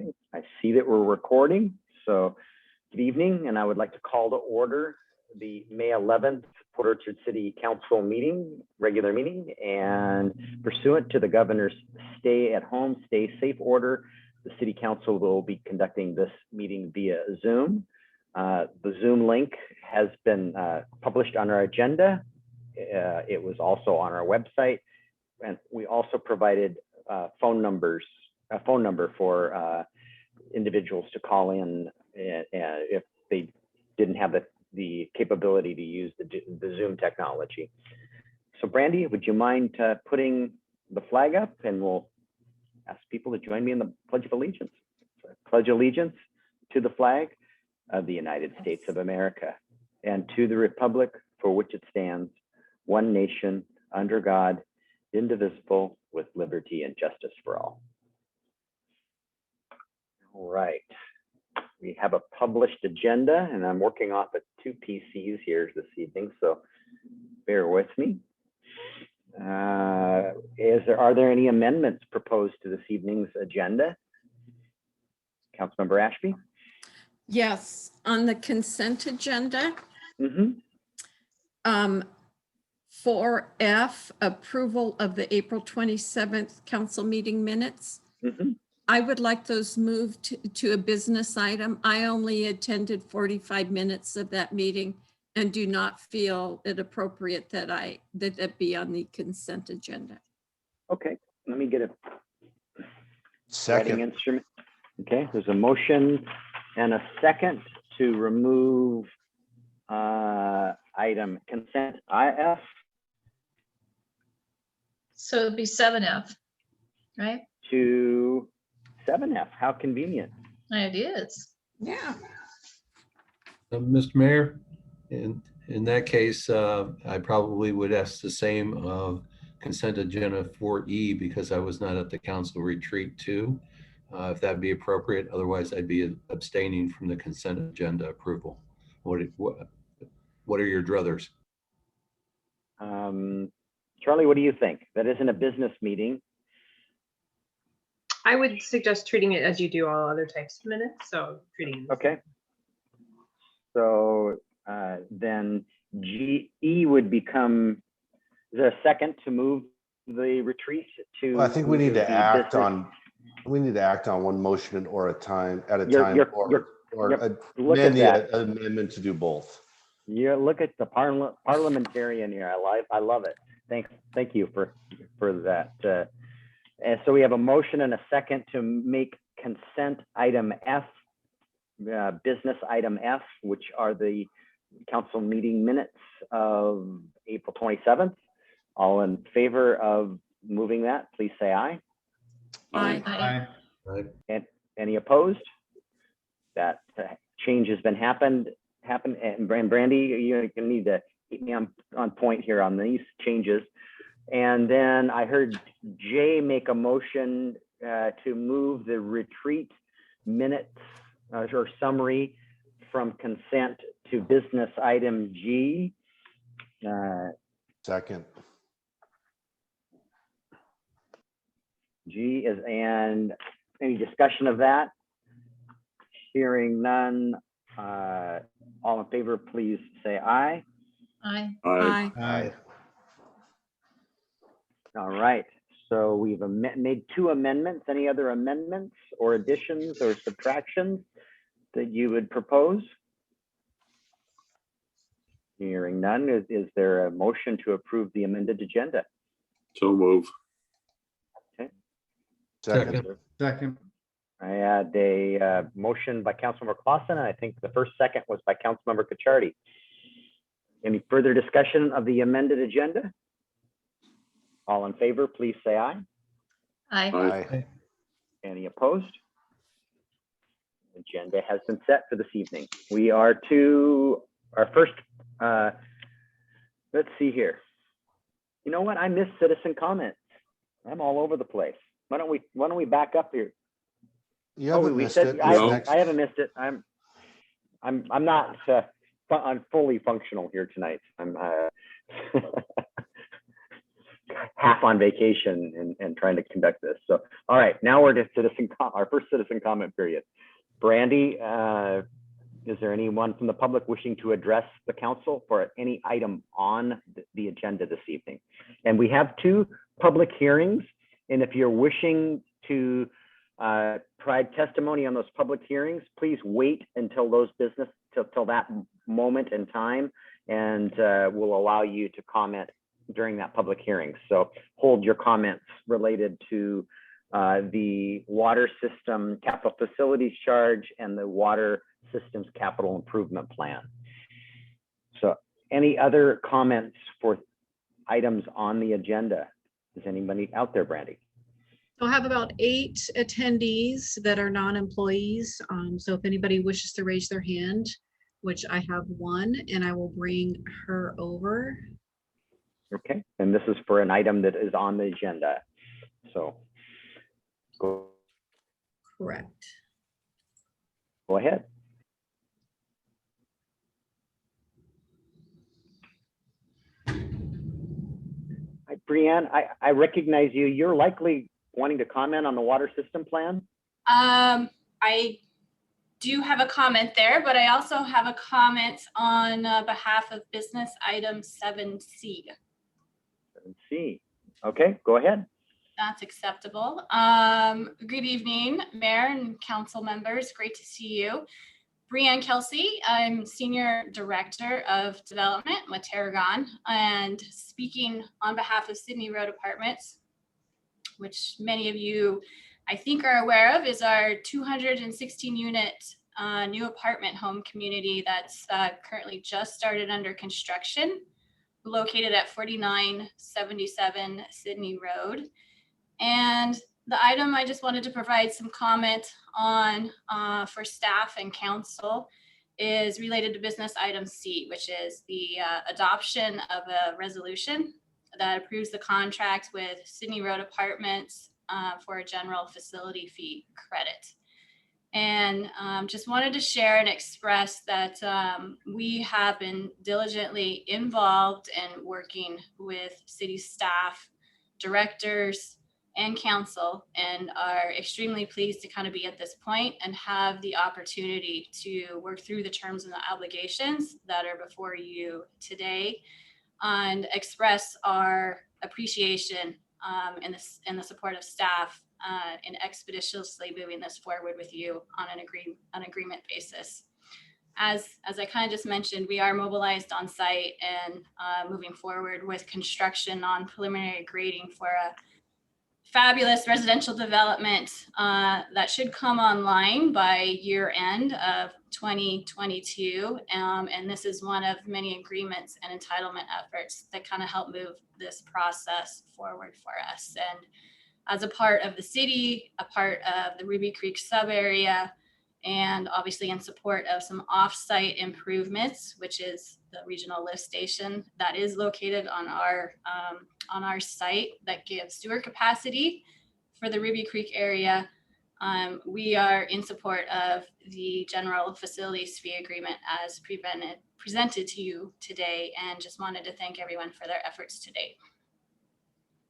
Okay, I see that we're recording. So good evening, and I would like to call to order the May 11th Port Orchard City Council meeting, regular meeting, and pursuant to the governor's stay at home, stay safe order, the City Council will be conducting this meeting via Zoom. The Zoom link has been published on our agenda. It was also on our website, and we also provided a phone number for individuals to call in if they didn't have the capability to use the Zoom technology. So Brandy, would you mind putting the flag up, and we'll ask people to join me in the Pledge of Allegiance. So I pledge allegiance to the flag of the United States of America and to the republic for which it stands, one nation, under God, indivisible, with liberty and justice for all. All right. We have a published agenda, and I'm working off of 2 PCs here this evening, so bear with me. Are there any amendments proposed to this evening's agenda? Councilmember Ashby? Yes, on the consent agenda. 4F, approval of the April 27th council meeting minutes. I would like those moved to a business item. I only attended 45 minutes of that meeting and do not feel it appropriate that that be on the consent agenda. Okay, let me get a Second. writing instrument. Okay, there's a motion and a second to remove item consent IF. So it'd be 7F, right? To 7F. How convenient. It is. Yeah. Mr. Mayor, in that case, I probably would ask the same of consent agenda 4E because I was not at the council retreat too, if that'd be appropriate. Otherwise, I'd be abstaining from the consent agenda approval. What are your druthers? Charlie, what do you think? That isn't a business meeting. I would suggest treating it as you do all other types of minutes. So treating it. Okay. So then GE would become, is there a second to move the retreat to? Well, I think we need to act business? on. We need to act on one motion or a time at a You're- time, you're- or look at amend that. the amendment to do both. Yeah, look at the parliamentarian here. I love it. Thank you for that. And so we have a motion and a second to make consent item F, business item F, which are the council meeting minutes of April 27th. All in favor of moving that, please say aye. Aye. Right? And any opposed? That change has been happened. And Brandy, you need to keep me on point here on these changes. And then I heard Jay make a motion to move the retreat minutes or summary from consent to business item G. Second. G is, and any discussion of that? Hearing none. All in favor, please say aye. Aye. Aye. All right, so we've made 2 amendments. Any other amendments or additions or subtractions that you would propose? Hearing none, is there a motion to approve the amended agenda? So move. Second. Second. I had a motion by Councilmember Clausen, and I think the first second was by Councilmember Cacciardi. Any further discussion of the amended agenda? All in favor, please say aye. Aye. Aye. Any opposed? Agenda has been set for this evening. We are to our first, let's see here. You know what? I missed citizen comments. I'm all over the place. Why don't we back up here? You haven't we missed said it. No. I haven't missed it. I'm not I'm fully functional here tonight. I'm half on vacation and trying to conduct this. So, all right, now we're to our first citizen comment period. Brandy, is there anyone from the public wishing to address the council for any item on the agenda this evening? And we have 2 public hearings. And if you're wishing to provide testimony on those public hearings, please wait until till that moment in time, and we'll allow you to comment during that public hearing. So hold your comments related to the water system capital facilities charge and the water systems capital improvement plan. So any other comments for items on the agenda? Is anybody out there, Brandy? I'll have about 8 attendees that are non-employees. So if anybody wishes to raise their hand, which I have 1, and I will bring her over. Okay, and this is for an item that is on the agenda. So go Correct. ahead. Hi, Brianne, I recognize you. You're likely wanting to comment on the water system plan? I do have a comment there, but I also have a comment on behalf of business item 7C. 7C. Okay, go ahead. That's acceptable. Good evening, Mayor and council members. Great to see you. Brianne Kelsey, I'm Senior Director of Development with Tarragon, and speaking on behalf of Sydney Road Apartments, which many of you I think are aware of, is our 216 unit new apartment home community that's currently just started under construction, located at 4977 Sydney Road. And the item I just wanted to provide some comment on for staff and council is related to business item C, which is the adoption of a resolution that approves the contract with Sydney Road Apartments for a general facility fee credit. And just wanted to share and express that we have been diligently involved in working with city staff, directors, and council, and are extremely pleased to kind of be at this point and have the opportunity to work through the terms and the obligations that are before you today, and express our appreciation and the support of staff in expeditiously moving this forward with you on an agreement basis. As I kind of just mentioned, we are mobilized on site and moving forward with construction on preliminary grading for a fabulous residential development that should come online by year end of 2022. And this is one of many agreements and entitlement efforts that kind of help move this process forward for us. And as a part of the city, a part of the Ruby Creek sub area, and obviously in support of some off-site improvements, which is the regional lift station that is located on our site that gives sewer capacity for the Ruby Creek area. We are in support of the general facilities fee agreement as presented to you today, and just wanted to thank everyone for their efforts to date.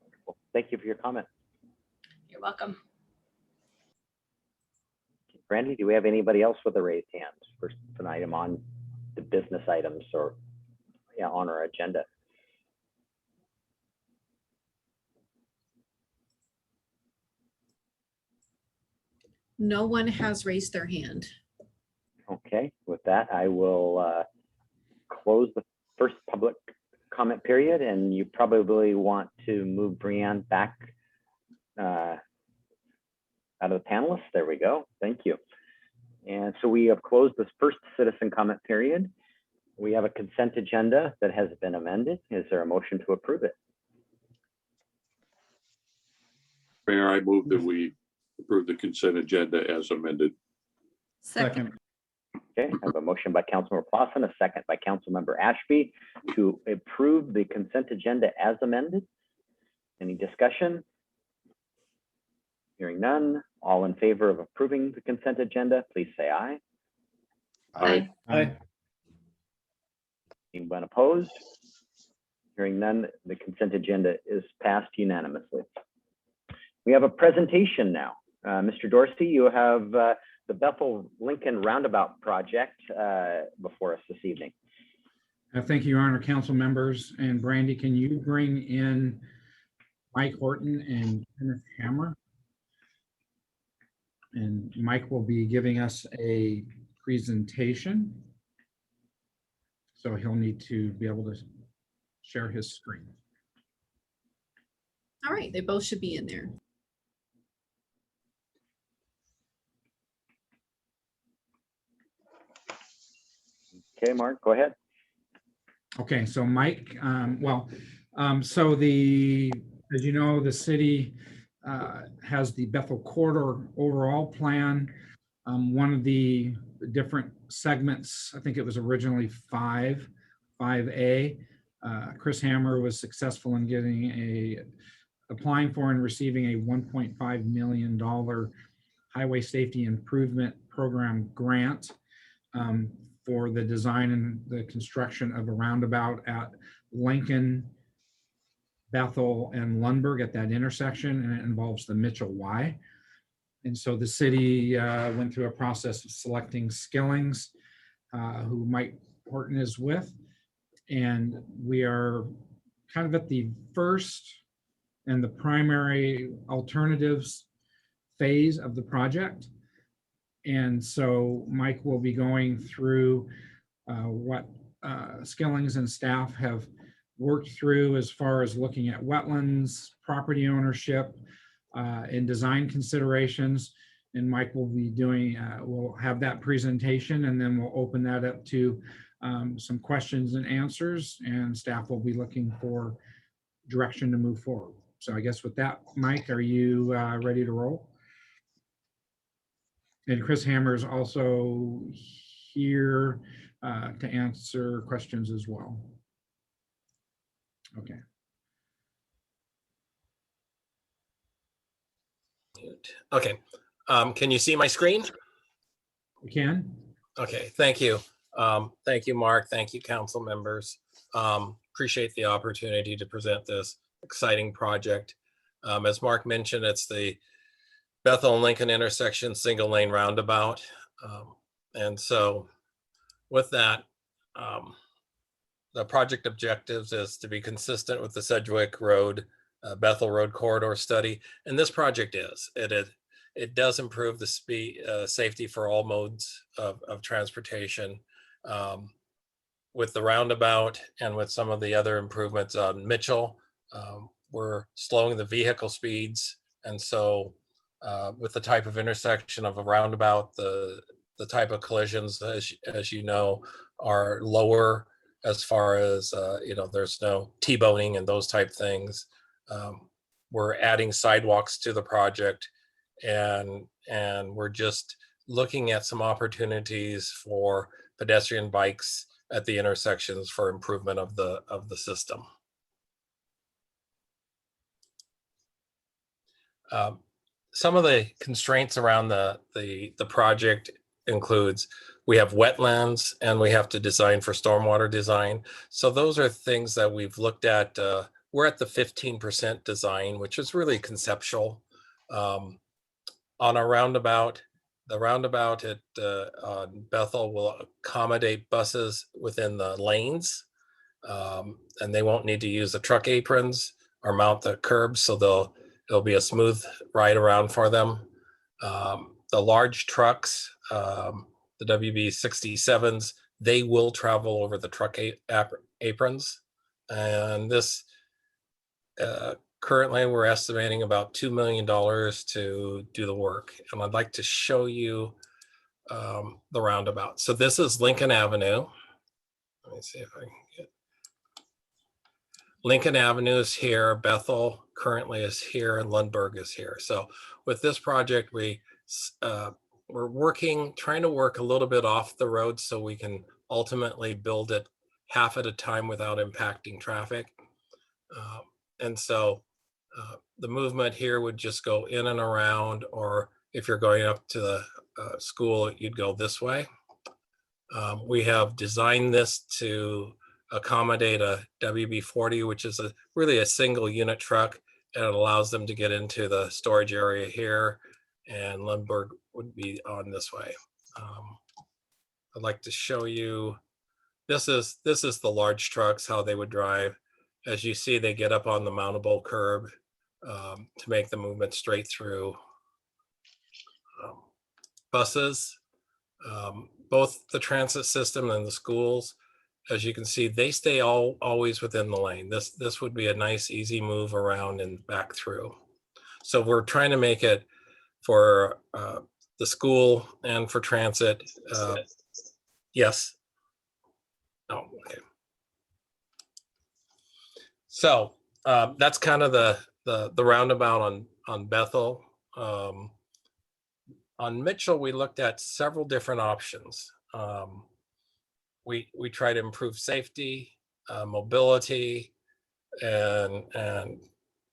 Wonderful. Thank you for your comment. You're welcome. Brandy, do we have anybody else with a raised hand for an item on the business items or on our agenda? No one has raised their hand. Okay, with that, I will close the first public comment period, and you probably want to move Brianne back out of the panelists. There we go. Thank you. And so we have closed this first citizen comment period. We have a consent agenda that has been amended. Is there a motion to approve it? Mayor, I move that we approve the consent agenda as amended. Second. Okay, I have a motion by Councilmember Clausen, a second by Councilmember Ashby to approve the consent agenda as amended. Any discussion? Hearing none. All in favor of approving the consent agenda, please say aye. Aye. Aye. Anyone opposed? Hearing none, the consent agenda is passed unanimously. We have a presentation now. Mr. Dorsey, you have the Bethel Lincoln Roundabout project before us this evening. Thank you, Your Honor, council members. And Brandy, can you bring in Mike Horton and Kenneth Hammer? And Mike will be giving us a presentation. So he'll need to be able to share his screen. All right, they both should be in there. Okay, Mark, go ahead. Okay, so Mike, as you know, the city has the Bethel corridor overall plan. One of the different segments, I think it was originally 5A. Chris Hammer was successful in applying for and receiving a $1.5 million Highway Safety Improvement Program grant for the design and the construction of a roundabout at Lincoln, Bethel, and Lundberg at that intersection, and it involves the Mitchell Y. And so the city went through a process of selecting Skillings, who Mike Horton is with, and we are kind of at the first and the primary alternatives phase of the project. And so Mike will be going through what Skillings and staff have worked through as far as looking at wetlands, property ownership, and design considerations. And Mike will be doing, we'll have that presentation, and then we'll open that up to some questions and answers, and staff will be looking for direction to move forward. So I guess with that, Mike, are you ready to roll? And Chris Hammer is also here to answer questions as well. Okay. Okay. Can you see my screen? We can. Okay, thank you. Thank you, Mark. Thank you, council members. Appreciate the opportunity to present this exciting project. As Mark mentioned, it's the Bethel and Lincoln intersection single lane roundabout. And so with that, the project objectives is to be consistent with the Sedgwick Road, Bethel Road corridor study. And this project is, it does improve the speed, safety for all modes of transportation. With the roundabout and with some of the other improvements on Mitchell, we're slowing the vehicle speeds. And so with the type of intersection of a roundabout, the type of collisions, as you know, are lower as far as, there's no T-boning and those type things. We're adding sidewalks to the project, and we're just looking at some opportunities for pedestrian bikes at the intersections for improvement of the system. Some of the constraints around the project includes we have wetlands and we have to design for stormwater design. So those are things that we've looked at. We're at the 15% design, which is really conceptual. On a roundabout, the roundabout at Bethel will accommodate buses within the lanes, and they won't need to use the truck aprons or mount the curbs, so it'll be a smooth ride around for them. The large trucks, the WB67s, they will travel over the truck aprons, and this currently we're estimating about $2 million to do the work. And I'd like to show you the roundabout. So this is Lincoln Avenue. Let me see if I can get. Lincoln Avenue is here, Bethel currently is here, and Lundberg is here. So with this project, we're trying to work a little bit off the road so we can ultimately build it half at a time without impacting traffic. And so the movement here would just go in and around, or if you're going up to the school, you'd go this way. We have designed this to accommodate a WB40, which is really a single unit truck, and it allows them to get into the storage area here, and Lindbergh would be on this way. I'd like to show you, this is the large trucks, how they would drive. As you see, they get up on the mountable curb to make the movement straight through. Buses, both the transit system and the schools, as you can see, they stay always within the lane. This would be a nice, easy move around and back through. So we're trying to make it for the school and for transit. Yes. Oh, okay. So that's kind of the roundabout on Bethel. On Mitchell, we looked at several different options. We try to improve safety, mobility, and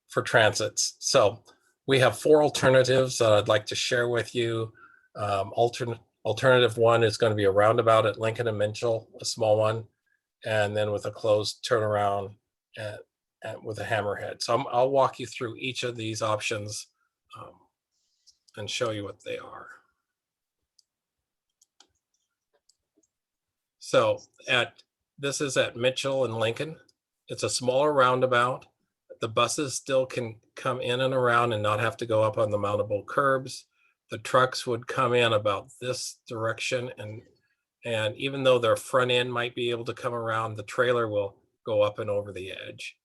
for transits. So we have 4 alternatives that I'd like to share with you. Alternative 1 is going to be a roundabout at Lincoln and Mitchell, a small one, and then with a closed turnaround and with a hammerhead. So I'll walk you through each of these options and show you what they are. So this is at Mitchell and Lincoln. It's a smaller roundabout. The buses still can come in and around and not have to go up on the mountable curbs. The trucks would come in about this direction, and even though their front end might be able to come around, the trailer will go up and over the edge.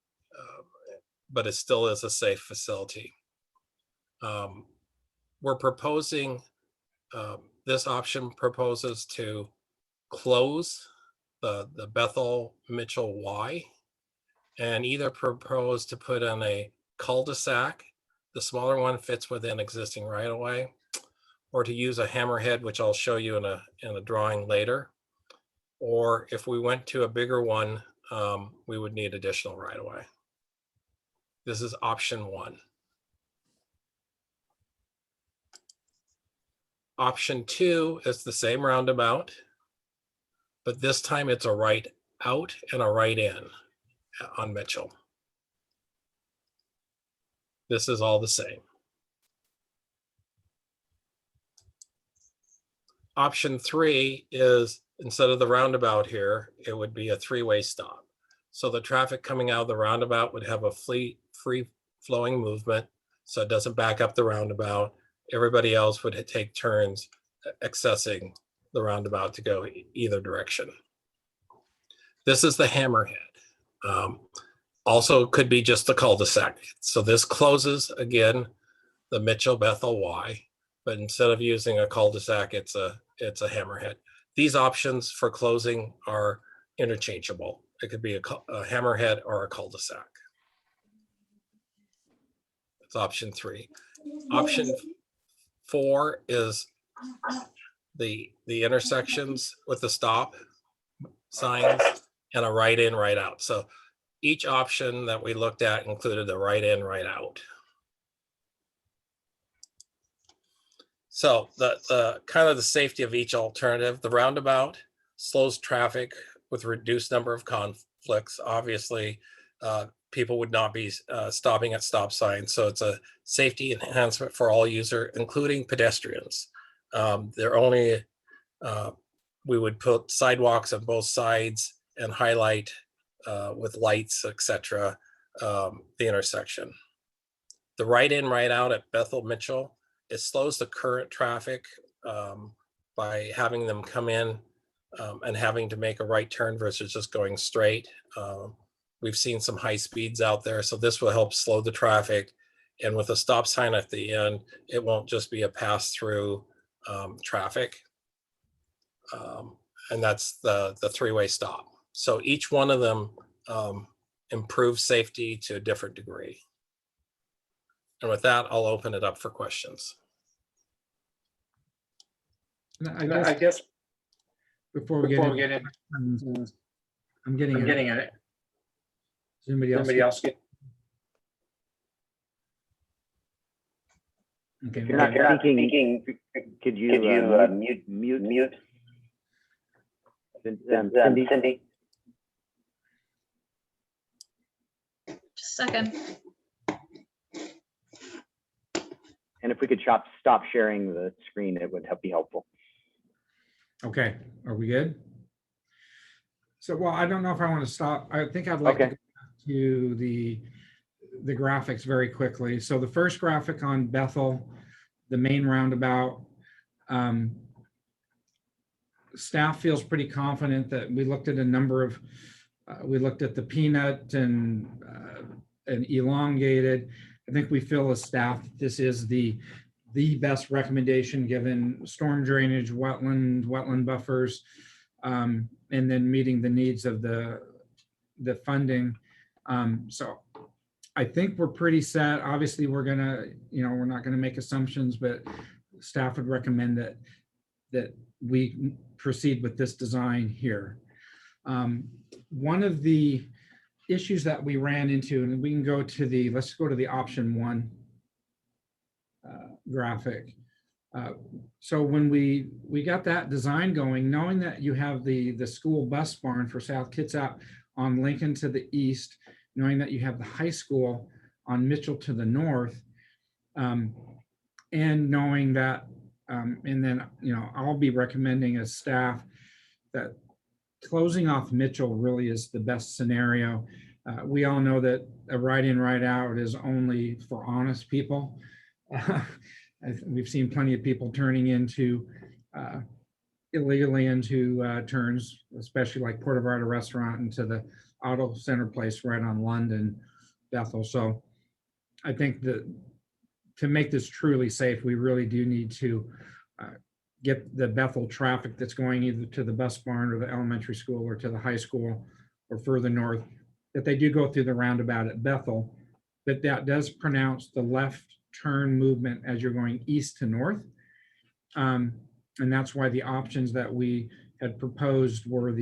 But it still is a safe facility. We're proposing, this option proposes to close the Bethel Mitchell Y, and either propose to put in a cul-de-sac. The smaller one fits within existing right-of-way, or to use a hammerhead, which I'll show you in a drawing later. Or if we went to a bigger one, we would need additional right-of-way. This is option 1. Option 2 is the same roundabout, but this time it's a right out and a right in on Mitchell. This is all the same. Option 3 is, instead of the roundabout here, it would be a 3-way stop. So the traffic coming out of the roundabout would have a free flowing movement, so it doesn't back up the roundabout. Everybody else would take turns accessing the roundabout to go either direction. This is the hammerhead. Also could be just a cul-de-sac. So this closes, again, the Mitchell Bethel Y, but instead of using a cul-de-sac, it's a hammerhead. These options for closing are interchangeable. It could be a hammerhead or a cul-de-sac. It's option 3. Option 4 is the intersections with the stop signs and a right in, right out. So each option that we looked at included a right in, right out. So the kind of the safety of each alternative, the roundabout slows traffic with reduced number of conflicts. Obviously, people would not be stopping at stop signs. So it's a safety enhancement for all users, including pedestrians. We would put sidewalks on both sides and highlight with lights, etc., the intersection. The right in, right out at Bethel Mitchell, it slows the current traffic by having them come in and having to make a right turn versus just going straight. We've seen some high speeds out there, so this will help slow the traffic. And with a stop sign at the end, it won't just be a pass-through traffic. And that's the 3-way stop. So each one of them improves safety to a different degree. And with that, I'll open it up for questions. I guess before we get in, I'm getting it. Does anybody else get? Okay. If you're not speaking, could you mute? Cindy? Second. And if we could stop sharing the screen, it would be helpful. Okay, are we good? So, well, I don't know if I want to stop. I think I'd like to Okay. go back to the graphics very quickly. So the first graphic on Bethel, the main roundabout, staff feels pretty confident that we looked at a number of, we looked at the peanut and elongated. I think we feel as staff, this is the best recommendation given storm drainage, wetland buffers, and then meeting the needs of the funding. So I think we're pretty set. Obviously, we're not gonna make assumptions, but staff would recommend that we proceed with this design here. One of the issues that we ran into, and we can go to let's go to the option 1 graphic. So when we got that design going, knowing that you have the school bus barn for South Kitsap on Lincoln to the east, knowing that you have the high school on Mitchell to the north, and knowing that, and then, I'll be recommending as staff that closing off Mitchell really is the best scenario. We all know that a right-in, right-out is only for honest people. We've seen plenty of people turning into illegally into turns, especially like Puerto Vallarta Restaurant into the auto center place right on London, Bethel. So I think that to make this truly safe, we really do need to get the Bethel traffic that's going either to the bus barn or the elementary school or to the high school or further north, that they do go through the roundabout at Bethel, but that does pronounce the left turn movement as you're going east to north. And that's why the options that we had proposed were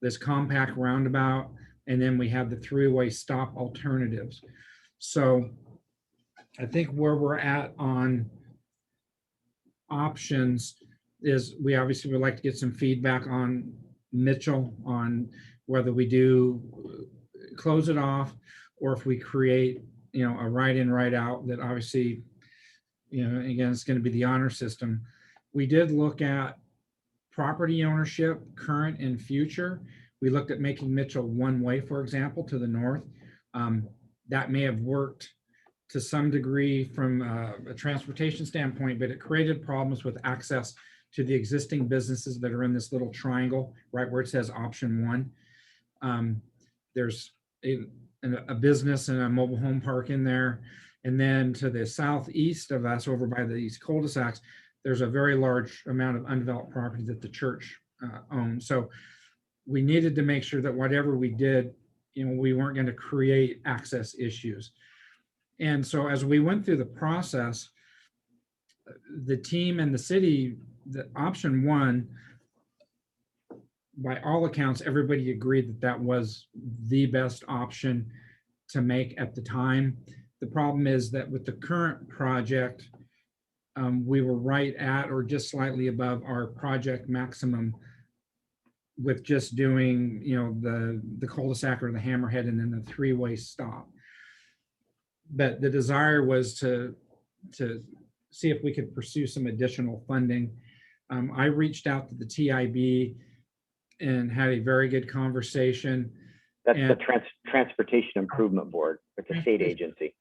this compact roundabout, and then we have the 3-way stop alternatives. So I think where we're at on options is we obviously would like to get some feedback on Mitchell on whether we do close it off or if we create, a right-in, right-out that obviously, again, it's going to be the honor system. We did look at property ownership, current and future. We looked at making Mitchell one-way, for example, to the north. That may have worked to some degree from a transportation standpoint, but it created problems with access to the existing businesses that are in this little triangle, right where it says option 1. There's a business and a mobile home park in there. And then to the southeast of us, over by these cul-de-sacs, there's a very large amount of undeveloped property that the church owns. So we needed to make sure that whatever we did, we weren't going to create access issues. And so as we went through the process, the team and the city, the option 1, by all accounts, everybody agreed that that was the best option to make at the time. The problem is that with the current project, we were right at or just slightly above our project maximum with just doing, the cul-de-sac or the hammerhead and then the 3-way stop. But the desire was to see if we could pursue some additional funding. I reached out to the TIB and had a very good conversation. That's the Transportation Improvement Board. It's a state agency.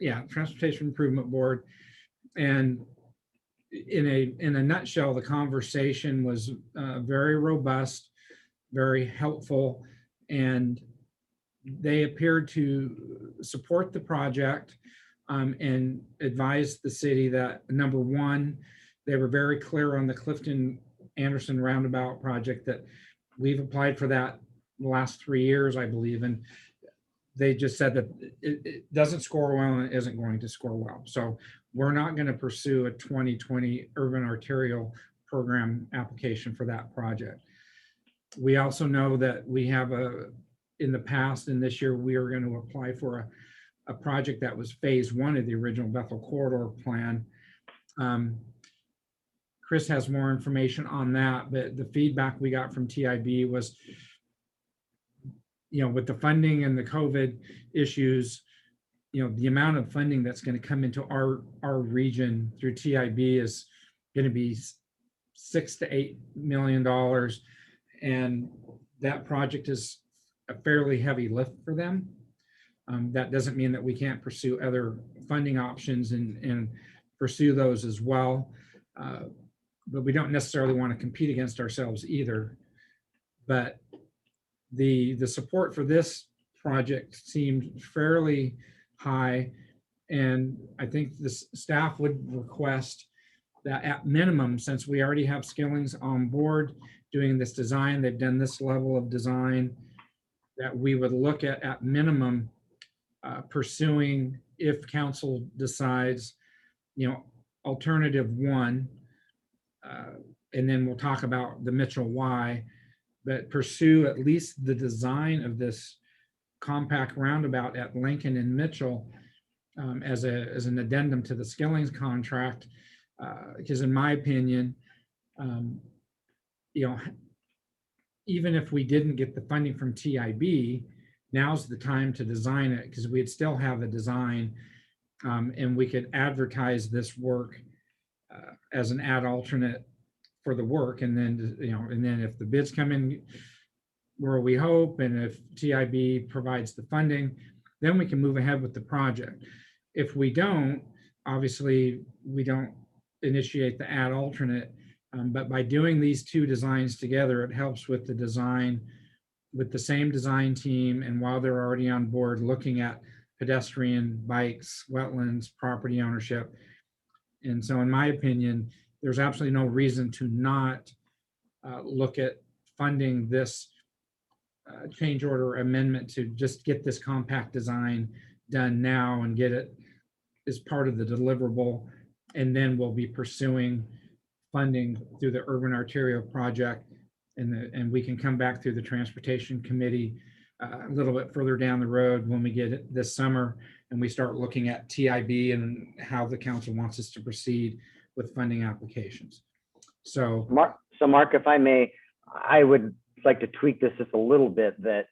Yeah, Transportation Improvement Board. And in a nutshell, the conversation was very robust, very helpful, and they appeared to support the project and advised the city that, number 1, they were very clear on the Clifton Anderson Roundabout project that we've applied for that the last 3 years, I believe, and they just said that it doesn't score well and it isn't going to score well. So we're not going to pursue a 2020 urban arterial program application for that project. We also know that we have in the past and this year, we are going to apply for a project that was phase 1 of the original Bethel corridor plan. Chris has more information on that, but the feedback we got from TIB was with the funding and the COVID issues, the amount of funding that's going to come into our region through TIB is going to be $6 to $8 million. And that project is a fairly heavy lift for them. That doesn't mean that we can't pursue other funding options and pursue those as well. But we don't necessarily want to compete against ourselves either. But the support for this project seemed fairly high. And I think the staff would request that at minimum, since we already have Skillings on board doing this design, they've done this level of design, that we would look at minimum pursuing, if council decides, alternative one, and then we'll talk about the Mitchell why, but pursue at least the design of this compact roundabout at Lincoln and Mitchell as an addendum to the Skillings contract, because in my opinion, even if we didn't get the funding from TIB, now's the time to design it, because we'd still have a design, and we could advertise this work as an ad alternate for the work. And then, and then if the bids come in where we hope, and if TIB provides the funding, then we can move ahead with the project. If we don't, obviously we don't initiate the ad alternate, but by doing these two designs together, it helps with the design with the same design team. And while they're already on board looking at pedestrian, bikes, wetlands, property ownership. And so in my opinion, there's absolutely no reason to not look at funding this change order amendment to just get this compact design done now and get it as part of the deliverable. And then we'll be pursuing funding through the urban arterial project, and we can come back through the transportation committee a little bit further down the road when we get it this summer and we start looking at TIB and how the council wants us to proceed with funding applications. So Mark, if I may, I would like to tweak this just a little bit, that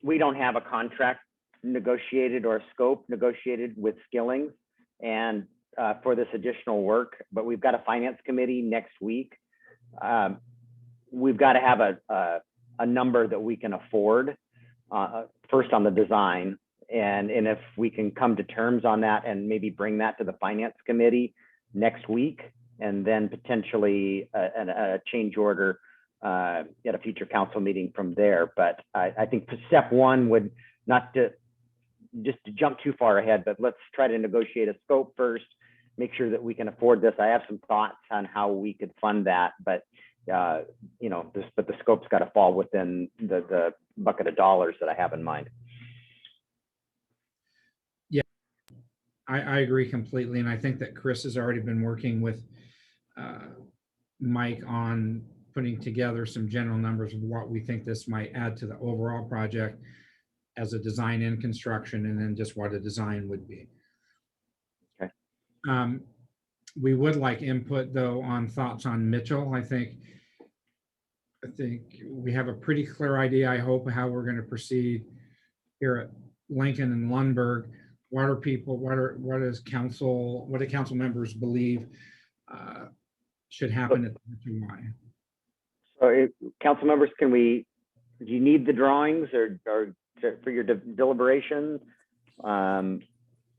we don't have a contract negotiated or a scope negotiated with Skillings and for this additional work, but we've got a finance committee next week. We've got to have a number that we can afford first on the design, and if we can come to terms on that and maybe bring that to the finance committee next week, and then potentially a change order at a future council meeting from there. But I think step one would not to just to jump too far ahead, but let's try to negotiate a scope first, make sure that we can afford this. I have some thoughts on how we could fund that, but but the scope's got to fall within the bucket of dollars that I have in mind. Yeah, I agree completely. And I think that Chris has already been working with Mike on putting together some general numbers of what we think this might add to the overall project as a design and construction, and then just what a design would be. Okay. We would like input though on thoughts on Mitchell. I think we have a pretty clear idea, I hope, how we're going to proceed here at Lincoln and Lundberg. What do council members believe should happen at the Mitchell Y? So council members, do you need the drawings or for your deliberation?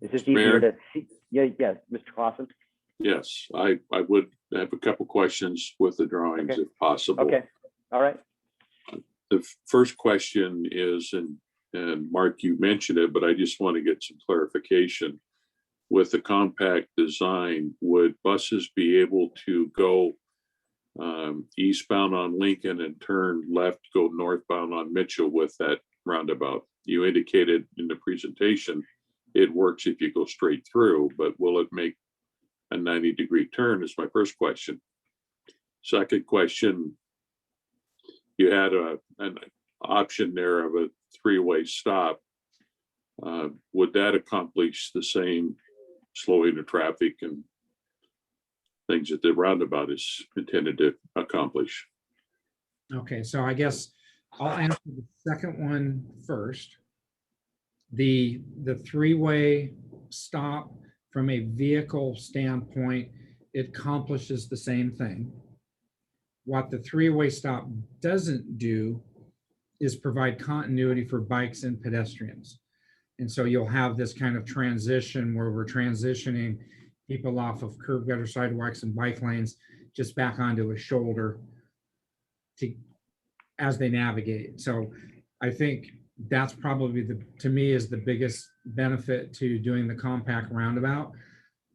Is this easier to see? Yeah, yes, Mr. Clausen. Yes, I would have a couple questions with the drawings, Okay. if possible. Okay, all right. The first question is, and Mark, you mentioned it, but I just want to get some clarification. With the compact design, would buses be able to go eastbound on Lincoln and turn left, go northbound on Mitchell with that roundabout? You indicated in the presentation it works if you go straight through, but will it make a 90-degree turn is my first question. Second question, you had an option there of a three-way stop. Would that accomplish the same slowing of traffic and things that the roundabout is intended to accomplish? Okay, so I guess I'll answer the second one first. The three-way stop from a vehicle standpoint, it accomplishes the same thing. What the three-way stop doesn't do is provide continuity for bikes and pedestrians. And so you'll have this kind of transition where we're transitioning people off of curb gutter sidewalks and bike lanes just back onto a shoulder as they navigate. So I think that's probably to me is the biggest benefit to doing the compact roundabout.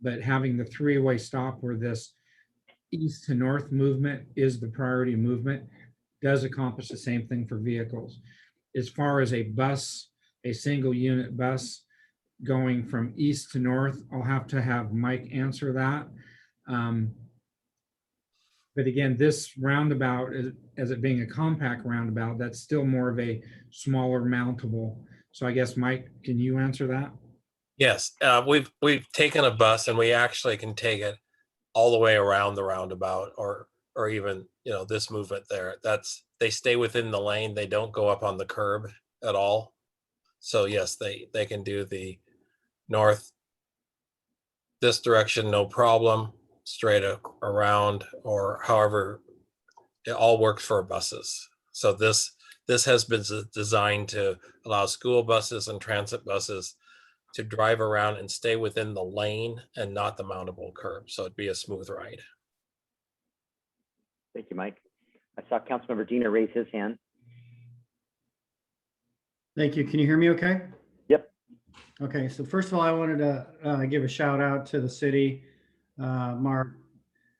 But having the three-way stop where this east to north movement is the priority movement does accomplish the same thing for vehicles. As far as a bus, a single unit bus going from east to north, I'll have to have Mike answer that. But again, this roundabout, as it being a compact roundabout, that's still more of a smaller mountable. So I guess, Mike, can you answer that? Yes, we've taken a bus and we actually can take it all the way around the roundabout, or even, you know, this movement there. They stay within the lane. They don't go up on the curb at all. So yes, they can do the north this direction, no problem, straight around, or however, it all works for buses. So this has been designed to allow school buses and transit buses to drive around and stay within the lane and not the mountable curb. So it'd be a smooth ride. Thank you, Mike. I saw Councilmember Dina raise his hand. Thank you. Can you hear me okay? Yep. Okay, so first of all, I wanted to give a shout out to the city, Mark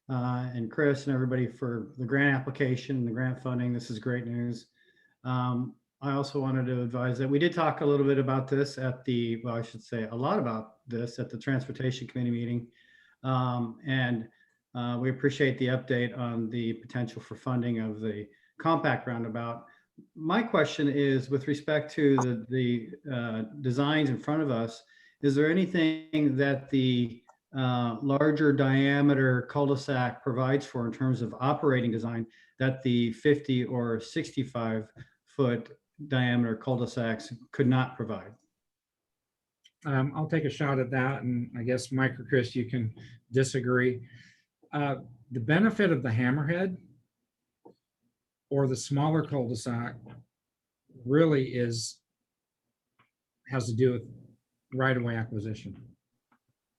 and Chris and everybody for the grant application and the grant funding. This is great news. I also wanted to advise that we did talk a little bit about this at well, I should say a lot about this at the Transportation Committee meeting. We appreciate the update on the potential for funding of the compact roundabout. My question is, with respect to the designs in front of us, is there anything that the larger diameter cul-de-sac provides for in terms of operating design that the 50 or 65 foot diameter cul-de-sacs could not provide? I'll take a shot at that, and I guess Mike or Chris, you can disagree. The benefit of the hammerhead or the smaller cul-de-sac really has to do with right-of-way acquisition.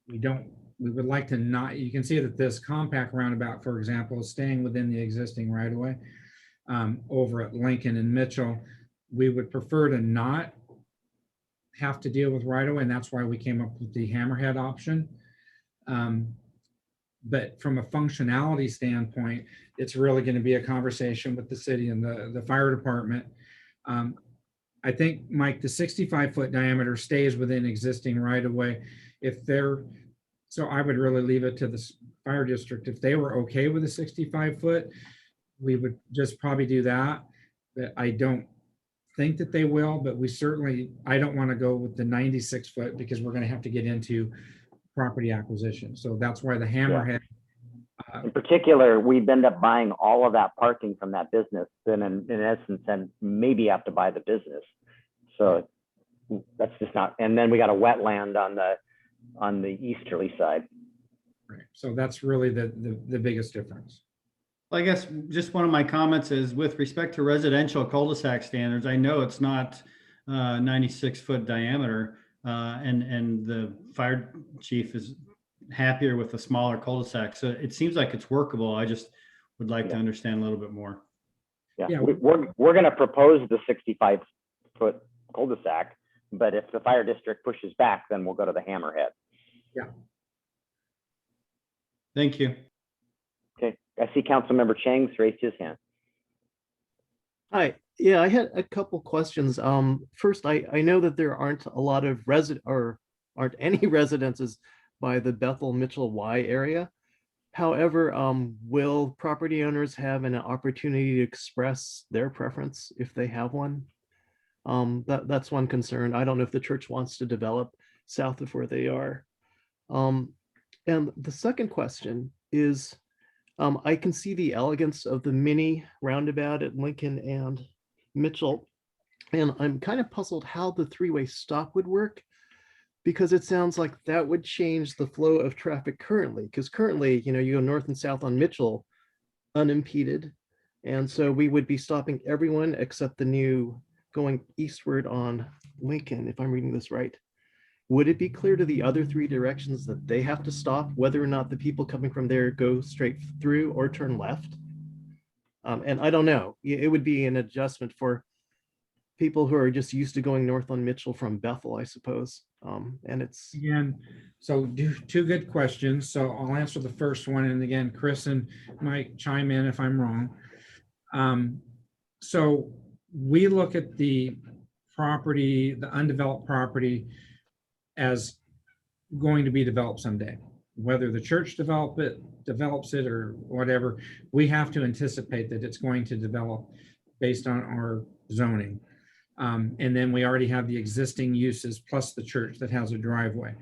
We would like to not, you can see that this compact roundabout, for example, is staying within the existing right-of-way. Over at Lincoln and Mitchell, we would prefer to not have to deal with right-of-way, and that's why we came up with the hammerhead option. But from a functionality standpoint, it's really going to be a conversation with the city and the fire department. I think, Mike, the 65-foot diameter stays within existing right-of-way. So I would really leave it to the fire district. If they were okay with a 65-foot, we would just probably do that. But I don't think that they will, but I don't want to go with the 96-foot because we're going to have to get into property acquisition. So that's why the hammerhead. In particular, we'd end up buying all of that parking from that business, then in essence, and maybe have to buy the business. So that's just not, and then we got a wetland on the easterly side. Right. So that's really the biggest difference. Well, I guess just one of my comments is with respect to residential cul-de-sac standards, I know it's not 96-foot diameter, and the fire chief is happier with the smaller cul-de-sac. So it seems like it's workable. I just would like to understand a little bit more. Yeah. We're going to propose the 65-foot cul-de-sac, but if the fire district pushes back, then we'll go to the hammerhead. Yeah. Thank you. Okay. I see Councilmember Chang's raised his hand. Hi. Yeah, I had a couple questions. First, I know that there aren't a lot of aren't any residences by the Bethel Mitchell Y area. However, will property owners have an opportunity to express their preference if they have one? That's one concern. I don't know if the church wants to develop south of where they are. And the second question is, I can see the elegance of the mini roundabout at Lincoln and Mitchell. And I'm kind of puzzled how the three-way stop would work, because it sounds like that would change the flow of traffic currently, because currently, you go north and south on Mitchell unimpeded. And so we would be stopping everyone except the new going eastward on Lincoln, if I'm reading this right. Would it be clear to the other three directions that they have to stop, whether or not the people coming from there go straight through or turn left? And I don't know. It would be an adjustment for people who are just used to going north on Mitchell from Bethel, I suppose. And it's Again, so two good questions. So I'll answer the first one. And again, Chris and Mike chime in if I'm wrong. So we look at the property, the undeveloped property, as going to be developed someday. Whether the church develops it or whatever, we have to anticipate that it's going to develop based on our zoning. And then we already have the existing uses plus the church that has a driveway.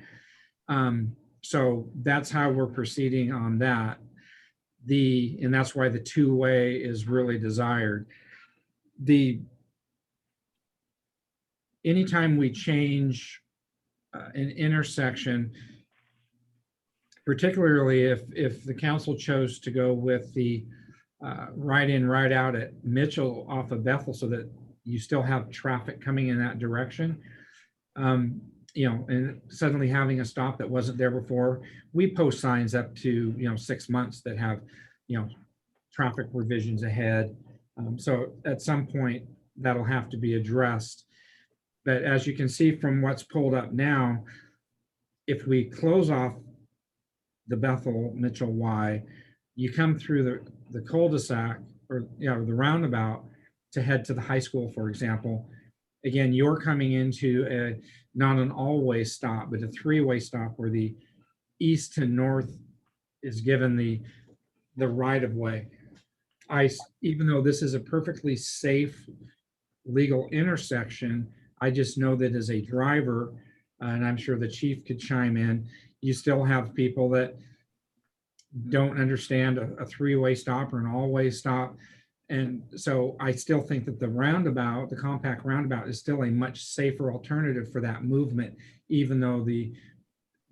So that's how we're proceeding on that. And that's why the two-way is really desired. Anytime we change an intersection, particularly if the council chose to go with the right in, right out at Mitchell off of Bethel, so that you still have traffic coming in that direction, and suddenly having a stop that wasn't there before. We post signs up to 6 months that have traffic revisions ahead. So at some point that'll have to be addressed. But as you can see from what's pulled up now, if we close off the Bethel Mitchell Y, you come through the cul-de-sac or the roundabout to head to the high school, for example. Again, you're coming into not an all-way stop, but a three-way stop where the east to north is given the right of way. Even though this is a perfectly safe legal intersection, I just know that as a driver, and I'm sure the chief could chime in, you still have people that don't understand a three-way stop or an all-way stop. And so I still think that the roundabout, the compact roundabout, is still a much safer alternative for that movement, even though the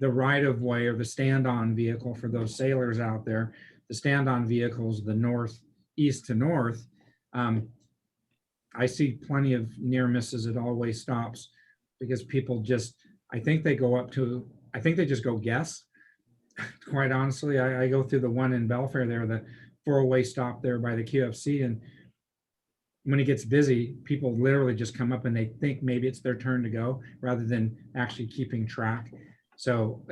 right-of-way or the stand-on vehicle for those sailors out there, the stand-on vehicles, the north, east to north, I see plenty of near misses at all-way stops because people just, I think they just go guess. Quite honestly, I go through the one in Belfair there, the 4-way stop there by the QFC, and when it gets busy, people literally just come up and they think maybe it's their turn to go rather than actually keeping track. So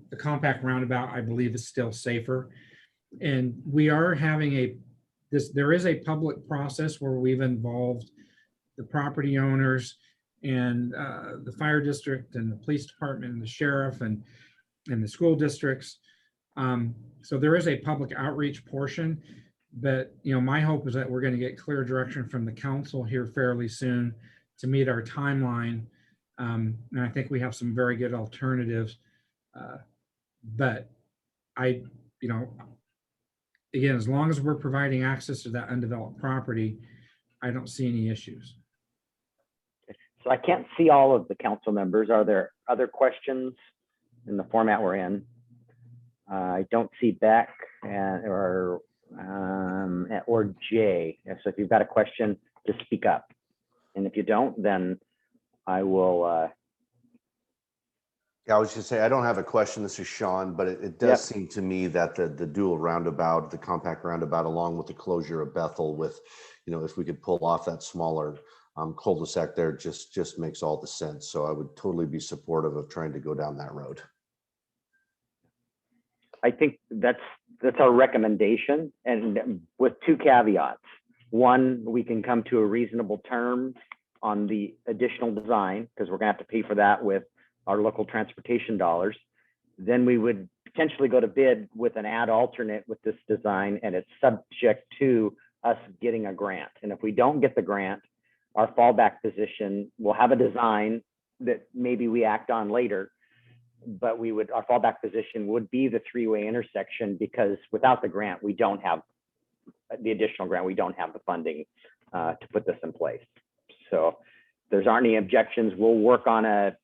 the compact roundabout, I believe, is still safer. And we are having there is a public process where we've involved the property owners and the fire district and the police department and the sheriff and the school districts. So there is a public outreach portion, but my hope is that we're going to get clear direction from the council here fairly soon to meet our timeline. And I think we have some very good alternatives. But again, as long as we're providing access to that undeveloped property, I don't see any issues. So I can't see all of the council members. Are there other questions in the format we're in? I don't see Beck or Jay. So if you've got a question, just speak up. And if you don't, then I will. Yeah, I was just say I don't have a question. This is Sean, but it does seem to me that the dual roundabout, the compact roundabout, along with the closure of Bethel, with if we could pull off that smaller cul-de-sac there, just makes all the sense. So I would totally be supportive of trying to go down that road. I think that's our recommendation, and with two caveats. One, we can come to a reasonable term on the additional design because we're gonna have to pay for that with our local transportation dollars. Then we would potentially go to bid with an ad alternate with this design, and it's subject to us getting a grant. And if we don't get the grant, our fallback position will have a design that maybe we act on later, but our fallback position would be the three-way intersection, because without the grant, we don't have the additional grant. We don't have the funding to put this in place. So if there's aren't any objections, we'll work on a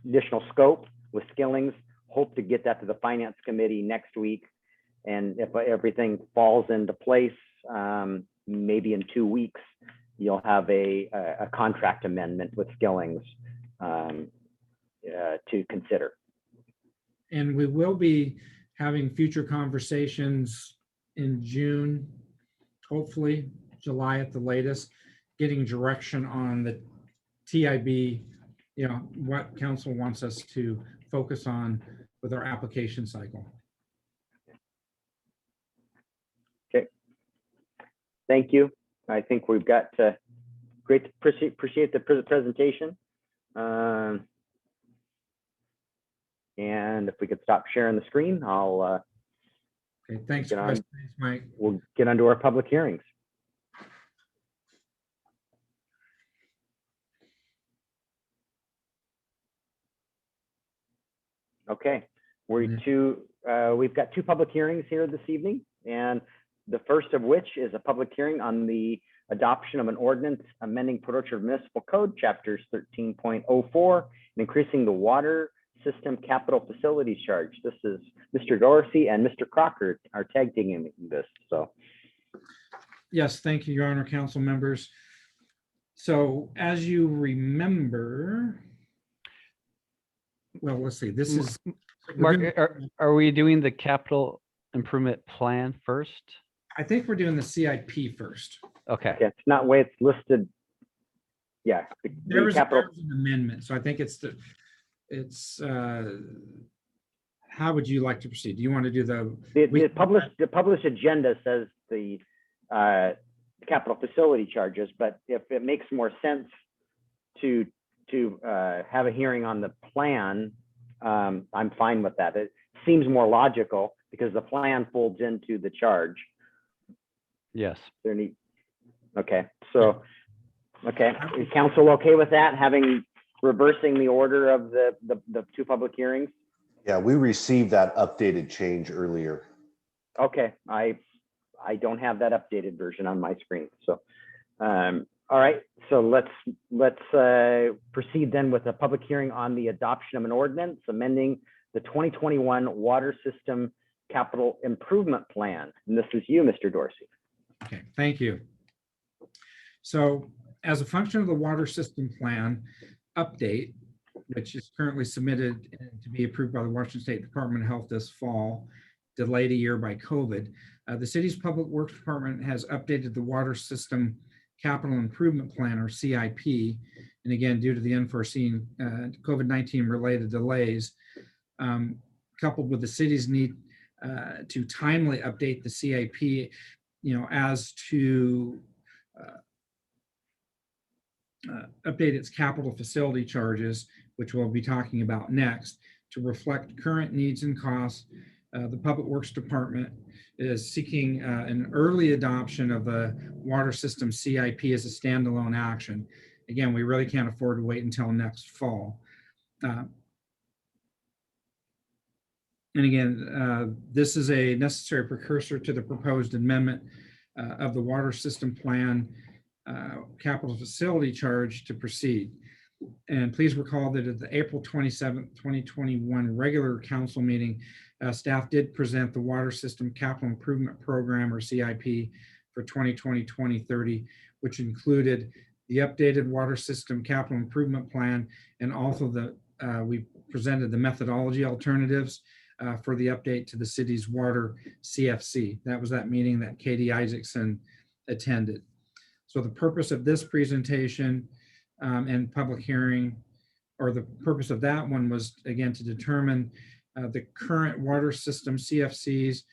additional scope with Skillings. Hope to get that to the Finance Committee next week. And if everything falls into place, maybe in 2 weeks, you'll have a contract amendment with Skillings to consider. And we will be having future conversations in June, hopefully July at the latest, getting direction on the TIB, what council wants us to focus on with our application cycle. Okay. Thank you. I think we've got great to appreciate the presentation. And if we could stop sharing the screen, I'll Okay, thanks, get on. Chris. Thanks, Mike. We'll get onto our public hearings. Okay, we've got 2 public hearings here this evening, and the first of which is a public hearing on the adoption of an ordinance amending Port Orchard Municipal Code, chapters 13.04, and increasing the water system capital facilities charge. This is Mr. Dorsey and Mr. Crocker are tag teaming this. So, yes, thank you, Your Honor, council members. So as you remember, well, let's see, this is. Mark, are we doing the capital improvement plan first? I think we're doing the CIP first. Okay. yeah, it's not way it's listed. Yeah. There was capital. an amendment, so I think how would you like to proceed? Do you want to do The published agenda says the capital facility charges, but if it makes more sense to have a hearing on the plan, I'm fine with that. It seems more logical because the plan folds into the charge. Yes. Okay, so, okay, is council okay with that? Reversing the order of the 2 public hearings? Yeah, we received that updated change earlier. Okay, I don't have that updated version on my screen. So, all right, so let's proceed then with a public hearing on the adoption of an ordinance amending the 2021 Water System Capital Improvement Plan. And this is you, Mr. Dorsey. Okay, thank you. So as a function of the water system plan update, which is currently submitted to be approved by the Washington State Department of Health this fall, delayed a year by COVID, the city's Public Works Department has updated the water system capital improvement plan, or CIP. And again, due to the unforeseen COVID-19 related delays, coupled with the city's need to timely update the CIP, as to update its capital facility charges, which we'll be talking about next, to reflect current needs and costs. The Public Works Department is seeking an early adoption of the water system CIP as a standalone action. Again, we really can't afford to wait until next fall. And again, this is a necessary precursor to the proposed amendment of the water system plan capital facility charge to proceed. And please recall that at the April 27th, 2021 regular council meeting, staff did present the Water System Capital Improvement Program, or CIP, for 2020-2030, which included the updated Water System Capital Improvement Plan, and also we presented the methodology alternatives for the update to the city's water CFC. That was that meeting that Katie Isaacson attended. So the purpose of this presentation and public hearing, or the purpose of that one, was again to determine the current water system CFCs,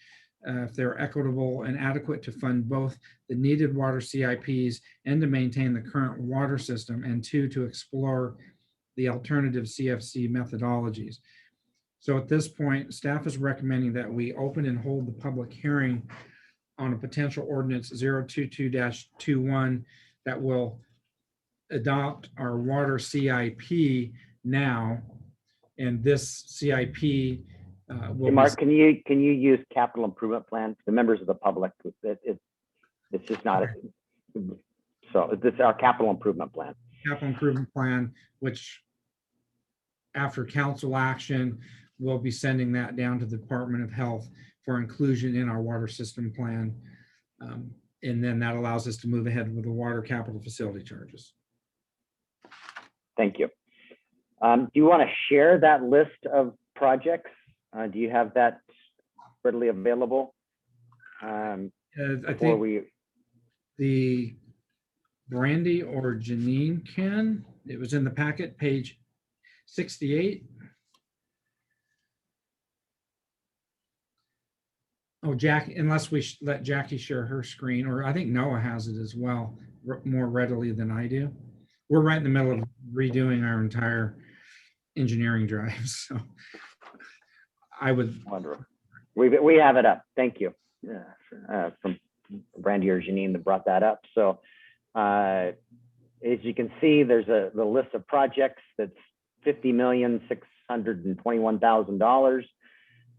if they're equitable and adequate to fund both the needed water CIPs and to maintain the current water system, and 2, to explore the alternative CFC methodologies. So at this point, staff is recommending that we open and hold the public hearing on a potential ordinance 022-21 that will adopt our water CIP now. And this CIP will— Hey, Mark, can you use capital improvement plan? The members of the public, It's just not, so this is our capital improvement plan. Capital improvement plan, which after council action, we'll be sending that down to the Department of Health for inclusion in our water system plan. And then that allows us to move ahead with the water capital facility charges. Thank you. Do you want to share that list of projects? Do you have that readily available? I Before think we, the Brandy or Janine can, it was in the packet, page 68. Oh, Jack, unless we let Jackie share her screen, or I think Noah has it as well, more readily than I do. We're right in the middle of redoing our entire engineering drive, so I would. wonderful. We have it up. Thank you. From Brandy or Janine that brought that up. So as you can see, there's the list of projects that's $50,621,000,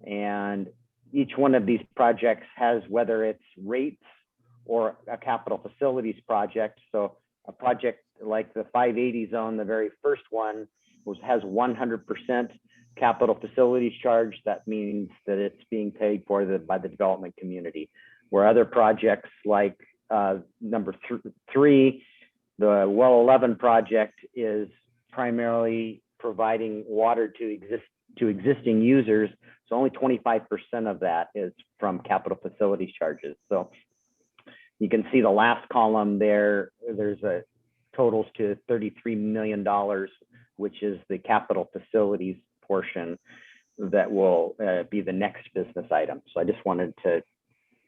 and each one of these projects has, whether it's rates or a capital facilities project. So a project like the 580 zone, the very first one, has 100% capital facilities charge. That means that it's being paid for by the development community. Where other projects like number 3, the Well 11 project, is primarily providing water to existing users. So only 25% of that is from capital facilities charges. So you can see the last column there, there's a totals to $33 million, which is the capital facilities portion that will be the next business item. So I just wanted to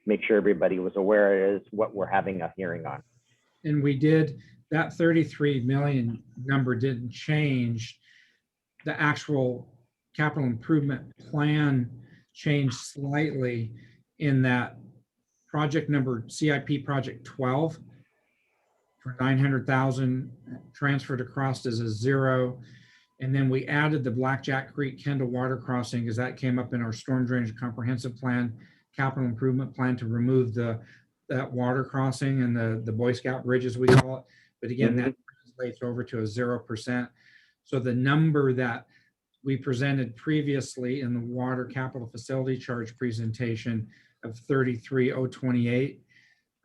make sure everybody was aware it is what we're having a hearing on. And we did, that 33 million number didn't change. The actual capital improvement plan changed slightly in that project number, CIP project 12 for 900,000 transferred across as a 0. And then we added the Blackjack Creek Kendall water crossing because that came up in our storm drainage comprehensive plan, capital improvement plan, to remove that water crossing and the Boy Scout bridges, we call it. But again, that translates over to a 0%. So the number that we presented previously in the water capital facility charge presentation of 33,028,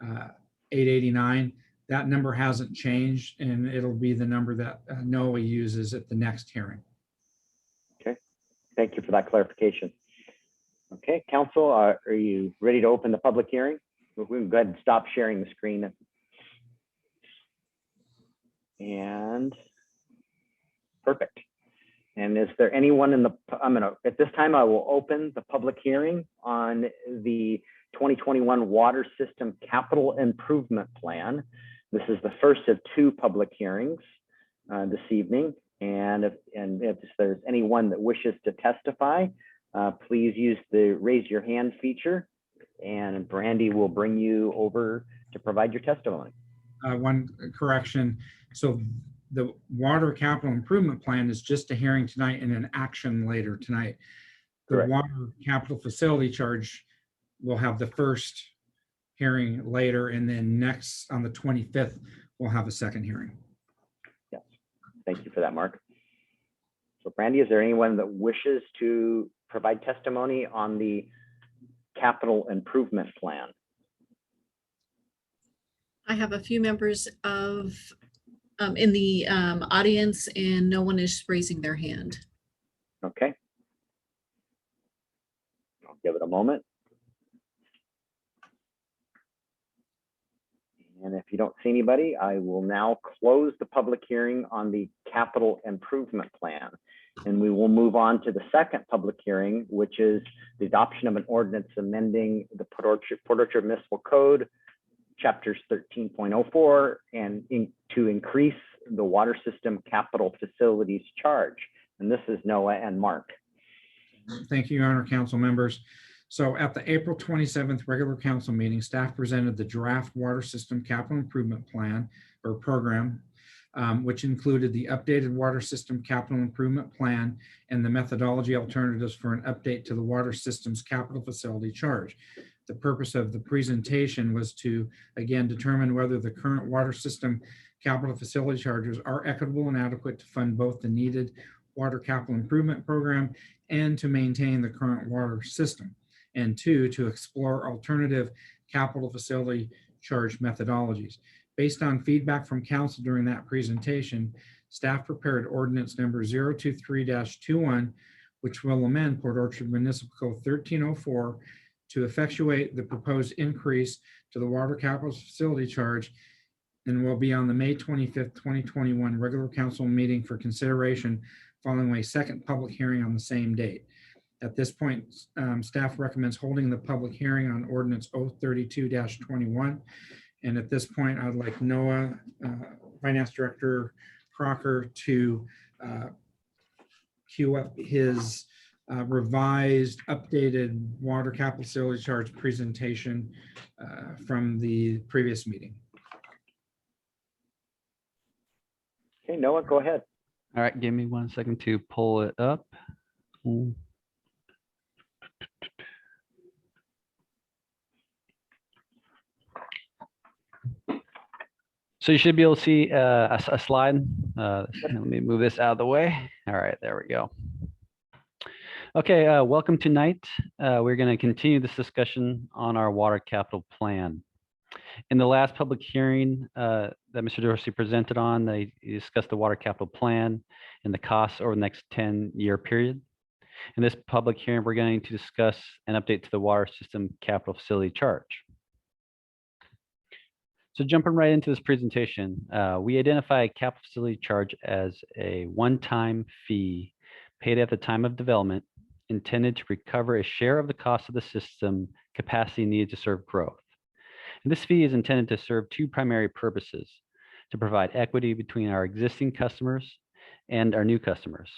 889, that number hasn't changed, and it'll be the number that NOAA uses at the next hearing. Okay, thank you for that clarification. Okay, council, are you ready to open the public hearing? We can go ahead and stop sharing the screen. And perfect. And is there anyone in the, at this time, I will open the public hearing on the 2021 Water System Capital Improvement Plan. This is the first of 2 public hearings this evening. And if there's anyone that wishes to testify, please use the raise your hand feature, and Brandy will bring you over to provide your testimony. One correction. So the water capital improvement plan is just a hearing tonight and an action later tonight. The Correct. Water capital facility charge will have the first hearing later, and then next on the 25th, we'll have a second hearing. Yes, thank you for that, Mark. So Brandy, is there anyone that wishes to provide testimony on the capital improvement plan? I have a few members of in the audience, and no one is raising their hand. Okay. I'll give it a moment. And if you don't see anybody, I will now close the public hearing on the capital improvement plan. And we will move on to the second public hearing, which is the adoption of an ordinance amending the Port Orchard Municipal Code, chapters 13.04, and to increase the water system capital facilities charge. And this is Noah and Mark. Thank you, Your Honor, council members. So at the April 27th regular council meeting, staff presented the draft water system capital improvement plan or program, which included the updated water system capital improvement plan and the methodology alternatives for an update to the water system's capital facility charge. the purpose of the presentation was to, again, determine whether the current water system capital facility charges are equitable and adequate to fund both the needed water capital improvement program and to maintain the current water system. And two, to explore alternative capital facility charge methodologies. Based on feedback from council during that presentation, staff prepared ordinance number 023-21, which will amend Port Orchard Municipal Code 1304 to effectuate the proposed increase to the water capital facility charge, and will be on the May 25th, 2021 regular council meeting for consideration following a second public hearing on the same date. At this point, staff recommends holding the public hearing on ordinance 032-21. And at this point, I'd like Noah, Finance Director Crocker, to queue up his revised, updated water capital facility charge presentation from the previous meeting. Okay, Noah, go ahead. All right, give me 1 second to pull it up. So you should be able to see a slide. Let me move this out of the way. All right, there we go. Okay, welcome tonight. We're going to continue this discussion on our water capital plan. In the last public hearing that Mr. Dorsey presented on, they discussed the water capital plan and the costs over the next 10-year period. In this public hearing, we're going to discuss an update to the water system capital facility charge. So jumping right into this presentation, we identify a capital facility charge as a one-time fee paid at the time of development intended to recover a share of the cost of the system capacity needed to serve growth. And this fee is intended to serve two primary purposes: to provide equity between our existing customers and our new customers.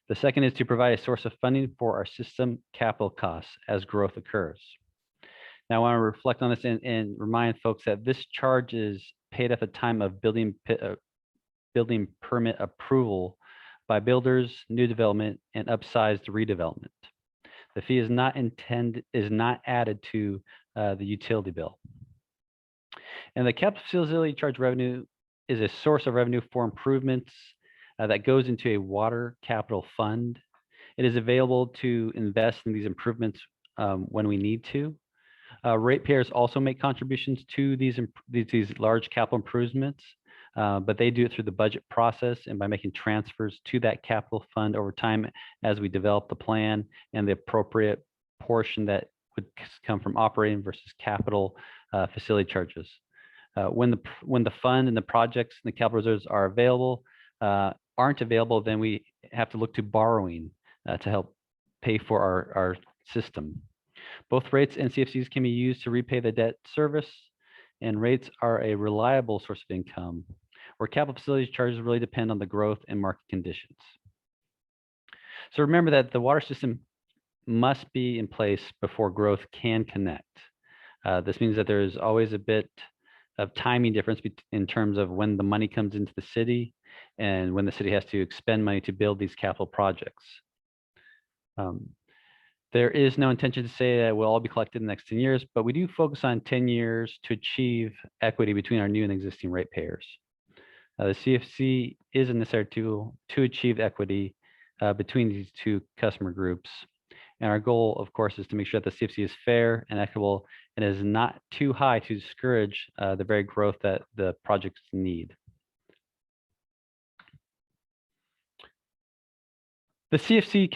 The second is to provide a source of funding for our system capital costs as growth occurs. Now, I want to reflect on this and remind folks that this charge is paid at the time of building permit approval by builders, new development, and upsized redevelopment. The fee is not added to the utility bill. And the capital facility charge revenue is a source of revenue for improvements that goes into a water capital fund. It is available to invest in these improvements when we need to. Ratepayers also make contributions to these large capital improvements, but they do it through the budget process and by making transfers to that capital fund over time as we develop the plan and the appropriate portion that would come from operating versus capital facility charges. When the fund and the projects and the capital reserves are available, aren't available, then we have to look to borrowing to help pay for our system. Both rates and CFCs can be used to repay the debt service, and rates are a reliable source of income, where capital facilities charges really depend on the growth and market conditions. So remember that the water system must be in place before growth can connect. This means that there is always a bit of timing difference in terms of when the money comes into the city and when the city has to expend money to build these capital projects. There is no intention to say that it will all be collected in the next 10 years, but we do focus on 10 years to achieve equity between our new and existing ratepayers. The CFC is a necessary tool to achieve equity between these two customer groups. And our goal, of course, is to make sure that the CFC is fair and equitable and is not too high to discourage the very growth that the projects need. The CFC,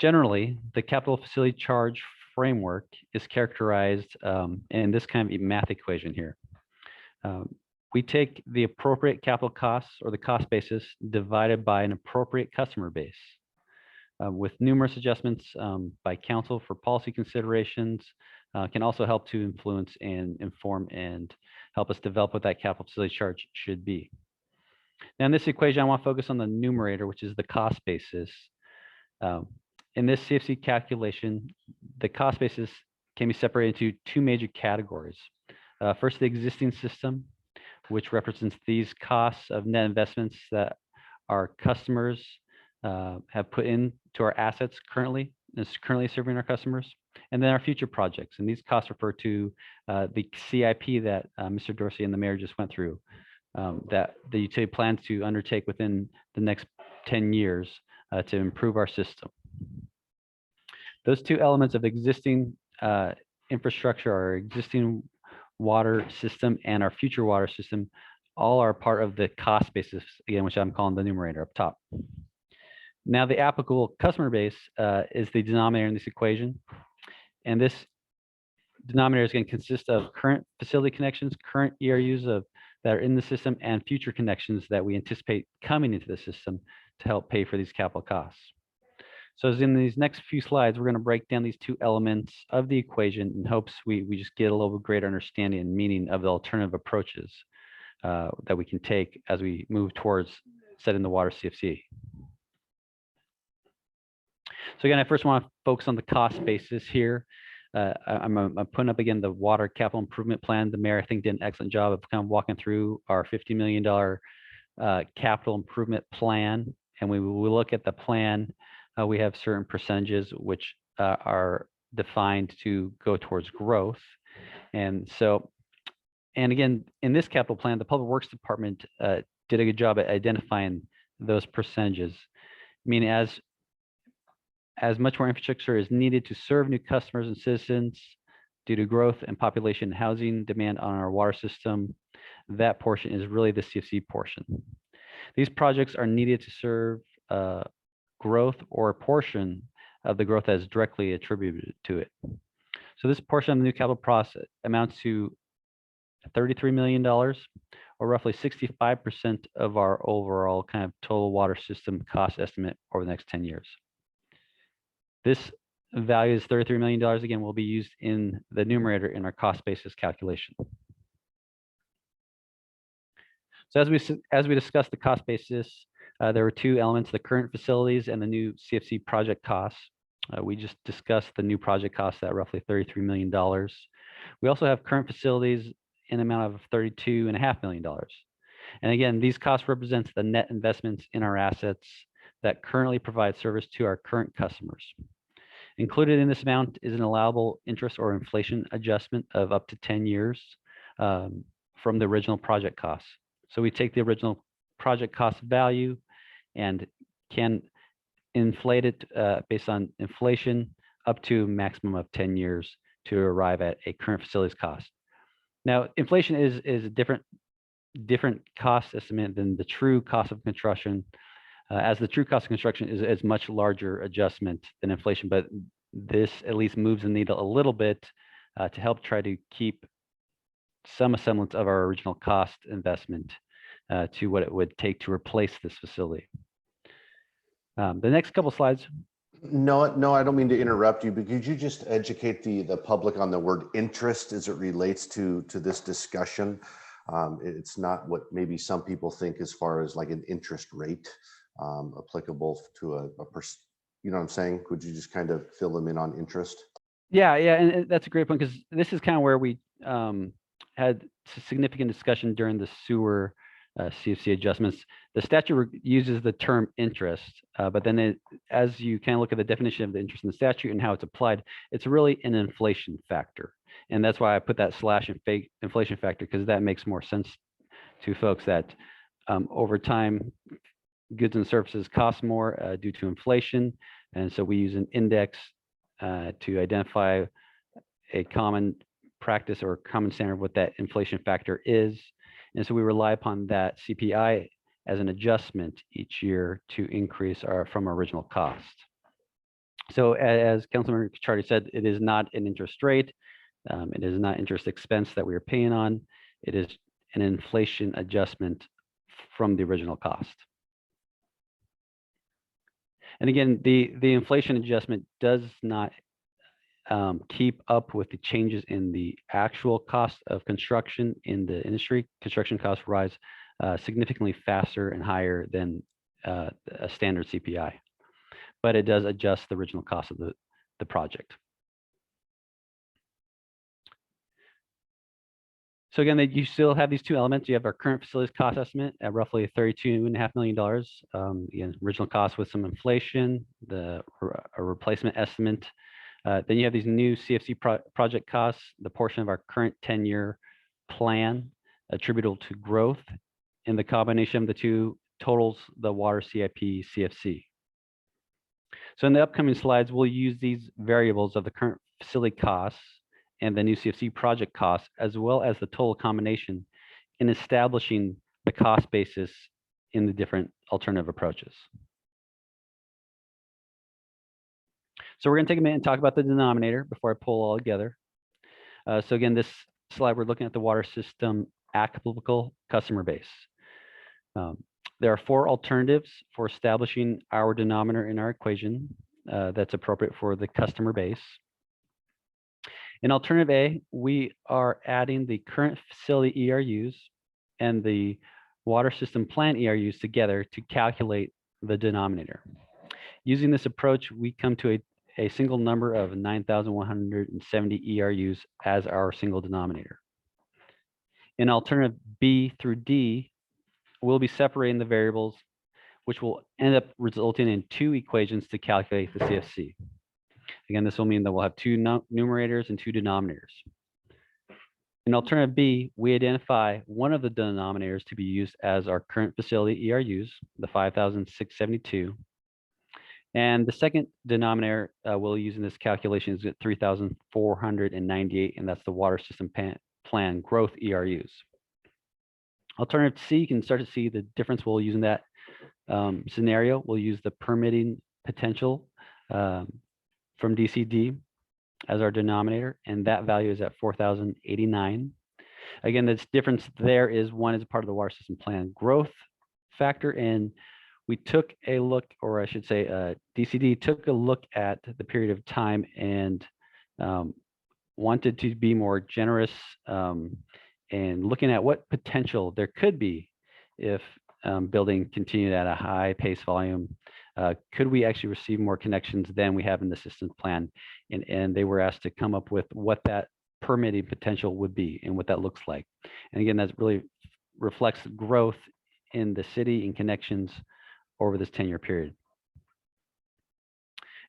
generally, the capital facility charge framework is characterized in this kind of math equation here. We take the appropriate capital costs or the cost basis divided by an appropriate customer base. With numerous adjustments by council for policy considerations, can also help to influence and inform and help us develop what that capital facility charge should be. Now in this equation, I want to focus on the numerator, which is the cost basis. In this CFC calculation, the cost basis can be separated into two major categories. First, the existing system, which represents these costs of net investments that our customers have put into our assets currently, is currently serving our customers. and then our future projects. And these costs refer to the CIP that Mr. Dorsey and the mayor just went through, that the utility plans to undertake within the next 10 years to improve our system. Those two elements of existing infrastructure, our existing water system and our future water system, all are part of the cost basis, again, which I'm calling the numerator up top. Now, the applicable customer base is the denominator in this equation. And this denominator is going to consist of current facility connections, current ERUs that are in the system, and future connections that we anticipate coming into the system to help pay for these capital costs. So as in these next few slides, we're going to break down these two elements of the equation in hopes we just get a little bit greater understanding and meaning of the alternative approaches that we can take as we move towards setting the water CFC. So again, I first want to focus on the cost basis here. I'm putting up again the water capital improvement plan. The mayor, I think, did an excellent job of kind of walking through our $50 million capital improvement plan. And we look at the plan, we have certain percentages which are defined to go towards growth. And so, and again, in this capital plan, the Public Works Department did a good job at identifying those percentages, meaning as much more infrastructure is needed to serve new customers and citizens due to growth and population and housing demand on our water system, that portion is really the CFC portion. These projects are needed to serve growth or a portion of the growth that is directly attributed to it. So this portion of the new capital process amounts to $33 million, or roughly 65% of our overall kind of total water system cost estimate over the next 10 years. This value is $33 million, again, will be used in the numerator in our cost basis calculation. So as we discussed the cost basis, there were two elements, the current facilities and the new CFC project costs. We just discussed the new project costs at roughly $33 million. We also have current facilities in amount of $32.5 million. And again, these costs represent the net investments in our assets that currently provide service to our current customers. Included in this amount is an allowable interest or inflation adjustment of up to 10 years from the original project costs. So we take the original project cost value and can inflate it based on inflation up to a maximum of 10 years to arrive at a current facilities cost. Now, inflation is a different cost estimate than the true cost of construction, as the true cost of construction is much larger adjustment than inflation, but this at least moves the needle a little bit to help try to keep some semblance of our original cost investment to what it would take to replace this facility. The next couple slides. No, I don't mean to interrupt you, but could you just educate the public on the word interest as it relates to this discussion? It's not what maybe some people think as far as like an interest rate applicable to a person. You know what I'm saying? Could you just kind of fill them in on interest? Yeah, and that's a great point, because this is kind of where we had significant discussion during the sewer CFC adjustments. The statute uses the term interest, but then as you kind of look at the definition of the interest in the statute and how it's applied, it's really an inflation factor. And that's why I put that slash inflation factor, because that makes more sense to folks that over time, goods and services cost more due to inflation. And so we use an index to identify a common practice or common standard of what that inflation factor is. And so we rely upon that CPI as an adjustment each year to increase from our original cost. So as Councilmember Chardy said, it is not an interest rate. It is not interest expense that we are paying on. It is an inflation adjustment from the original cost. And again, the inflation adjustment does not keep up with the changes in the actual cost of construction in the industry. Construction costs rise significantly faster and higher than a standard CPI, but it does adjust the original cost of the project. So again, you still have these two elements. You have our current facilities cost estimate at roughly $32.5 million. Again, original cost with some inflation, a replacement estimate Then you have these new CFC project costs, the portion of our current 10-year plan attributable to growth, and the combination of the two totals the water CIP CFC. So in the upcoming slides, we'll use these variables of the current facility costs and the new CFC project costs, as well as the total combination in establishing the cost basis in the different alternative approaches. So we're going to take a minute and talk about the denominator before I pull all together. So again, this slide, we're looking at the water system applicable customer base. There are 4 alternatives for establishing our denominator in our equation that's appropriate for the customer base. In alternative A, we are adding the current facility ERUs and the water system plan ERUs together to calculate the denominator. Using this approach, we come to a single number of 9,170 ERUs as our single denominator. In alternative B through D, we'll be separating the variables, which will end up resulting in 2 equations to calculate the CFC. Again, this will mean that we'll have 2 numerators and 2 denominators. In alternative B, we identify one of the denominators to be used as our current facility ERUs, the 5,672. And the second denominator we'll use in this calculation is at 3,498, and that's the water system plan growth ERUs. Alternative C, you can start to see the difference we'll use in that scenario. We'll use the permitting potential from DCD as our denominator, and that value is at 4,089. Again, the difference there is one is a part of the water system plan growth factor, and we took a look, or I should say DCD took a look at the period of time and wanted to be more generous and looking at what potential there could be if building continued at a high pace volume. Could we actually receive more connections than we have in the systems plan? And they were asked to come up with what that permitting potential would be and what that looks like. And again, that really reflects growth in the city and connections over this 10-year period.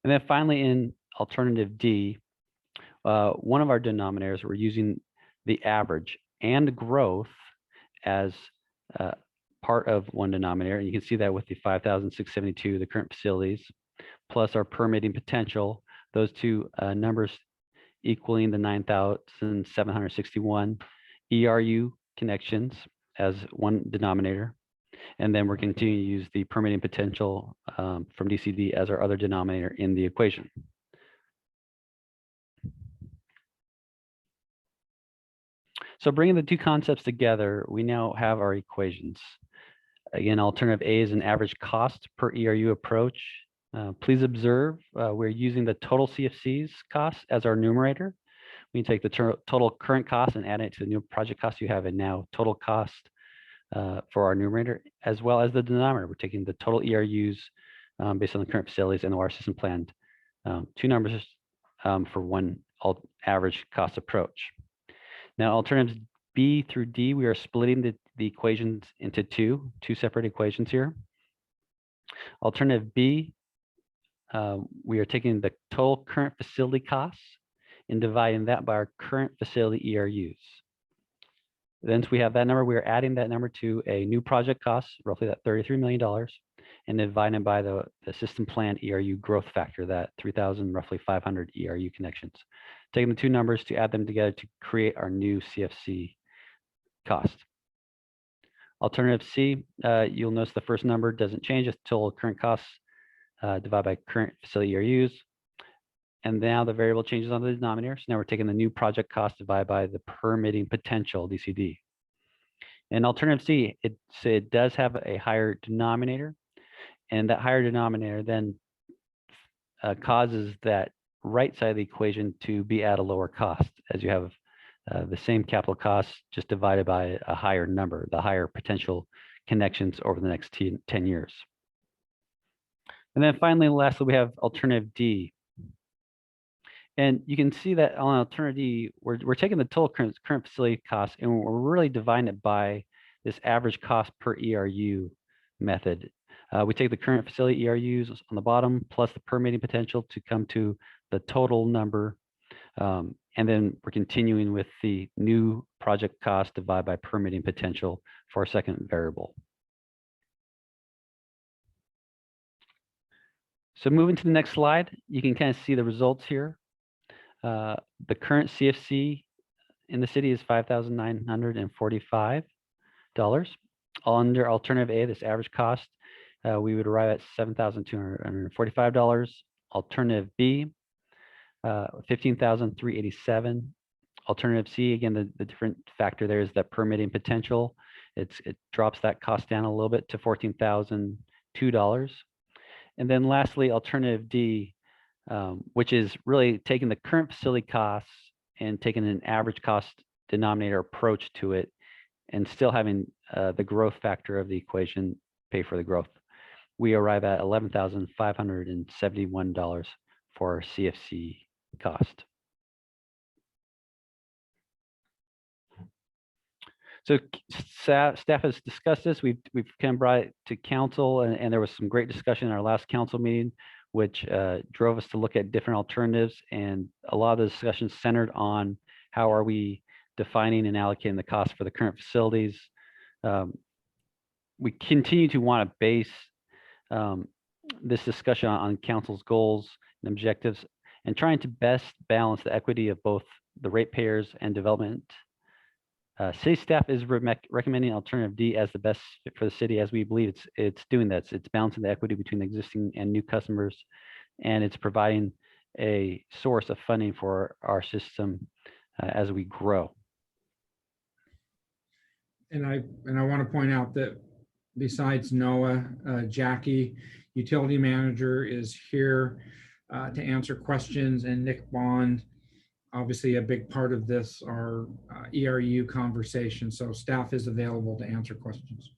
And then finally, in alternative D, one of our denominators, we're using the average and growth as part of one denominator. And you can see that with the 5,672, the current facilities, plus our permitting potential, those 2 numbers equaling the 9,761 ERU connections as one denominator. And then we're continuing to use the permitting potential from DCD as our other denominator in the equation. So bringing the 2 concepts together, we now have our equations. Again, alternative A is an average cost per ERU approach. Please observe, we're using the total CFCs cost as our numerator. We take the total current cost and add it to the new project cost. You have a now total cost for our numerator, as well as the denominator. We're taking the total ERUs based on the current facilities and the water system plan, 2 numbers for one average cost approach. Now, alternatives B through D, we are splitting the equations into two separate equations here. Alternative B, we are taking the total current facility costs and dividing that by our current facility ERUs. Then we have that number, we are adding that number to a new project cost, roughly that $33 million, and dividing by the system plan ERU growth factor, that 3,000, roughly 500 ERU connections. Taking the 2 numbers to add them together to create our new CFC cost. Alternative C, you'll notice the first number doesn't change, it's total current costs divided by current facility ERUs. And now the variable changes on the denominator. So now we're taking the new project cost divided by the permitting potential, DCD. And alternative C, it does have a higher denominator. And that higher denominator then causes that right side of the equation to be at a lower cost, as you have the same capital costs just divided by a higher number, the higher potential connections over the next 10 years. And then finally, lastly, we have alternative D. And you can see that on alternative D, we're taking the total current facility cost and we're really dividing it by this average cost per ERU method. We take the current facility ERUs on the bottom plus the permitting potential to come to the total number. And then we're continuing with the new project cost divided by permitting potential for a second variable. So moving to the next slide, you can kind of see the results here. The current CFC in the city is $5,945. Under alternative A, this average cost, we would arrive at $7,245. Alternative B, $15,387. Alternative C, again, the different factor there is that permitting potential. It drops that cost down a little bit to $14,002. And then lastly, alternative D, which is really taking the current facility costs and taking an average cost denominator approach to it, and still having the growth factor of the equation pay for the growth. We arrive at $11,571 for CFC cost. So staff has discussed this. We've kind of brought it to council, and there was some great discussion in our last council meeting, which drove us to look at different alternatives. And a lot of the discussion centered on how are we defining and allocating the cost for the current facilities. We continue to want to base this discussion on council's goals and objectives, and trying to best balance the equity of both the ratepayers and development. City staff is recommending alternative D as the best fit for the city, as we believe it's doing that. It's balancing the equity between existing and new customers, and it's providing a source of funding for our system as we grow. And I want to point out that besides Noah, Jackie, utility manager, is here to answer questions, and Nick Bond, obviously a big part of this, are ERU conversations. So staff is available to answer questions.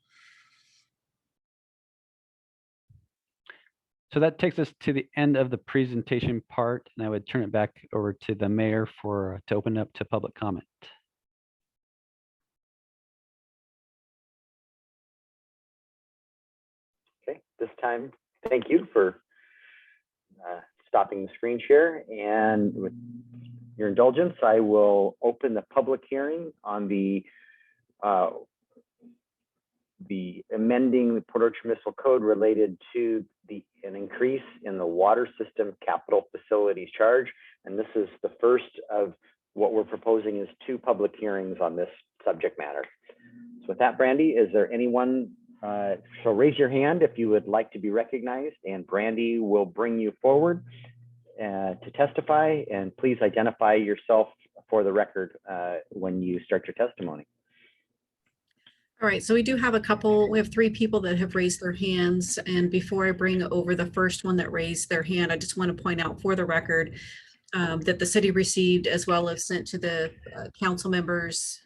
So that takes us to the end of the presentation part, and I would turn it back over to the mayor to open up to public comment. Okay, this time, thank you for stopping the screen share, and with your indulgence, I will open the public hearing on the amending the Port Orchard Municipal Code related to an increase in the water system capital facilities charge. And this is the first of what we're proposing is 2 public hearings on this subject matter. So with that, Brandy, is there anyone? So raise your hand if you would like to be recognized, and Brandy will bring you forward to testify, and please identify yourself for the record when you start your testimony. All right, so we do have we have 3 people that have raised their hands. And before I bring over the first one that raised their hand, I just want to point out for the record that the city received, as well as sent to the council members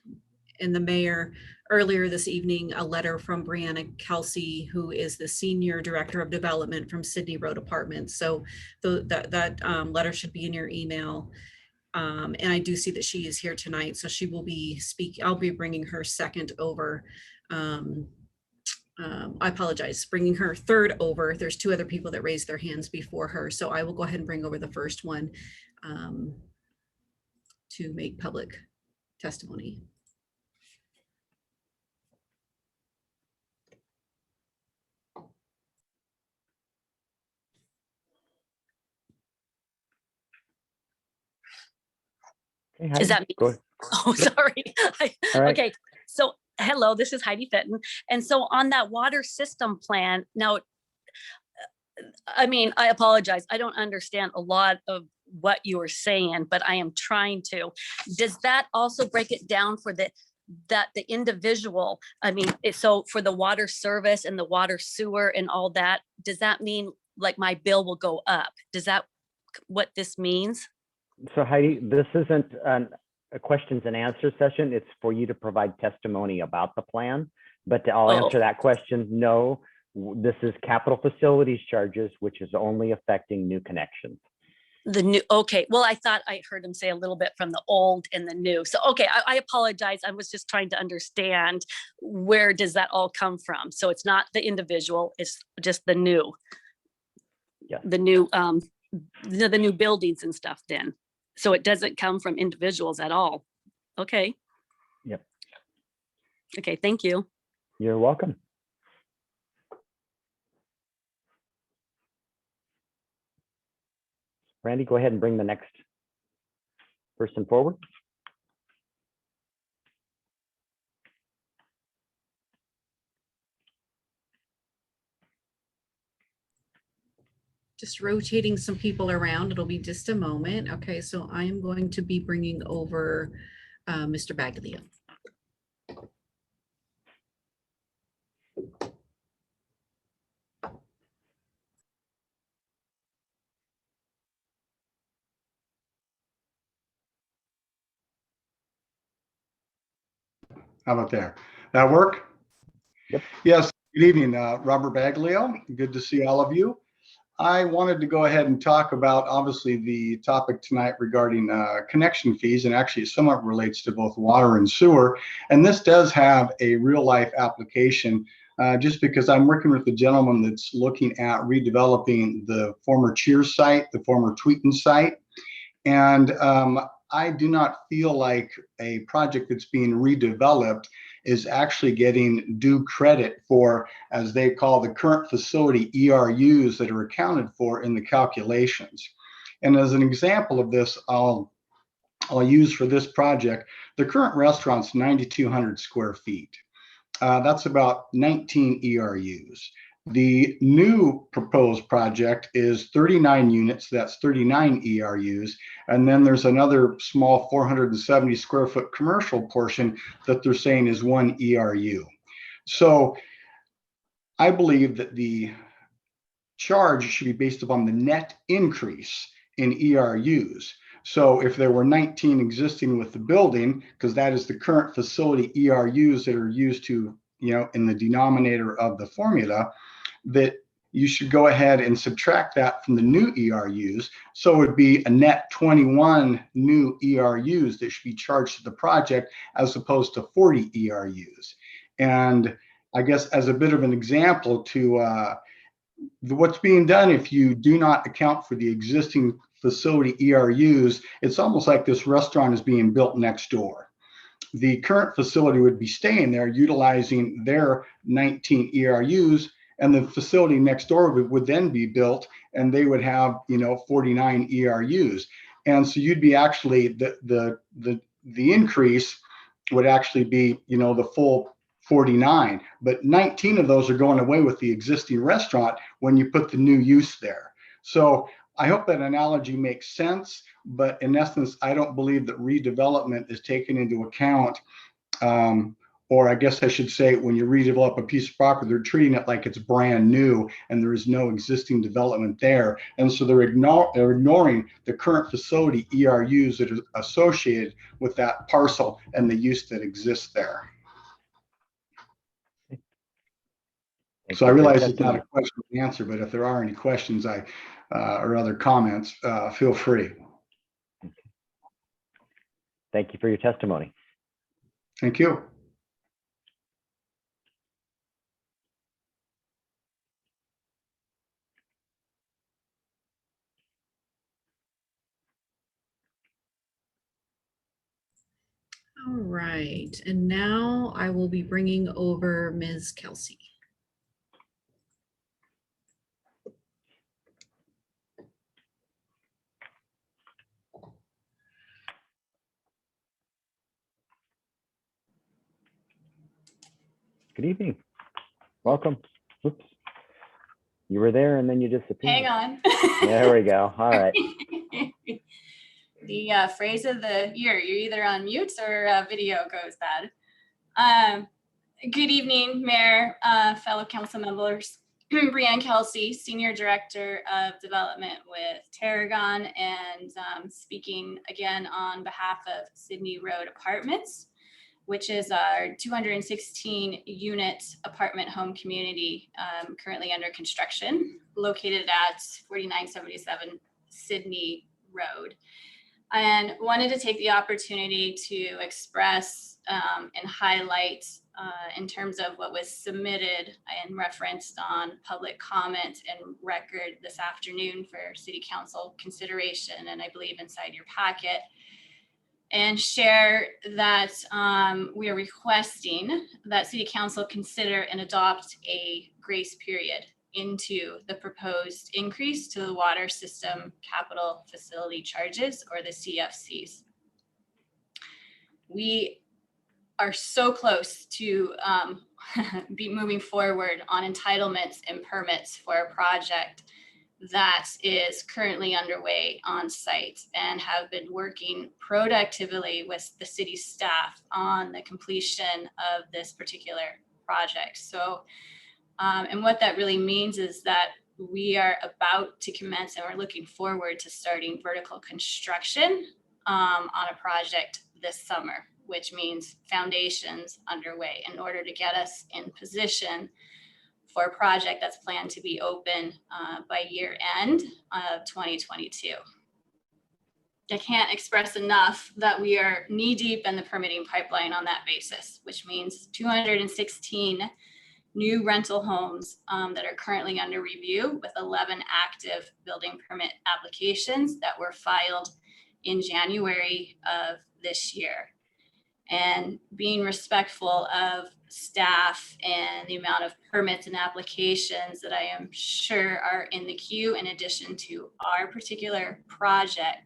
and the mayor earlier this evening, a letter from Brianna Kelsey, who is the Senior Director of Development from Sydney Road Apartments. So that letter should be in your email. And I do see that she is here tonight, so she will be speaking. I'll be bringing her second over. I apologize, bringing her third over. There's 2 other people that raised their hands before her, so I will go ahead and bring over the first one to make public testimony. Is that me? Oh, sorry. Right. Okay, so hello, this is Heidi Fitton. And so on that water system plan, now, I mean, I apologize. I don't understand a lot of what you are saying, but I am trying to. Does that also break it down for the individual? I mean, so for the water service and the water sewer and all that, does that mean like my bill will go up? Does that what this means? So Heidi, this isn't a questions and answer session. It's for you to provide testimony about the plan. But I'll answer that question. No, this is capital facilities charges, which is only affecting new connections. The new, okay. Well, I thought I heard him say a little bit from the old and the new. So, okay, I apologize. I was just trying to understand where does that all come from? So it's not the individual, it's just the new. Yeah. The new the new buildings and stuff then. So it doesn't come from individuals at all. Okay. Yep. Okay, thank you. You're welcome. Randy, go ahead and bring the next person forward. Just rotating some people around. It'll be just a moment. Okay, so I am going to be bringing over Mr. Baglio. How about there? That work? Yep. Yes. Good evening, Robert Baglio. Good to see all of you. I wanted to go ahead and talk about, obviously, the topic tonight regarding connection fees, and actually somewhat relates to both water and sewer. And this does have a real life application, just because I'm working with the gentleman that's looking at redeveloping the former Cheers site, the former Tweeton site. And I do not feel like a project that's being redeveloped is actually getting due credit for, as they call the current facility ERUs that are accounted for in the calculations. And as an example of this, I'll use for this project, the current restaurant's 9,200 square feet. That's about 19 ERUs. The new proposed project is 39 units, that's 39 ERUs, and then there's another small 470 square foot commercial portion that they're saying is 1 ERU. So I believe that the charge should be based upon the net increase in ERUs. So if there were 19 existing with the building, because that is the current facility ERUs that are used to, in the denominator of the formula, that you should go ahead and subtract that from the new ERUs. So it would be a net 21 new ERUs that should be charged to the project as opposed to 40 ERUs. And I guess as a bit of an example to what's being done, if you do not account for the existing facility ERUs, it's almost like this restaurant is being built next door. The current facility would be staying there utilizing their 19 ERUs, and the facility next door would then be built and they would have 49 ERUs. And so you'd be actually the increase would actually be the full 49, but 19 of those are going away with the existing restaurant when you put the new use there. So I hope that analogy makes sense, but in essence, I don't believe that redevelopment is taken into account. Or I guess I should say, when you redevelop a piece of property, they're treating it like it's brand new and there is no existing development there. And so they're ignoring the current facility ERUs that are associated with that parcel and the use that exists there. So I realize it's not a question and answer, but if there are any questions or other comments, feel free. Thank you for your testimony. Thank you. All right, and now I will be bringing over Ms. Kelsey. Good evening. Welcome. Oops. You were there and then you disappeared. Hang on. There we go. All right. The phrase of the year, you're either on mute or video goes bad. Good evening, Mayor, fellow council members. Brianne Kelsey, Senior Director of Development with Tarragon, and speaking again on behalf of Sydney Road Apartments, which is our 216 unit apartment home community currently under construction, located at 4977 Sydney Road. And wanted to take the opportunity to express and highlight in terms of what was submitted and referenced on public comment and record this afternoon for City Council consideration, and I believe inside your packet, and share that we are requesting that City Council consider and adopt a grace period into the proposed increase to the water system capital facility charges, or the CFCs. We are so close to be moving forward on entitlements and permits for a project that is currently underway on site, and have been working productively with the city staff on the completion of this particular project. So, and what that really means is that we are about to commence, and we're looking forward to starting vertical construction on a project this summer, which means foundations underway in order to get us in position for a project that's planned to be open by year end of 2022. I can't express enough that we are knee deep in the permitting pipeline on that basis, which means 216 new rental homes that are currently under review, with 11 active building permit applications that were filed in January of this year. And being respectful of staff and the amount of permits and applications that I am sure are in the queue in addition to our particular project,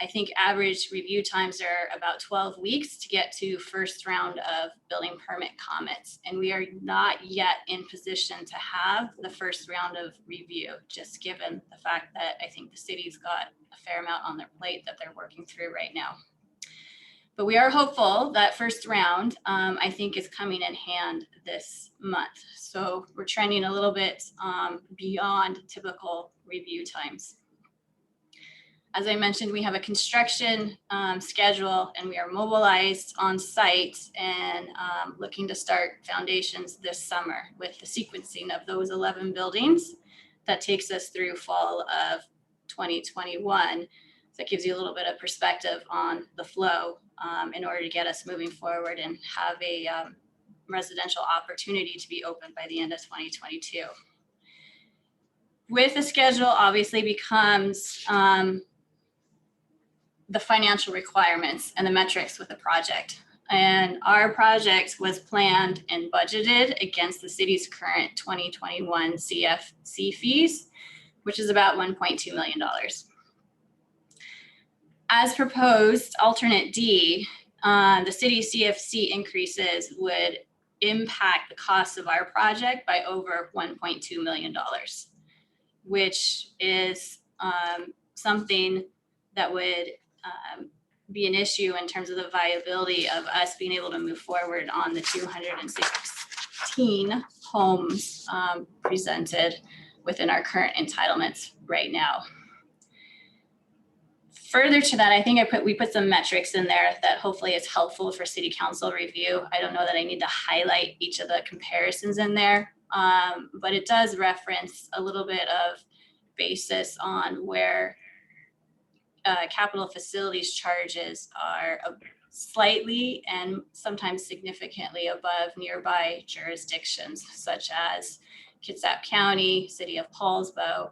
I think average review times are about 12 weeks to get to first round of building permit comments. And we are not yet in position to have the first round of review, just given the fact that I think the city's got a fair amount on their plate that they're working through right now. But we are hopeful that first round, I think, is coming in hand this month. So we're trending a little bit beyond typical review times. As I mentioned, we have a construction schedule, and we are mobilized on site and looking to start foundations this summer with the sequencing of those 11 buildings. That takes us through fall of 2021. So that gives you a little bit of perspective on the flow in order to get us moving forward and have a residential opportunity to be open by the end of 2022. With the schedule obviously becomes the financial requirements and the metrics with the project. And our project was planned and budgeted against the city's current 2021 CFC fees, which is about $1.2 million. As proposed, alternate D, the city CFC increases would impact the cost of our project by over $1.2 million, which is something that would be an issue in terms of the viability of us being able to move forward on the 216 homes presented within our current entitlements right now. Further to that, I think we put some metrics in there that hopefully is helpful for City Council review. I don't know that I need to highlight each of the comparisons in there, but it does reference a little bit of basis on where capital facilities charges are slightly and sometimes significantly above nearby jurisdictions, such as Kitsap County, City of Paulsbo,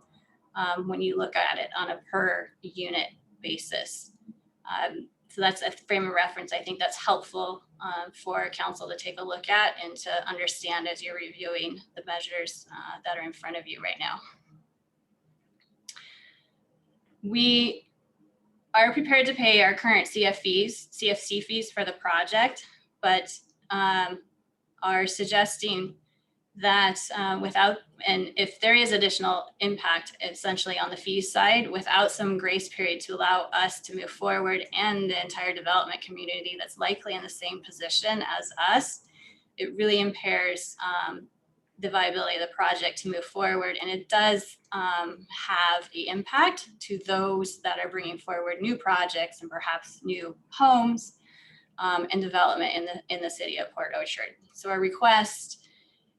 when you look at it on a per unit basis. So that's a frame of reference. I think that's helpful for council to take a look at and to understand as you're reviewing the measures that are in front of you right now. We are prepared to pay our current CFC fees for the project, but are suggesting that and if there is additional impact essentially on the fee side, without some grace period to allow us to move forward and the entire development community that's likely in the same position as us, it really impairs the viability of the project to move forward. And it does have an impact to those that are bringing forward new projects and perhaps new homes and development in the city of Port Orchard. So our request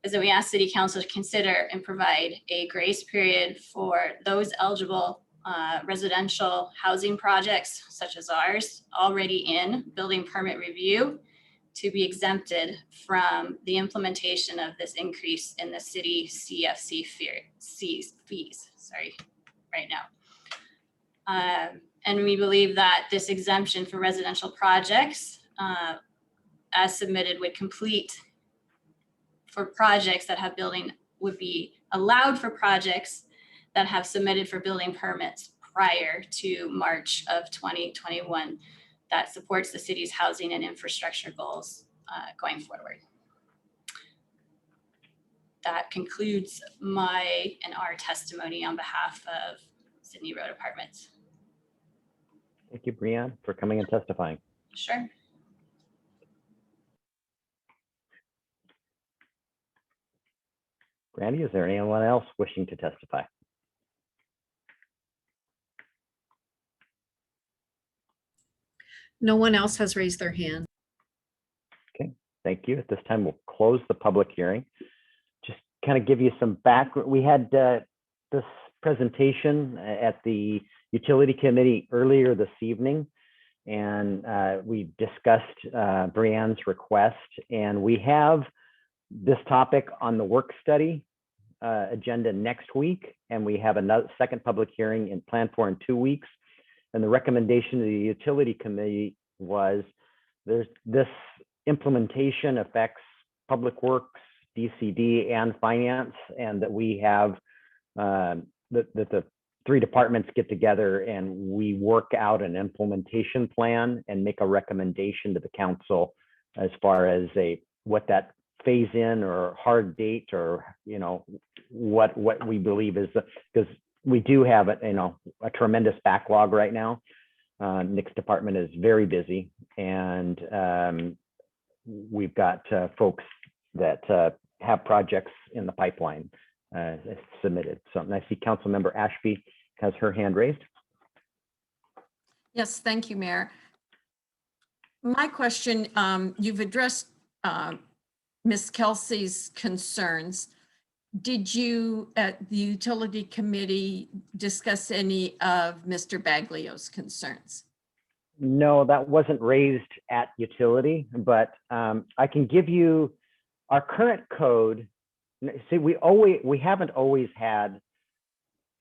is that we ask City Council to consider and provide a grace period for those eligible residential housing projects such as ours already in building permit review to be exempted from the implementation of this increase in the city CFC fees, sorry, right now. And we believe that this exemption for residential projects as submitted would complete for projects that have building, would be allowed for projects that have submitted for building permits prior to March of 2021 that supports the city's housing and infrastructure goals going forward. That concludes my and our testimony on behalf of Sydney Road Apartments. Thank you, Brianne, for coming and testifying. Sure. Brandy, is there anyone else wishing to testify? No one else has raised their hand. Okay, thank you. At this time, we'll close the public hearing. Just kind of give you some background. We had this presentation at the Utility Committee earlier this evening, and we discussed Brianne's request, and we have this topic on the work study agenda next week, and we have another second public hearing planned for in 2 weeks. And the recommendation of the Utility Committee was this implementation affects Public Works, DCD, and Finance, and that we have that the three departments get together and we work out an implementation plan and make a recommendation to the council as far as what that phase in or hard date, or what we believe is, because we do have a tremendous backlog right now. Nick's department is very busy, and we've got folks that have projects in the pipeline submitted. So I see Councilmember Ashby has her hand raised. Yes, thank you, Mayor. My question, you've addressed Ms. Kelsey's concerns. Did you at the Utility Committee discuss any of Mr. Baglio's concerns? No, that wasn't raised at Utility, but I can give you our current code. See, we haven't always had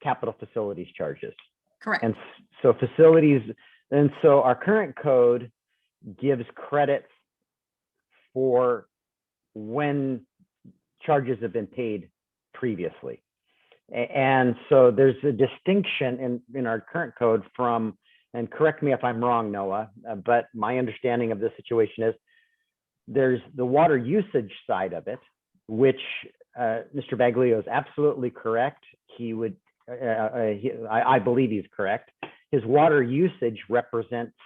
capital facilities charges. Correct. And so facilities, and so our current code gives credit for when charges have been paid previously. And so there's a distinction in our current code from, and correct me if I'm wrong, Noah, but my understanding of the situation is there's the water usage side of it, which Mr. Baglio is absolutely correct. He would, I believe he's correct. His water usage represents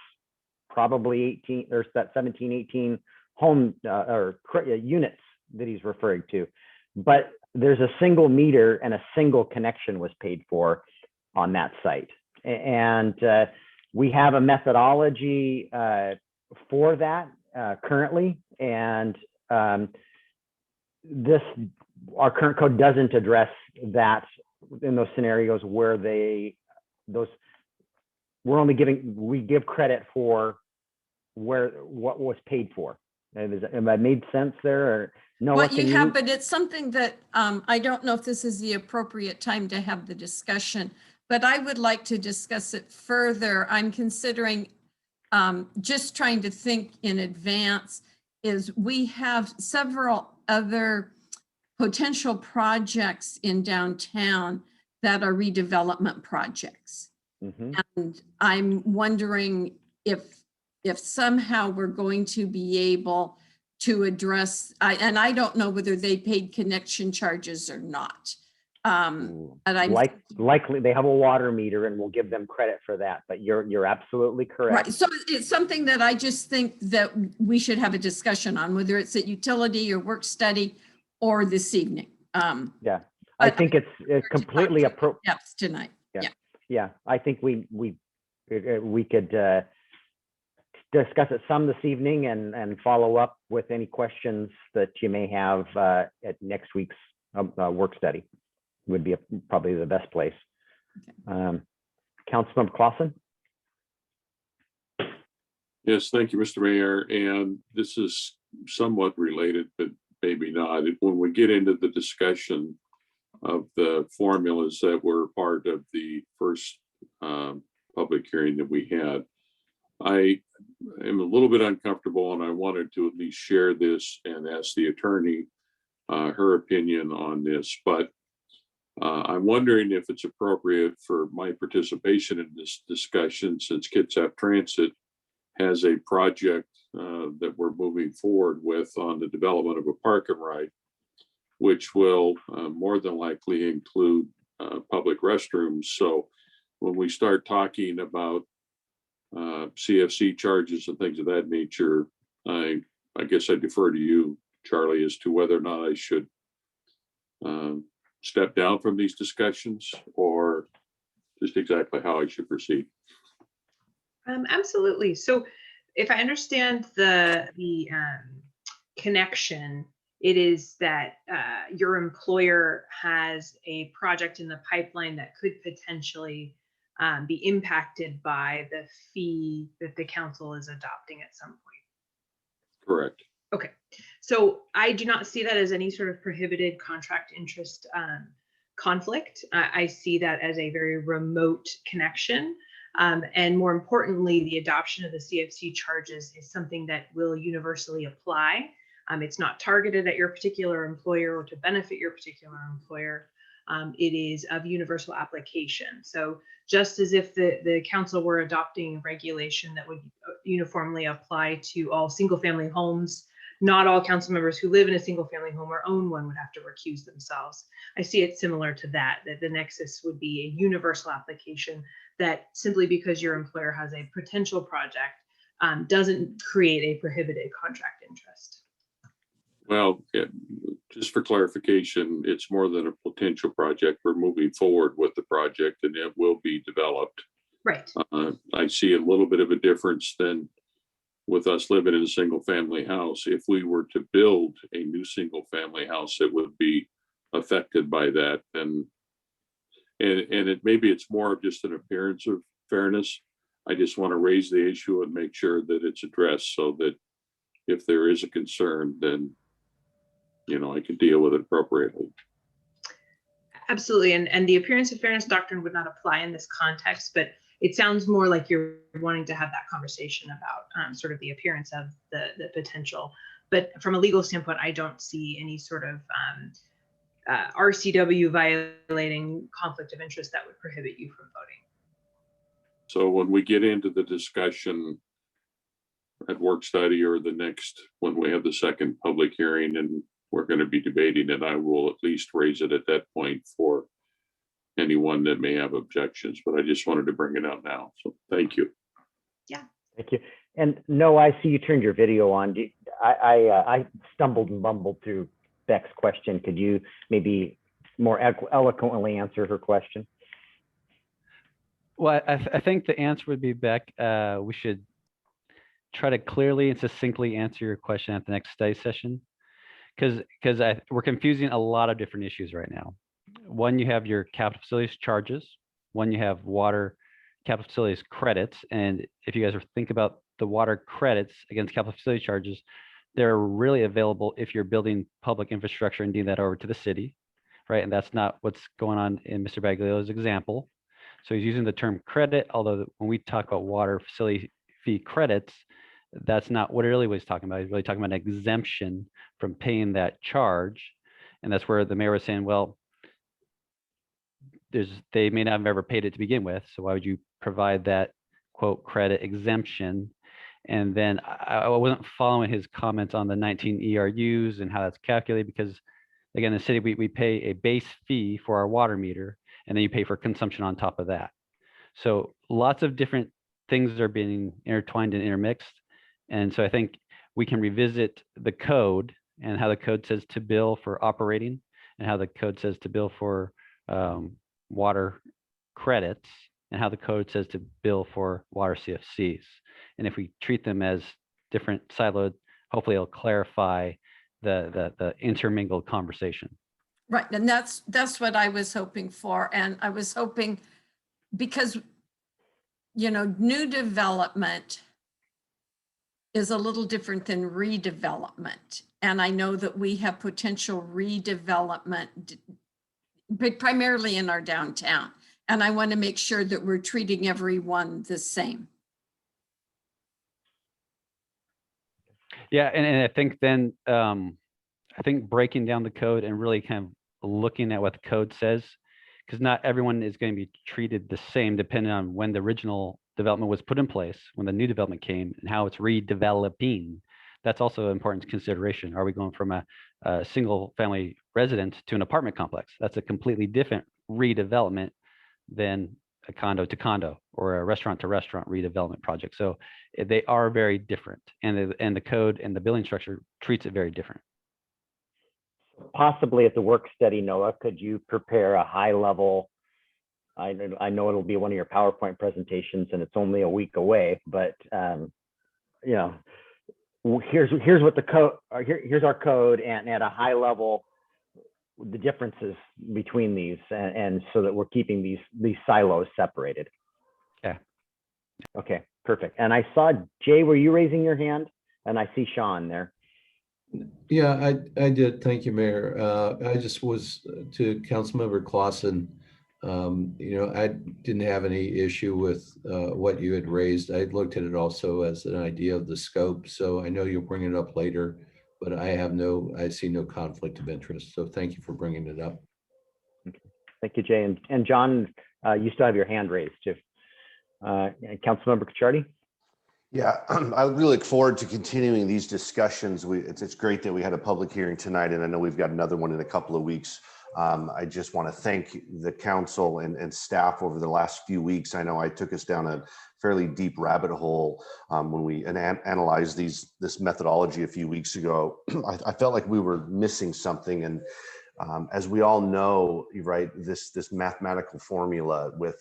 probably 17, 18 home or units that he's referring to. But there's a single meter and a single connection was paid for on that site. And we have a methodology for that currently. And our current code doesn't address that in those scenarios where we give credit for what was paid for. Have I made sense there? Or no? What you have, but it's something that I don't know if this is the appropriate time to have the discussion, but I would like to discuss it further. I'm considering just trying to think in advance. Is we have several other potential projects in downtown that are redevelopment projects. Mm-hmm. And I'm wondering if somehow we're going to be able to address, and I don't know whether they paid connection charges or not. And likely they have a water meter and we'll give them credit for that, but you're absolutely correct. Right. So it's something that I just think that we should have a discussion on, whether it's at Utility or work study or this evening. Yeah, I think it's completely appropriate. Yes, tonight. Yeah. I think we could discuss it some this evening and follow up with any questions that you may have at next week's work study. Would be probably the best place. Okay. Councilmember Clausen. Yes, thank you, Mr. Mayor. And this is somewhat related, but maybe not. When we get into the discussion of the formulas that were part of the first public hearing that we had, I am a little bit uncomfortable, and I wanted to at least share this and ask the attorney her opinion on this. But I'm wondering if it's appropriate for my participation in this discussion, since Kitsap Transit has a project that we're moving forward with on the development of a park and ride, which will more than likely include public restrooms. So when we start talking about CFC charges and things of that nature, I guess I defer to you, Charlie, as to whether or not I should step down from these discussions, or just exactly how I should proceed. Absolutely. So if I understand the connection, it is that your employer has a project in the pipeline that could potentially be impacted by the fee that the council is adopting at some point. Correct. Okay, so I do not see that as any sort of prohibited contract interest conflict. I see that as a very remote connection. And more importantly, the adoption of the CFC charges is something that will universally apply. It's not targeted at your particular employer or to benefit your particular employer. It is of universal application. So just as if the council were adopting regulation that would uniformly apply to all single family homes, not all council members who live in a single family home or own one would have to recuse themselves. I see it similar to that the nexus would be a universal application, that simply because your employer has a potential project doesn't create a prohibited contract interest. Well, just for clarification, it's more than a potential project. We're moving forward with the project and it will be developed. Right. I see a little bit of a difference than with us living in a single family house. If we were to build a new single family house, it would be affected by that. And maybe it's more of just an appearance of fairness. I just want to raise the issue and make sure that it's addressed, so that if there is a concern, then I could deal with it appropriately. Absolutely. And the appearance of fairness doctrine would not apply in this context, but it sounds more like you're wanting to have that conversation about sort of the appearance of the potential. But from a legal standpoint, I don't see any sort of RCW violating conflict of interest that would prohibit you from voting. So when we get into the discussion at work study, or when we have the second public hearing and we're going to be debating it, I will at least raise it at that point for anyone that may have objections, but I just wanted to bring it out now. So thank you. Yeah. Thank you. And no, I see you turned your video on. I stumbled and mumbled through Beck's question. Could you maybe more eloquently answer her question? Well, I think the answer would be, Beck, we should try to clearly and succinctly answer your question at the next study session, because we're confusing a lot of different issues right now. One, you have your capital facilities charges. One, you have water capital facilities credits. And if you guys think about the water credits against capital facility charges, they're really available if you're building public infrastructure and doing that over to the city, right? And that's not what's going on in Mr. Baglia's example. So he's using the term credit, although when we talk about water facility fee credits, that's not what it really was talking about. He's really talking about an exemption from paying that charge. And that's where the mayor was saying, well, they may not have ever paid it to begin with. So why would you provide that quote credit exemption? And then I wasn't following his comments on the 19 ERUs and how that's calculated, because again, in the city, we pay a base fee for our water meter, and then you pay for consumption on top of that. So lots of different things are being intertwined and intermixed. And so I think we can revisit the code and how the code says to bill for operating and how the code says to bill for water credits and how the code says to bill for water CFCs. And if we treat them as different siloed, hopefully it'll clarify the intermingled conversation. Right, and that's what I was hoping for. And I was hoping, because, new development is a little different than redevelopment. And I know that we have potential redevelopment, but primarily in our downtown. And I want to make sure that we're treating everyone the same. Yeah, and I think then, I think breaking down the code and really kind of looking at what the code says, because not everyone is going to be treated the same depending on when the original development was put in place, when the new development came, and how it's redeveloping. That's also an important consideration. Are we going from a single family residence to an apartment complex? That's a completely different redevelopment than a condo to condo or a restaurant to restaurant redevelopment project. So they are very different, and the code and the billing structure treats it very different. Possibly at the work study, Noah, could you prepare a high level? I know it'll be one of your PowerPoint presentations and it's only a week away, but you know, here's what the code, here's our code, and at a high level, the differences between these, and so that we're keeping these silos separated. Yeah. Okay, perfect. And I saw Jay, were you raising your hand? And I see Sean there. Yeah, I did. Thank you, Mayor. I just was to Councilmember Clausen. You know, I didn't have any issue with what you had raised. I looked at it also as an idea of the scope. So I know you'll bring it up later, but I see no conflict of interest. So thank you for bringing it up. Okay. Thank you, Jay. And John, you still have your hand raised too. Councilmember Cacciardi? Yeah, I really look forward to continuing these discussions. It's great that we had a public hearing tonight, and I know we've got another one in a couple of weeks. I just want to thank the council and staff over the last few weeks. I know I took us down a fairly deep rabbit hole when we analyzed this methodology a few weeks ago. I felt like we were missing something, and as we all know, right, this mathematical formula with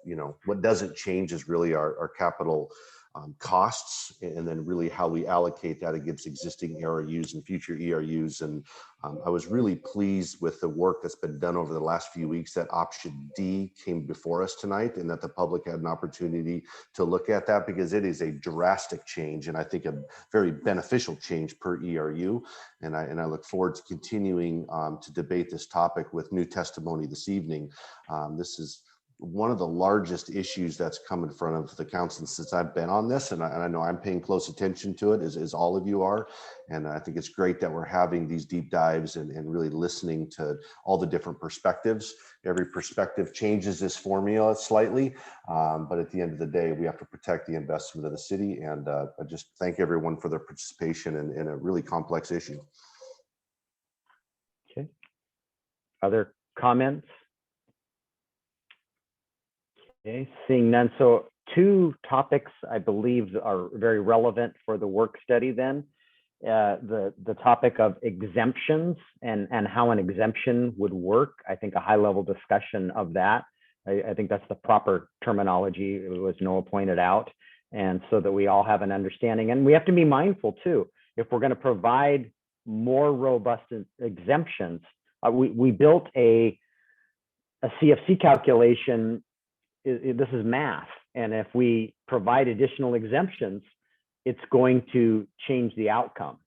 you know, what doesn't change is really our capital costs, and then really how we allocate that against existing ERUs and future ERUs. And I was really pleased with the work that's been done over the last few weeks, that option D came before us tonight, and that the public had an opportunity to look at that, because it is a drastic change, and I think a very beneficial change per ERU. And I look forward to continuing to debate this topic with new testimony this evening. This is one of the largest issues that's come in front of the council since I've been on this, and I know I'm paying close attention to it, as all of you are. And I think it's great that we're having these deep dives and really listening to all the different perspectives. Every perspective changes this formula slightly, but at the end of the day, we have to protect the investment of the city. And I just thank everyone for their participation in a really complex issue. Okay. Other comments? Okay, seeing none. So two topics I believe are very relevant for the work study then. The topic of exemptions and how an exemption would work. I think a high level discussion of that. I think that's the proper terminology, as Noah pointed out, and so that we all have an understanding. And we have to be mindful too, if we're going to provide more robust exemptions. We built a CFC calculation. This is math, and if we provide additional exemptions, it's going to change the outcome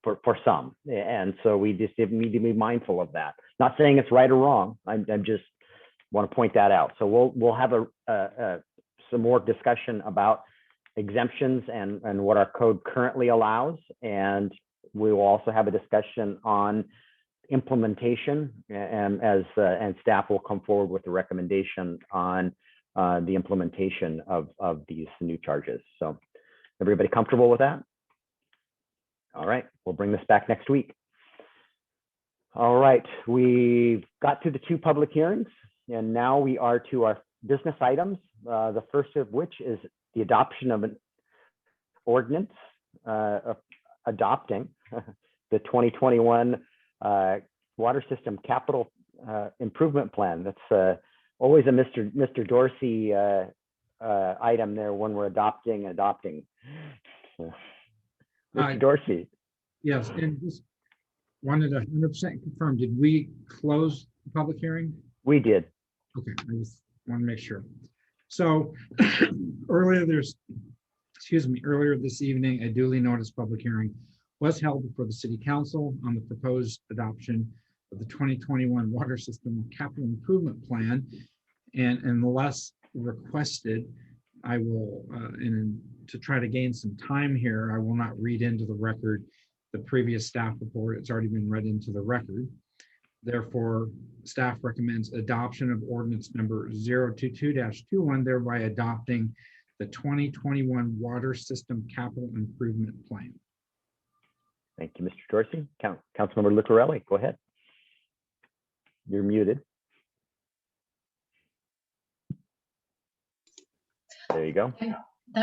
for some, and so we just need to be mindful of that. Not saying it's right or wrong. I just want to point that out. So we'll have some more discussion about exemptions and what our code currently allows, and we will also have a discussion on implementation, and staff will come forward with a recommendation on the implementation of these new charges. So everybody comfortable with that? All right, we'll bring this back next week. All right, we got to the two public hearings, and now we are to our business items. The first of which is the adoption of an ordinance adopting the 2021 water system capital improvement plan. That's always a Mr. Dorsey item there when we're adopting. Mr. Dorsey. Yes, and just wanted to 100% confirm, did we close the public hearing? We did. Okay, I just want to make sure. So earlier earlier this evening, a duly noticed public hearing was held before the City Council on the proposed adoption of the 2021 Water System Capital Improvement Plan. And unless requested, I will, and to try to gain some time here, I will not read into the record the previous staff report. It's already been read into the record. Therefore, staff recommends adoption of ordinance number 022-21, thereby adopting the 2021 Water System Capital Improvement Plan. Thank you, Mr. Dorsey. Councilmember Lucarelli, go ahead. You're muted. There you go.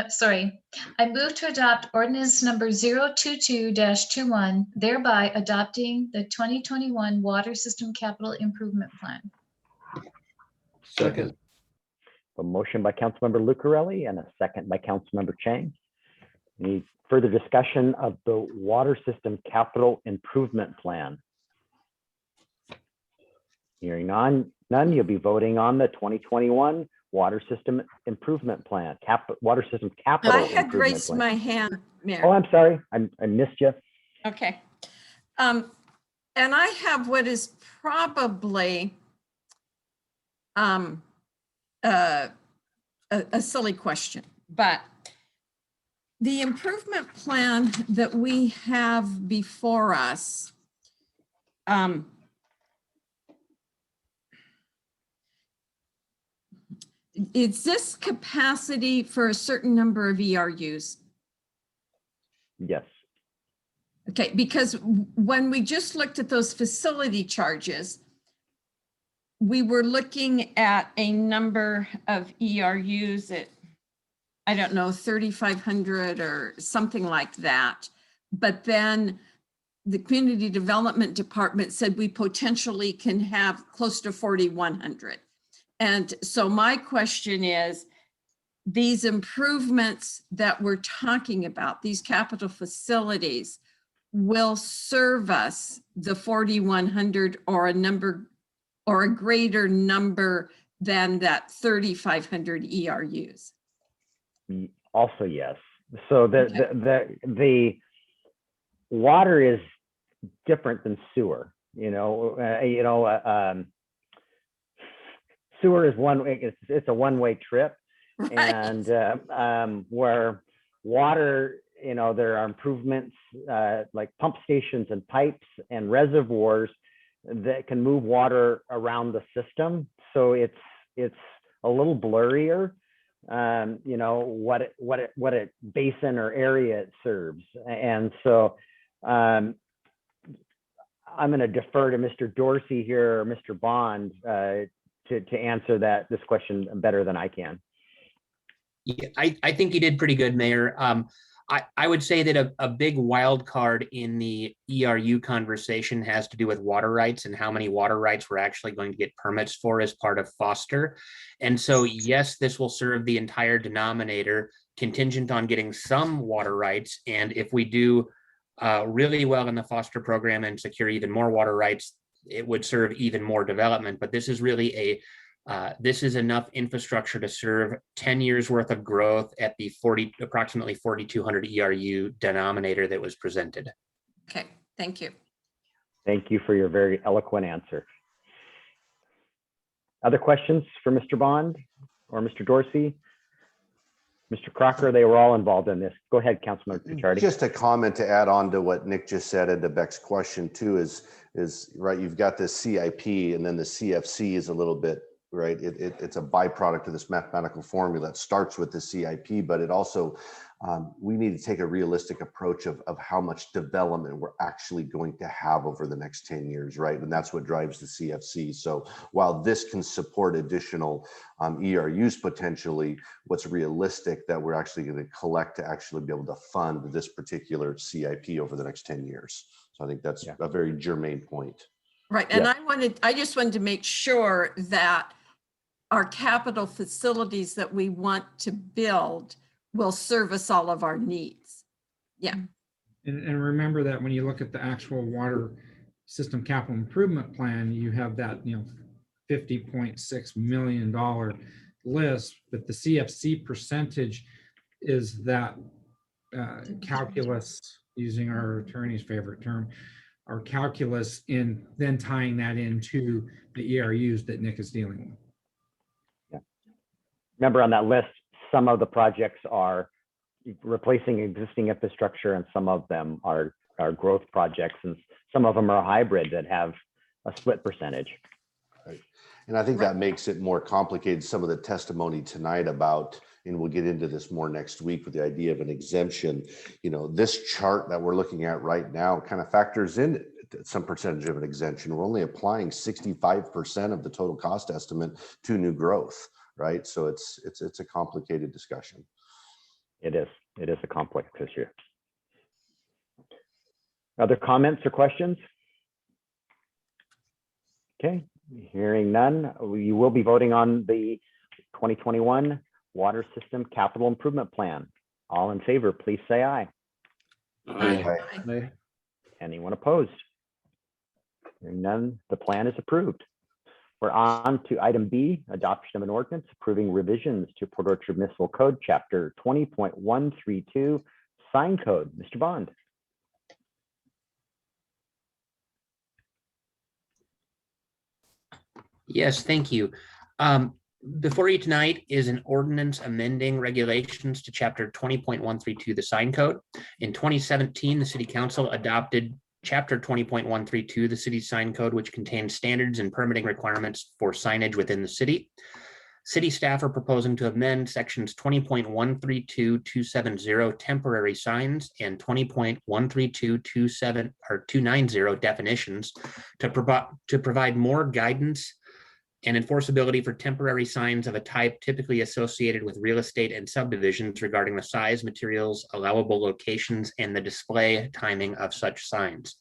Sorry, I move to adopt ordinance number 022-21, thereby adopting the 2021 Water System Capital Improvement Plan. Second. A motion by Councilmember Lucarelli and a second by Councilmember Chang. Any further discussion of the Water System Capital Improvement Plan? Hearing none, you'll be voting on the 2021 Water System Improvement Plan, Water System Capital I had Improvement raised Plan. my hand, Mayor. Oh, I'm sorry. I missed you. Okay. And I have what is probably a silly question, but the improvement plan that we have before us, is this capacity for a certain number of ERUs? Yes. Okay, because when we just looked at those facility charges, we were looking at a number of ERUs at, I don't know, 3,500 or something like that. But then the Community Development Department said we potentially can have close to 4,100. And so my question is, these improvements that we're talking about, these capital facilities, will serve us the 4,100 or a number or a greater number than that 3,500 ERUs? Also, yes. So the water is different than sewer. Sewer is one way, it's a one-way trip. Right. And where water, there are improvements like pump stations and pipes and reservoirs that can move water around the system. So it's a little blurrier, what a basin or area it serves. And so I'm going to defer to Mr. Dorsey here or Mr. Bond to answer this question better than I can. Yeah, I think you did pretty good, Mayor. I would say that a big wild card in the ERU conversation has to do with water rights and how many water rights we're actually going to get permits for as part of Foster. And so, yes, this will serve the entire denominator contingent on getting some water rights. And if we do really well in the Foster program and secure even more water rights, it would serve even more development. But this is really this is enough infrastructure to serve 10 years worth of growth at the approximately 4,200 ERU denominator that was presented. Okay, thank you. Thank you for your very eloquent answer. Other questions for Mr. Bond or Mr. Dorsey? Mr. Crocker, they were all involved in this. Go ahead, Councilmember Pichardi. Just a comment to add on to what Nick just said and to Beck's question too is right, you've got this CIP and then the CFC is a little bit, right? It's a byproduct of this mathematical formula that starts with the CIP, but it also, we need to take a realistic approach of how much development we're actually going to have over the next 10 years, right? And that's what drives the CFC. So while this can support additional ERUs potentially, what's realistic that we're actually going to collect to actually be able to fund this particular CIP over the next 10 years. So I think that's a very germane point. Right, and I just wanted to make sure that our capital facilities that we want to build will service all of our needs. Yeah. And remember that when you look at the actual water system capital improvement plan, you have that, $50.6 million list, but the CFC percentage is that calculus, using our attorney's favorite term, our calculus in then tying that into the ERUs that Nick is dealing with. Yeah. Remember on that list, some of the projects are replacing existing infrastructure and some of them are growth projects, and some of them are hybrid that have a split percentage. Right. And I think that makes it more complicated. Some of the testimony tonight about, and we'll get into this more next week with the idea of an exemption, you know, this chart that we're looking at right now kind of factors in some percentage of an exemption. We're only applying 65% of the total cost estimate to new growth, right? So it's a complicated discussion. It is a complex issue. Other comments or questions? Okay, hearing none, we will be voting on the 2021 Water System Capital Improvement Plan. All in favor, please say aye. Aye. Aye. Anyone opposed? Hearing none, the plan is approved. We're on to item B, adoption of an ordinance approving revisions to Port Orchard Municipal Code, Chapter 20.132, Sign Code. Mr. Bond. Yes, thank you. Before you tonight is an ordinance amending regulations to Chapter 20.132, the sign code. In 2017, the City Council adopted Chapter 20.132, the city sign code, which contains standards and permitting requirements for signage within the city. City staff are proposing to amend sections 20.132.270 temporary signs and 20.132.290 definitions to provide more guidance and enforceability for temporary signs of a type typically associated with real estate and subdivisions regarding the size, materials, allowable locations, and the display timing of such signs.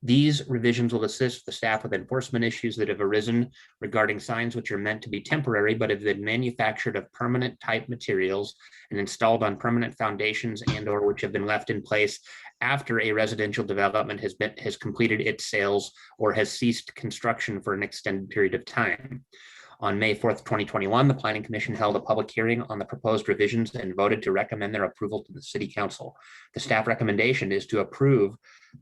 These revisions will assist the staff with enforcement issues that have arisen regarding signs which are meant to be temporary but have been manufactured of permanent type materials and installed on permanent foundations and/or which have been left in place after a residential development has completed its sales or has ceased construction for an extended period of time. On May 4th, 2021, the Planning Commission held a public hearing on the proposed revisions and voted to recommend their approval to the City Council. The staff recommendation is to approve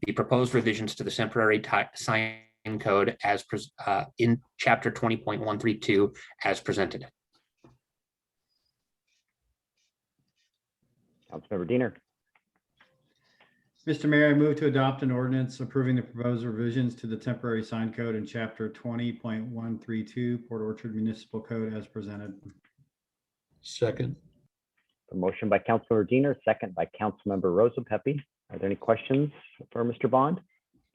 the proposed revisions to the temporary sign code as in Chapter 20.132 as presented. Councilmember Diener. Mr. Mayor, I move to adopt an ordinance approving the proposed revisions to the temporary sign code in Chapter 20.132 Port Orchard Municipal Code as presented. Second. A motion by Councilmember Diener, second by Councilmember Rosapepe. Are there any questions for Mr. Bond?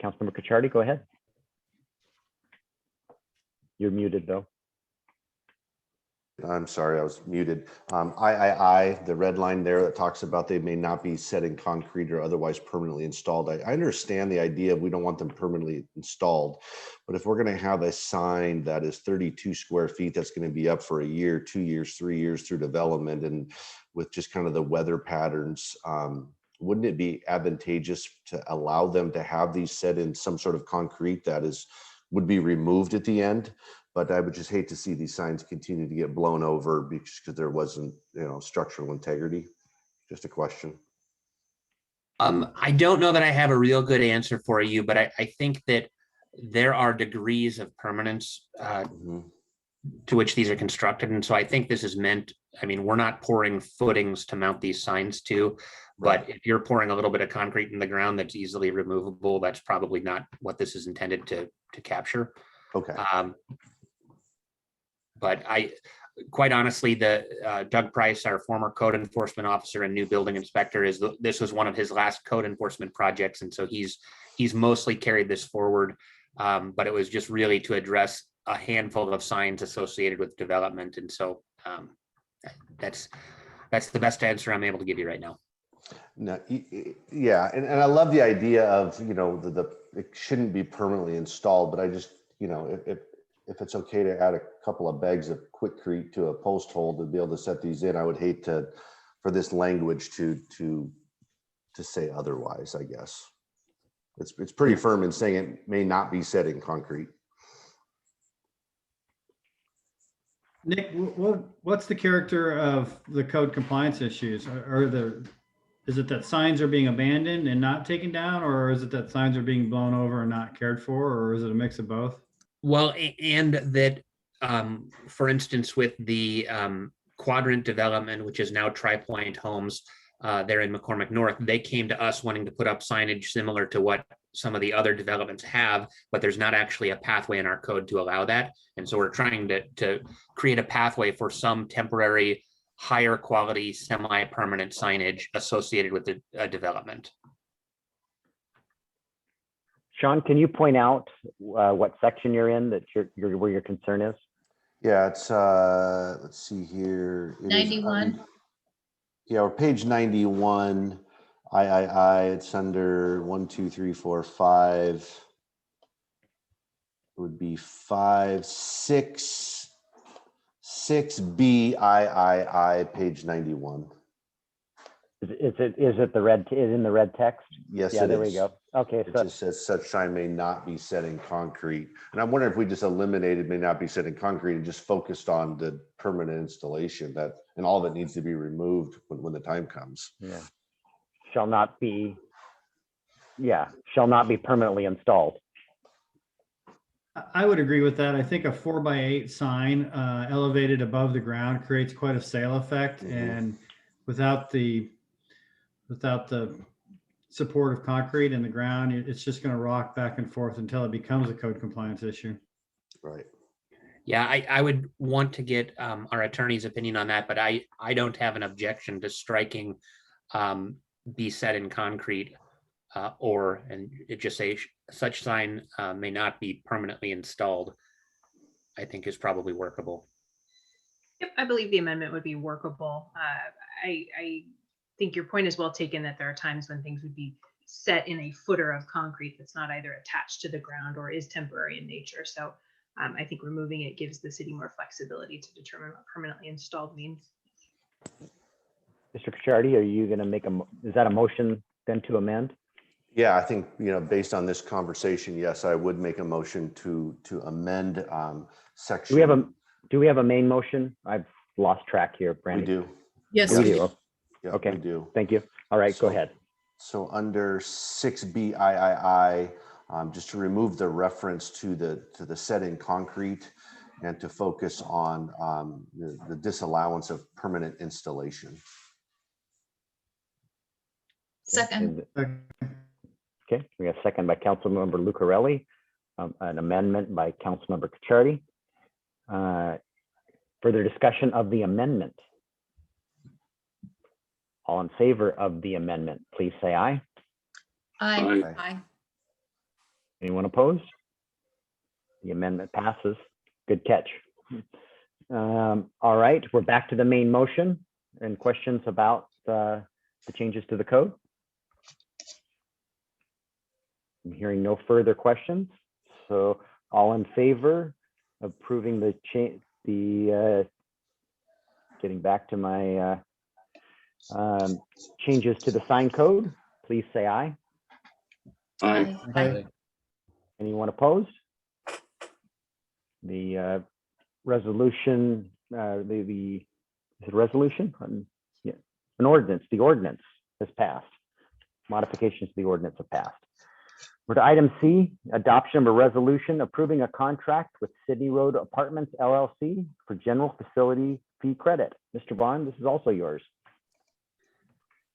Councilmember Cacciardi, go ahead. You're muted though. I'm sorry, I was muted. The red line there that talks about they may not be set in concrete or otherwise permanently installed. I understand the idea of we don't want them permanently installed, but if we're going to have a sign that is 32 square feet, that's going to be up for a year, 2 years, 3 years through development, and with just kind of the weather patterns, wouldn't it be advantageous to allow them to have these set in some sort of concrete that would be removed at the end? But I would just hate to see these signs continue to get blown over because there wasn't, structural integrity. Just a question. I don't know that I have a real good answer for you, but I think that there are degrees of permanence to which these are constructed. And so I think this is meant, we're not pouring footings to mount these signs to, but if you're pouring a little bit of concrete in the ground that's easily removable, that's probably not what this is intended to capture. Okay. But quite honestly, Doug Price, our former code enforcement officer and new building inspector, this was one of his last code enforcement projects, and so he's mostly carried this forward. But it was just really to address a handful of signs associated with development, and so that's the best answer I'm able to give you right now. No, yeah, and I love the idea of it shouldn't be permanently installed, but I just if it's okay to add a couple of bags of Quikrete to a post hole to be able to set these in, I would hate for this language to say otherwise. I guess it's pretty firm in saying it may not be set in concrete. Nick, what's the character of the code compliance issues? Are there Is it that signs are being abandoned and not taken down, or is it that signs are being blown over and not cared for, or is it a mix of both? Well, and that, for instance, with the quadrant development, which is now Tri-Point Homes there in McCormick North, they came to us wanting to put up signage similar to what some of the other developments have, but there's not actually a pathway in our code to allow that. And so we're trying to create a pathway for some temporary, higher quality, semi-permanent signage associated with the development. Sean, can you point out what section you're in that where your concern is? Yeah, it's, let's see here. It is 91. Yeah, we're page 91. It's under 1, 2, 3, 4, 5. It would be 5, 6, 6B, page 91. Is it the red, is in the red text? Yes, Yeah, it there we is. go. Okay, It so just says such sign may not be set in concrete. And I'm wondering if we just eliminated may not be set in concrete and just focused on the permanent installation, that, and all of it needs to be removed when the time comes. yeah, shall not be permanently installed. I would agree with that. I think a 4x8 sign elevated above the ground creates quite a sail effect, and without the support of concrete in the ground, it's just going to rock back and forth until it becomes a code compliance issue. Right. Yeah, I would want to get our attorney's opinion on that, but I don't have an objection to striking be set in concrete and it just say such sign may not be permanently installed, I think is probably workable. Yep, I believe the amendment would be workable. I think your point is well taken that there are times when things would be set in a footer of concrete that's not either attached to the ground or is temporary in nature. So I think removing it gives the city more flexibility to determine what permanently installed means. Mr. Cacciardi, are you going to make is that a motion then to amend? Yeah, I think, based on this conversation, yes, I would make a motion to amend section. Do we have a main motion? I've lost track here, Brandy. We do. Yes. We do. Yeah, Okay. we do. Thank you. All right, go ahead. So under 6B, just to remove the reference to the set in concrete and to focus on the disallowance of permanent installation. Second. Okay, we have a second by Councilmember Lucarelli, an amendment by Councilmember Cacciardi. Further discussion of the amendment. All in favor of the amendment, please say aye. Aye. Aye. Anyone opposed? The amendment passes. Good catch. All right, we're back to the main motion and questions about the changes to the code. I'm hearing no further questions. So all in favor of approving the getting back to my changes to the sign code, please say aye. Aye. Aye. Anyone opposed? The resolution, is it a resolution? Yeah, an ordinance. The ordinance has passed. Modifications to the ordinance have passed. We're to item C, adoption of a resolution approving a contract with Sydney Road Apartments LLC for general facility fee credit. Mr. Vaughn, this is also yours.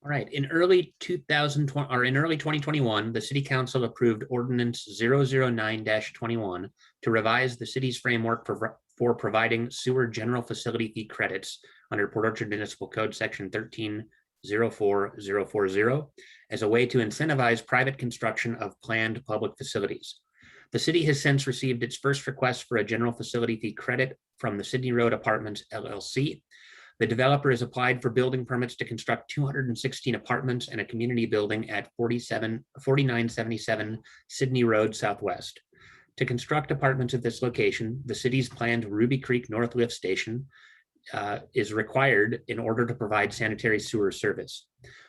All right, in early 2021, the City Council approved Ordinance 009-21 to revise the city's framework for providing sewer general facility fee credits under Port Orchard Municipal Code Section 1304040 as a way to incentivize private construction of planned public facilities. The city has since received its first request for a general facility fee credit from the Sydney Road Apartments LLC. The developer has applied for building permits to construct 216 apartments and a community building at 4977 Sydney Road Southwest. To construct apartments at this location, the city's planned Ruby Creek North Lift Station is required in order to provide sanitary sewer service.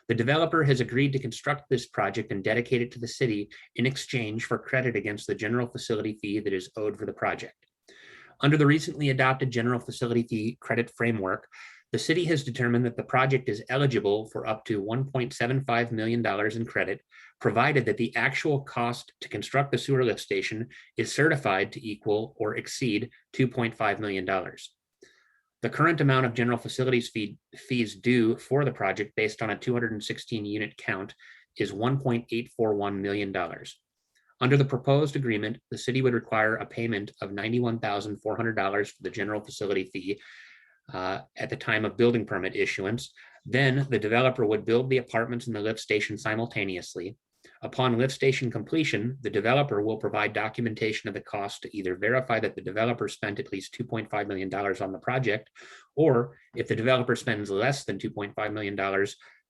The developer has agreed to construct this project and dedicate it to the city in exchange for credit against the general facility fee that is owed for the project. Under the recently adopted general facility fee credit framework, The city has determined that the project is eligible for up to $1.75 million in credit, provided that the actual cost to construct the sewer lift station is certified to equal or exceed $2.5 million. The current amount of general facilities fees due for the project based on a 216 unit count is $1.841 million. Under the proposed agreement, the city would require a payment of $91,400 for the general facility fee at the time of building permit issuance. Then the developer would build the apartments in the lift station simultaneously. Upon lift station completion, the developer will provide documentation of the cost to either verify that the developer spent at least $2.5 million on the project, or if the developer spends less than $2.5 million,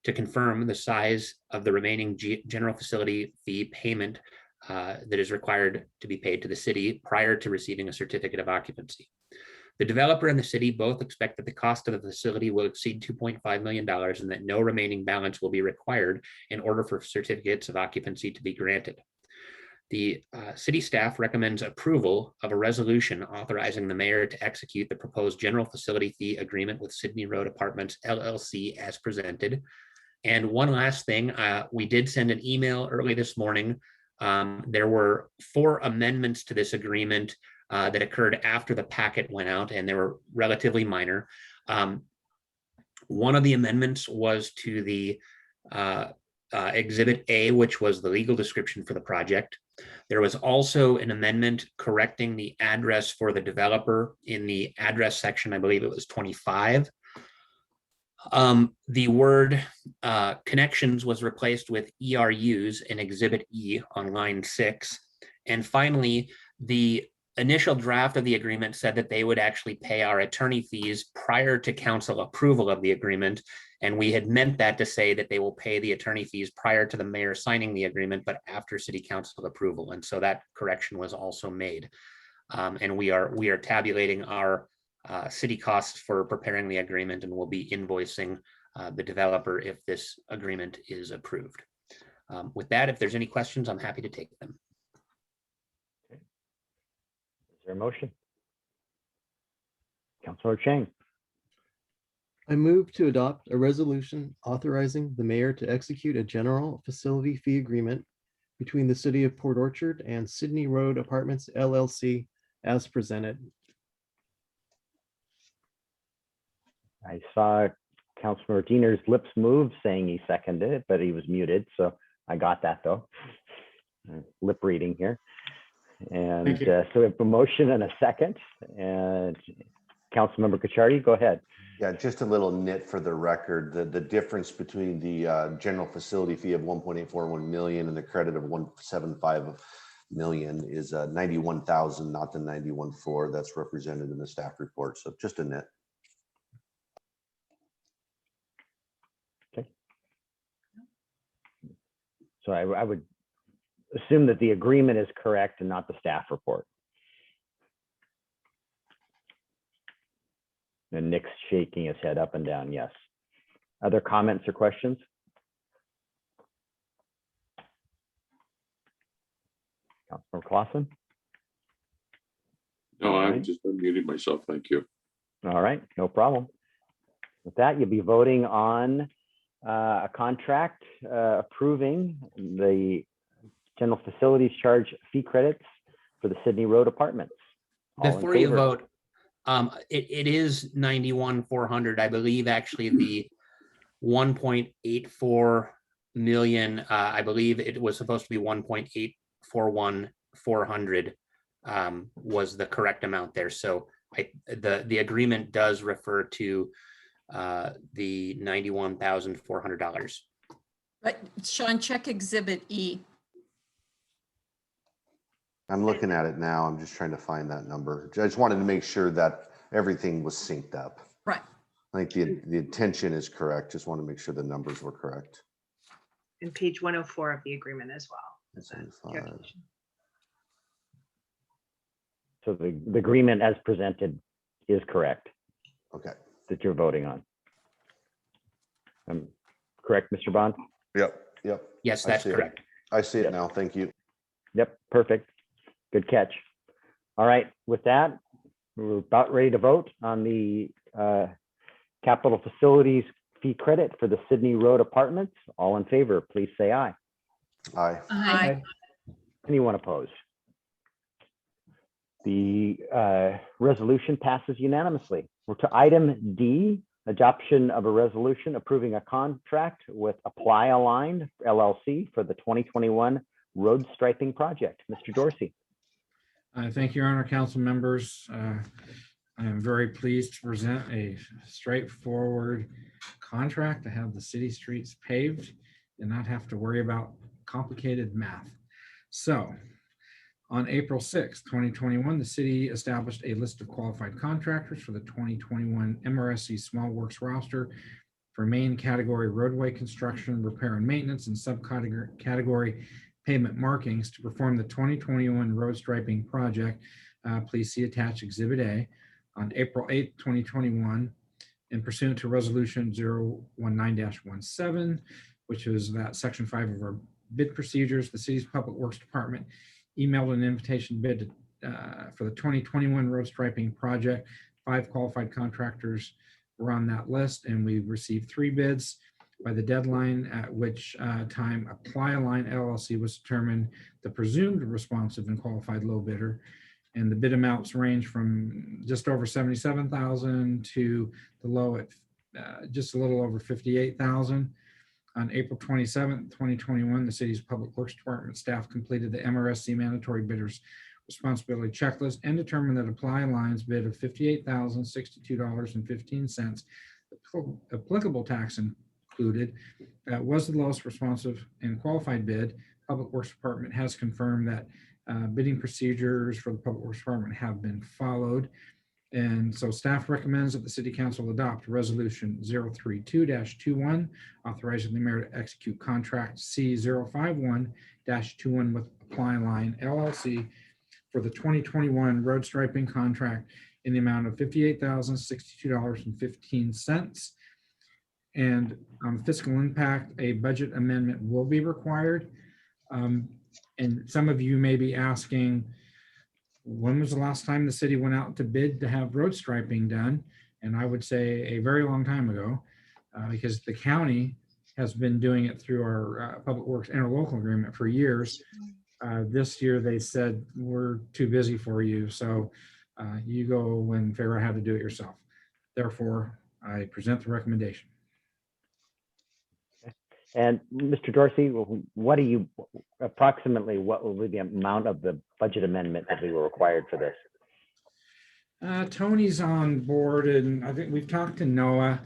to confirm the size of the remaining general facility fee payment that is required to be paid to the city prior to receiving a certificate of occupancy. The developer and the city both expect that the cost of the facility will exceed $2.5 million and that no remaining balance will be required in order for certificates of occupancy to be granted. The city staff recommends approval of a resolution authorizing the mayor to execute the proposed general facility fee agreement with Sydney Road Apartments LLC as presented. And one last thing, we did send an email early this morning. There were 4 amendments to this agreement that occurred after the packet went out, and they were relatively minor. One of the amendments was to the Exhibit A, which was the legal description for the project. There was also an amendment correcting the address for the developer in the address section. I believe it was 25. The word connections was replaced with ERUs in Exhibit E on line 6. And finally, the initial draft of the agreement said that they would actually pay our attorney fees prior to council approval of the agreement. And we had meant that to say that they will pay the attorney fees prior to the mayor signing the agreement, but after city council approval. And so that correction was also made. And we are tabulating our city costs for preparing the agreement, and we'll be invoicing the developer if this agreement is approved. With that, if there's any questions, I'm happy to take them. Is there a motion? Councilor Chang. I move to adopt a resolution authorizing the mayor to execute a general facility fee agreement between the city of Port Orchard and Sydney Road Apartments LLC as presented. I saw Councilor Diener's lips move saying he seconded it, but he was muted. So I got that though. Lip reading here. And so we have a motion and a second. And Councilmember Cacciardi, go ahead. Yeah, just a little nit for the record. The difference between the general facility fee of 1.841 million and the credit of 1.75 million is 91,000, not the 91.4 that's represented in the staff report. So just a nit. Okay. So I would assume that the agreement is correct and not the staff report. And Nick's shaking his head up and down, yes. Other comments or questions? Councilor Clausen? No, I'm just unmuting myself. Thank you. All right, no problem. With that, you'll be voting on a contract approving the general facilities charge fee credits for the Sydney Road Apartments. All Before you vote, it is 91,400. I believe actually the 1.84 million, I believe it was supposed to be 1.841,400 was the correct amount there. So the agreement does refer to the $91,400. But Sean, check Exhibit E. I'm looking at it now. I'm just trying to find that number. I just wanted to make sure that everything was synced up. Right. I think the intention is correct. Just want to make sure the numbers were correct. And page 104 of the agreement as well. So the agreement as presented is correct. Okay. That you're voting on. Correct, Mr. Bond? Yep. Yes, that's correct. I see it now. Thank you. Yep, perfect. Good catch. All right, with that, we're about ready to vote on the Capital Facilities fee credit for the Sydney Road Apartments. All in favor, please say aye. Aye. Aye. Anyone opposed? The resolution passes unanimously. We're to item D, adoption of a resolution approving a contract with Apply Aligned LLC for the 2021 road striping project. Mr. Dorsey. Thank you, Your Honor, council members. I am very pleased to present a straightforward contract to have the city streets paved and not have to worry about complicated math. So on April 6th, 2021, the city established a list of qualified contractors for the 2021 MRSC Small Works roster for main category roadway construction, repair and maintenance, and subcategory pavement markings to perform the 2021 road striping project. Please see attached Exhibit A. On April 8th, 2021, and pursuant to Resolution 019-17, which is that Section 5 of our bid procedures, the city's Public Works Department emailed an invitation bid for the 2021 road striping project. 5 qualified contractors were on that list, and we received 3 bids by the deadline, at which time Apply Align LLC was determined the presumed responsive and qualified low bidder. And the bid amounts range from just over $77,000 to the low at just a little over $58,000. On April 27th, 2021, the city's Public Works Department staff completed the MRSC mandatory bidders responsibility checklist and determined that Apply Align's bid of $58,062.15, applicable tax included, was the lowest responsive and qualified bid. Public Works Department has confirmed that bidding procedures for the Public Works Department have been followed. And so staff recommends that the City Council adopt Resolution 032-21, authorizing the mayor to execute contract C051-21 with Apply Line LLC for the 2021 road striping contract in the amount of $58,062.15. And fiscal impact, a budget amendment will be required. And some of you may be asking, when was the last time the city went out to bid to have road striping done? And I would say a very long time ago, because the county has been doing it through our Public Works interlocal agreement for years. This year they said, we're too busy for you. So you go and figure out how to do it yourself. Therefore, I present the recommendation. And Mr. Dorsey, what do you approximately, what will be the amount of the budget amendment that we were required for this? Tony's on board, and I think we've talked to Noah.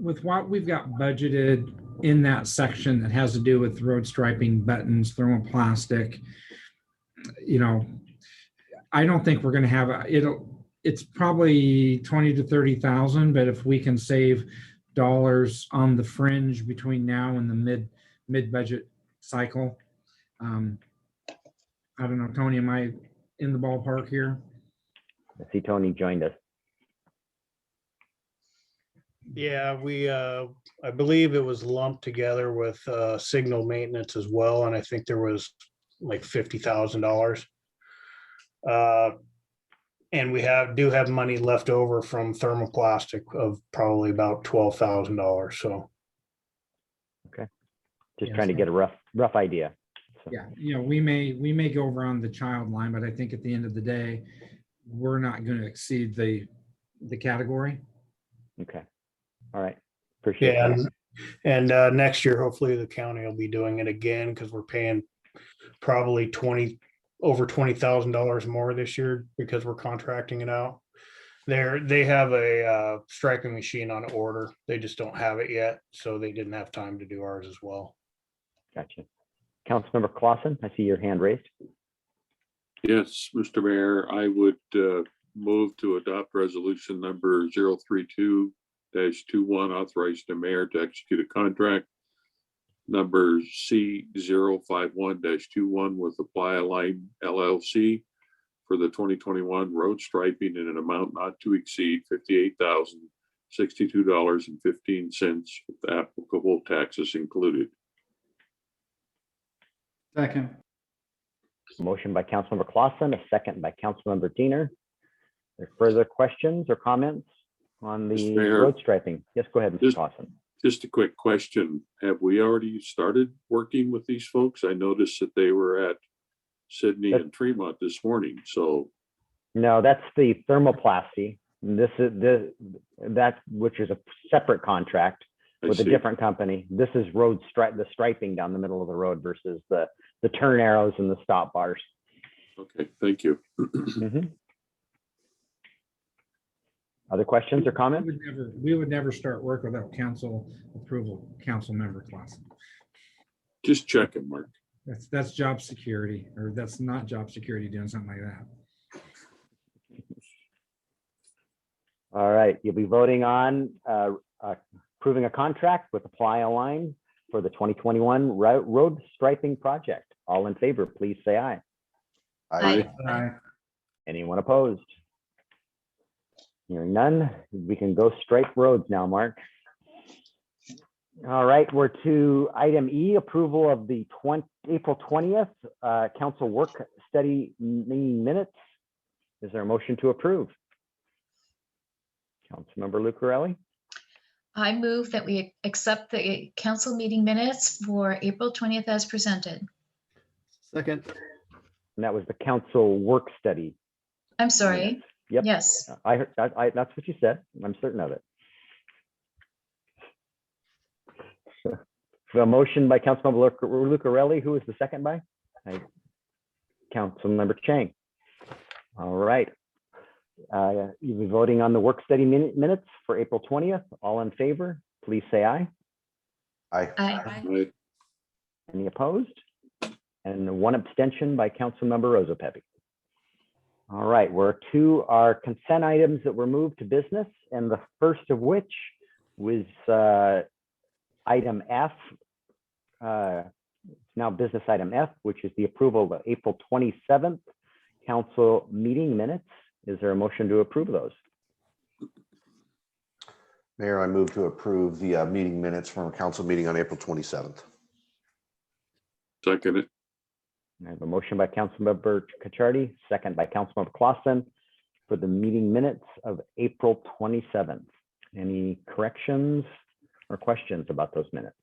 With what we've got budgeted in that section that has to do with road striping, buttons, thermoplastic, you know, I don't think we're going to have it's probably 20 to 30,000, but if we can save dollars on the fringe between now and the mid budget cycle. I don't know, Tony, am I in the ballpark here? I see Tony joined us. Yeah, we I believe it was lumped together with signal maintenance as well, and I think there was like $50,000. And we do have money left over from thermoplastic of probably about $12,000. So, okay, just trying to get a rough idea. So. Yeah, you know, we may go over on the child line, but I think at the end of the day, we're not going to exceed the category. Okay, all right, appreciate that. And next year, hopefully, the county will be doing it again because we're paying probably over $20,000 more this year because we're contracting it out. They have a striping machine on order. They just don't have it yet, so they didn't have time to do ours as well. Gotcha. Councilmember Clausen, I see your hand raised. Yes, Mr. Mayor, I would move to adopt resolution number 032-21, authorize the mayor to execute a contract number C051-21 with Apply Align LLC for the 2021 road striping in an amount not to exceed $58,062.15 with applicable taxes included. Second. Motion by Councilmember Clausen, a second by Councilmember Diener. Are there further questions or comments? on Mr. the Mayor. road striping. Yes, go ahead, Mr. Just- Clausen. Just a quick question. Have we already started working with these folks? I noticed that they were at Sydney and Tremont this morning. So, No, that's the thermoplasty. This is that which is a separate contract I with a see. different company. This is the striping down the middle of the road versus the turn arrows and the stop bars. Okay, thank you. Mhm. Other questions or comments? We would never start work without council approval, council member class. Just checking, Mark. That's job security, or that's not job security doing something like that. All right, you'll be voting on approving a contract with Apply Align for the 2021 road striping project. All in favor, please say aye. Aye. Anyone opposed? Hearing none, we can go stripe roads now, Mark. All right, we're to item E, approval of the April 20th council work study meeting minutes. Is there a motion to approve? Councilmember Lucarelli, I move that we accept the council meeting minutes for April 20th as presented. Second. and that was the council work study. I'm sorry. minutes. Yep. Yes. I heard, that's what you said. I'm certain of it. So a motion by Councilmember Lucarelli, who is the second by? Councilmember Chang. All right. You'll be voting on the work study minutes for April 20th. All in favor, please say aye. Aye. Aye. Any opposed? And one abstention by Councilmember Rosopepi. All right, we're to our consent items that were moved to business, and the first of which was item F. It's now business item F, which is the approval of the April 27th council meeting minutes. Is there a motion to approve those? Mayor, I move to approve the meeting minutes from a council meeting on April 27th. Second it. I have a motion by Councilmember Cacciardi, second by Councilmember Clausen for the meeting minutes of April 27th. Any corrections or questions about those minutes?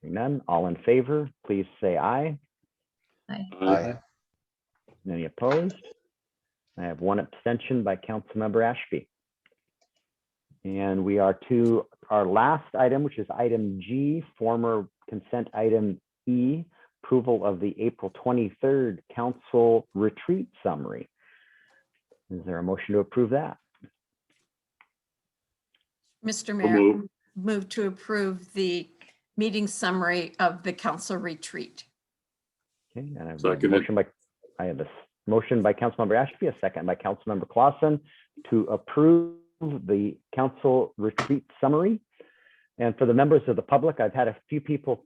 Hearing none, all in favor, please say aye. Aye. Any opposed? I have one abstention by Councilmember Ashby. And we are to our last item, which is item G, former consent item E, approval of the April 23rd council retreat summary. Is there a motion to approve that? Mr. Mayor, move to approve the meeting summary of the council retreat. Okay, and I have a Seconded. motion by Councilmember Ashby, a second by Councilmember Clausen to approve the council retreat summary. And for the members of the public, I've had a few people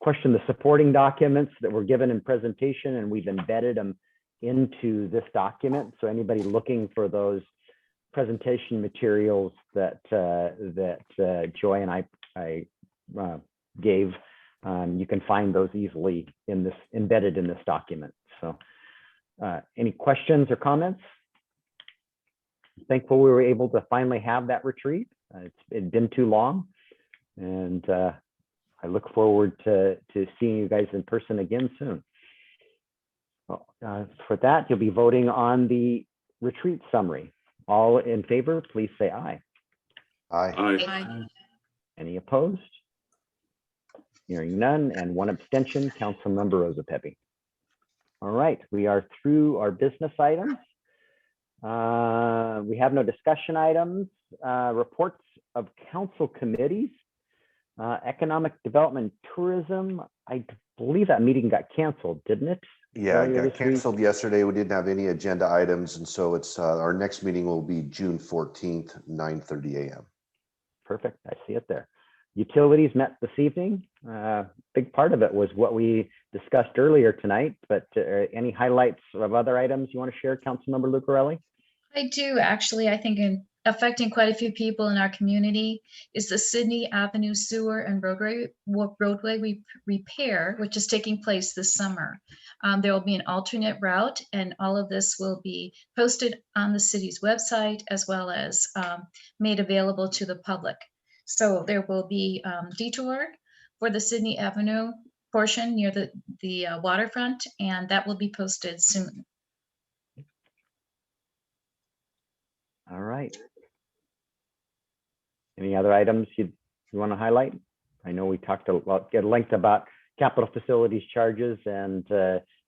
question the supporting documents that were given in presentation, and we've embedded them into this document. So anybody looking for those presentation materials that Joy and I gave, you can find those easily in this, embedded in this document. So any questions or comments? Thankful we were able to finally have that retreat. It's been too long, and I look forward to seeing you guys in person again soon. Well, for that, you'll be voting on the retreat summary. All in favor, please say aye. Aye. Aye. Any opposed? Hearing none, and one abstention, Councilmember Rosopepi. All right, we are through our business items. We have no discussion items, reports of council committees. Economic Development Tourism, I believe that meeting got canceled, didn't it? Yeah, it Earlier got this week? canceled yesterday. We didn't have any agenda items, and so it's our next meeting will be June 14th, 9:30 a.m. Perfect, I see it there. Utilities met this evening. Big part of it was what we discussed earlier tonight, but any highlights of other items you want to share, Councilmember Lucarelli? I do actually. I think affecting quite a few people in our community is the Sydney Avenue sewer and roadway repair, which is taking place this summer. There will be an alternate route, and all of this will be posted on the city's website as well as made available to the public. So there will be detour for the Sydney Avenue portion near the waterfront, and that will be posted soon. All right. Any other items you want to highlight? I know we talked a lot, get length about capital facilities charges and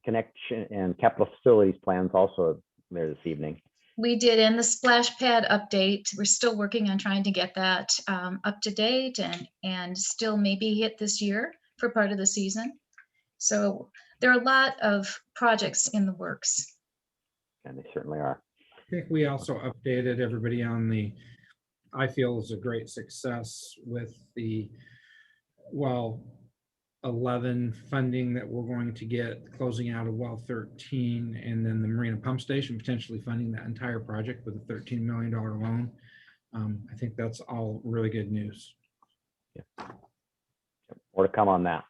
connection and capital facilities plans also there this evening. We did in the splash pad update. We're still working on trying to get that up to date and still maybe hit this year for part of the season. So there are a lot of projects in the works. And they certainly are. I think we also updated everybody on the, I feel is a great success with the, well, 11 funding that we're going to get closing out of well 13, and then the Marina Pump Station potentially funding that entire project with a $13 million loan. I think that's all really good news. Yeah. More to come on that.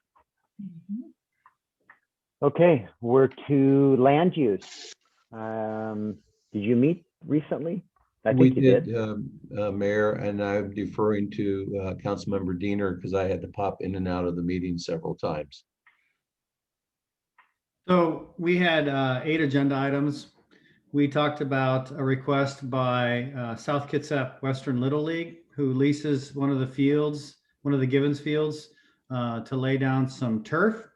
Mm-hmm. Okay, we're to land use. Did you meet recently? I think We you did, Mayor, and I'm deferring to Councilmember Diener because I had to pop in and out of the meeting several times. So we had 8 agenda items. We talked about a request by South Kitsap Western Little League, who leases one of the fields, one of the Givens fields, to lay down some turf.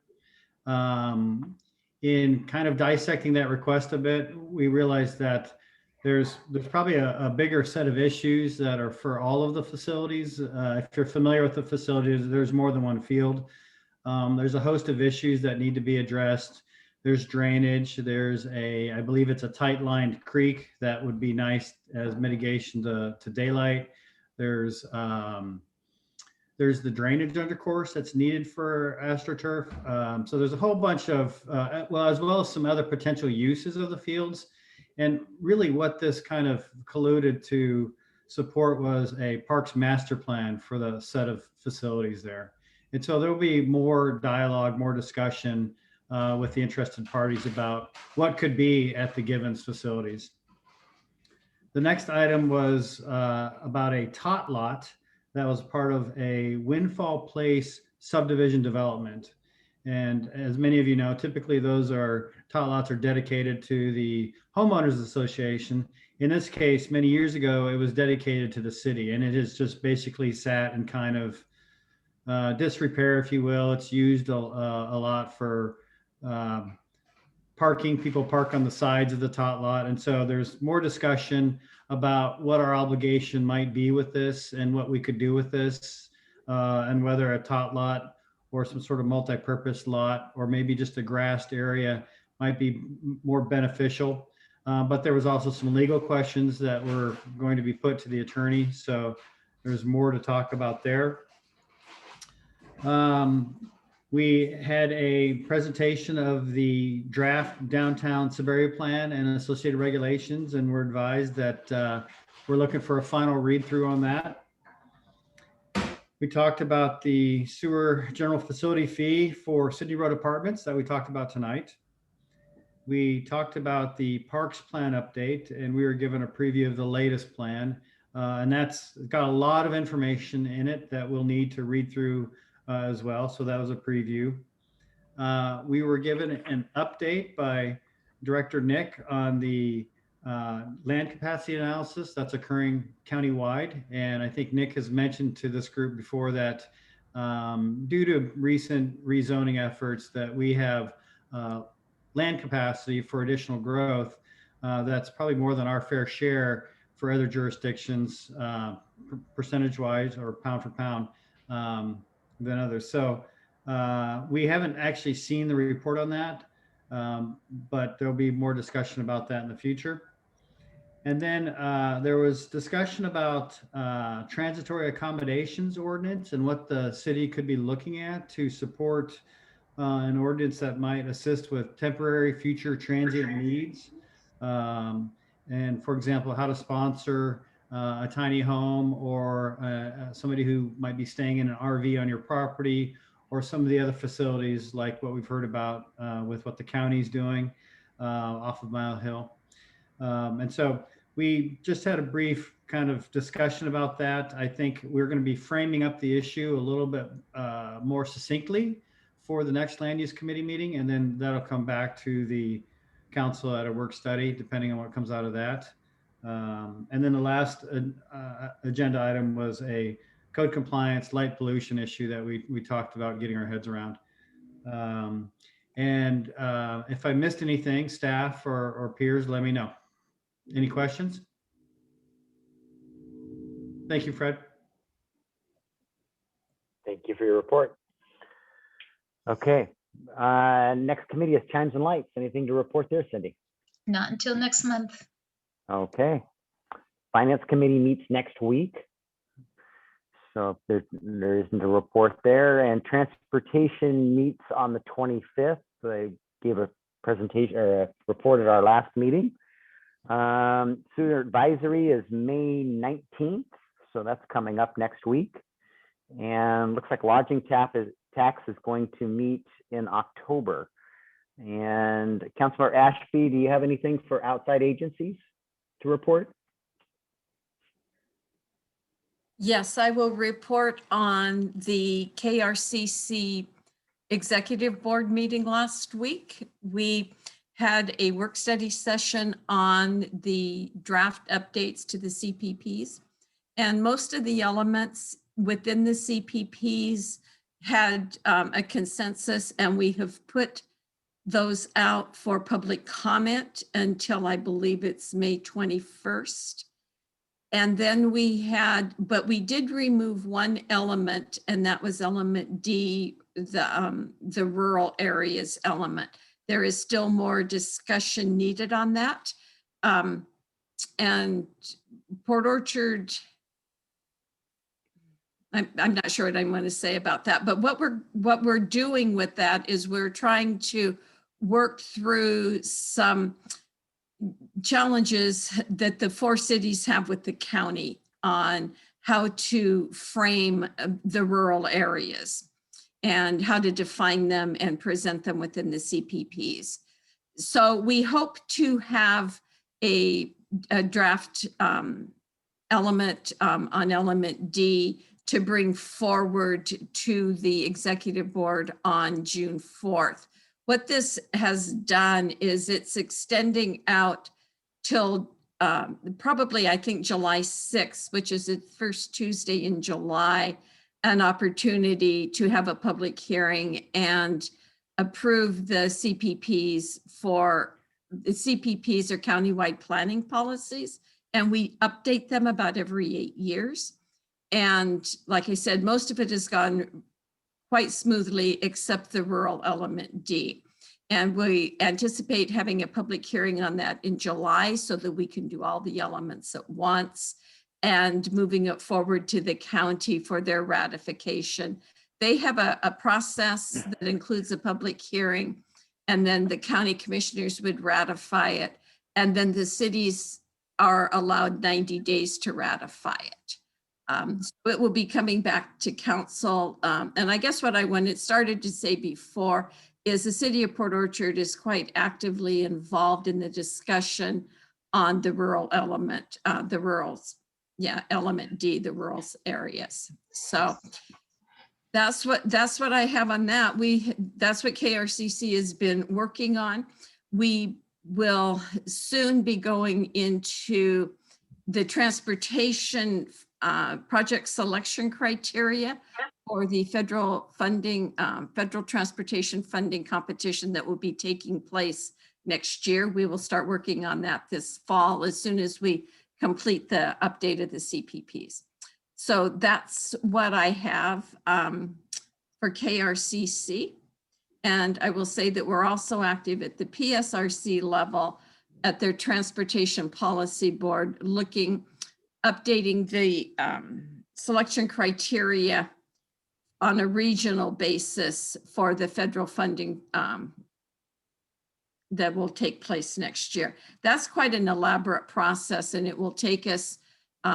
In kind of dissecting that request a bit, we realized that there's probably a bigger set of issues that are for all of the facilities. If you're familiar with the facilities, there's more than one field. There's a host of issues that need to be addressed. There's drainage. There's I believe it's a tight-lined creek that would be nice as mitigation to daylight. There's the drainage undercourse that's needed for AstroTurf. So there's a whole bunch of, well, as well as some other potential uses of the fields. And really what this kind of colluded to support was a parks master plan for the set of facilities there. And so there'll be more dialogue, more discussion with the interested parties about what could be at the Givens facilities. The next item was about a tot lot that was part of a Windfall Place subdivision development. And as many of you know, typically those tot lots are dedicated to the homeowners association. In this case, many years ago, it was dedicated to the city, and it has just basically sat in kind of disrepair, if you will. It's used a lot for parking. People park on the sides of the tot lot. And so there's more discussion about what our obligation might be with this and what we could do with this, and whether a tot lot or some sort of multi-purpose lot, or maybe just a grassed area might be more beneficial. But there was also some legal questions that were going to be put to the attorney. So there's more to talk about there. We had a presentation of the draft downtown Siberia plan and associated regulations, and we're advised that we're looking for a final read through on that. We talked about the sewer general facility fee for City Road Apartments that we talked about tonight. We talked about the parks plan update, and we were given a preview of the latest plan. And that's got a lot of information in it that we'll need to read through as well. So that was a preview. We were given an update by Director Nick on the land capacity analysis that's occurring countywide. And I think Nick has mentioned to this group before that due to recent rezoning efforts that we have land capacity for additional growth that's probably more than our fair share for other jurisdictions percentage wise or pound for pound than others. So we haven't actually seen the report on that, but there'll be more discussion about that in the future. And then there was discussion about transitory accommodations ordinance and what the city could be looking at to support an ordinance that might assist with temporary future transient needs. And for example, how to sponsor a tiny home or somebody who might be staying in an RV on your property, or some of the other facilities like what we've heard about with what the county's doing off of Mile Hill. And so we just had a brief kind of discussion about that. I think we're going to be framing up the issue a little bit more succinctly for the next land use committee meeting, and then that'll come back to the council at a work study, depending on what comes out of that. And then the last agenda item was a code compliance light pollution issue that we talked about getting our heads around. And if I missed anything, staff or peers, let me know. Any questions? Thank you, Fred. Thank you for your report. Okay, next committee is Chimes and Lights. Anything to report there, Cindy? Not until next month. Okay. Finance Committee meets next week. So there isn't a report there. And Transportation meets on the 25th. So they gave a presentation or a report at our last meeting. Sewer Advisory is May 19th. So that's coming up next week. And looks like Lodging Tax is going to meet in October. And Councilor Ashby, do you have anything for outside agencies to report? Yes, I will report on the KRCC Executive Board meeting last week. We had a work study session on the draft updates to the CPPs. And most of the elements within the CPPs had a consensus, and we have put those out for public comment until I believe it's May 21st. And then but we did remove one element, and that was element D, the rural areas element. There is still more discussion needed on that. And Port Orchard, I'm not sure what I want to say about that, but what we're doing with that is we're trying to work through some challenges that the four cities have with the county on how to frame the rural areas and how to define them and present them within the CPPs. So we hope to have a draft element on element D to bring forward to the executive board on June 4th. What this has done is it's extending out till probably, I think, July 6th, which is the first Tuesday in July, an opportunity to have a public hearing and approve the CPPs for the CPPs are countywide planning policies, and we update them about every 8 years. And like I said, most of it has gone quite smoothly, except the rural element D. And we anticipate having a public hearing on that in July so that we can do all the elements at once and moving it forward to the county for their ratification. They have a process that includes a public hearing, and then the county commissioners would ratify it. And then the cities are allowed 90 days to ratify it. So it will be coming back to council. And I guess what I started to say before is the city of Port Orchard is quite actively involved in the discussion on the rural element, the rurals, element D, the rural areas. So that's what I have on that. That's what KRCC has been working on. We will soon be going into the transportation project selection criteria for the federal funding, federal transportation funding competition that will be taking place next year. We will start working on that this fall as soon as we complete the update of the CPPs. So that's what I have for KRCC. And I will say that we're also active at the PSRC level at their Transportation Policy Board, updating the selection criteria on a regional basis for the federal funding that will take place next year. That's quite an elaborate process, and it will take us,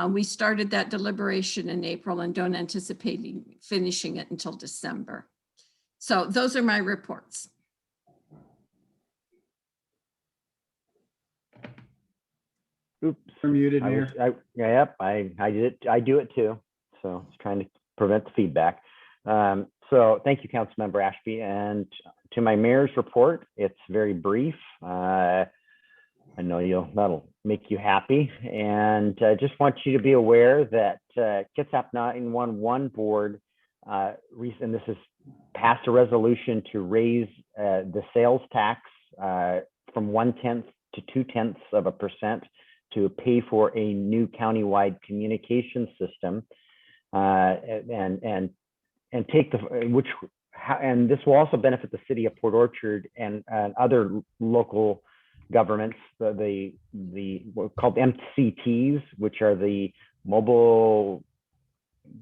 we started that deliberation in April and don't anticipate finishing it until December. So those are my reports. Oops. You're muted, I was, Mayor. yep, I do it too. So I was trying to prevent the feedback. So thank you, Councilmember Ashby. And to my mayor's report, it's very brief. I know that'll make you happy. And I just want you to be aware that Kitsap 911 board recently, this has passed a resolution to raise the sales tax from 1/10 to 0.2% to pay for a new countywide communication system, and take and this will also benefit the city of Port Orchard and other local governments, the called MCTs, which are the mobile,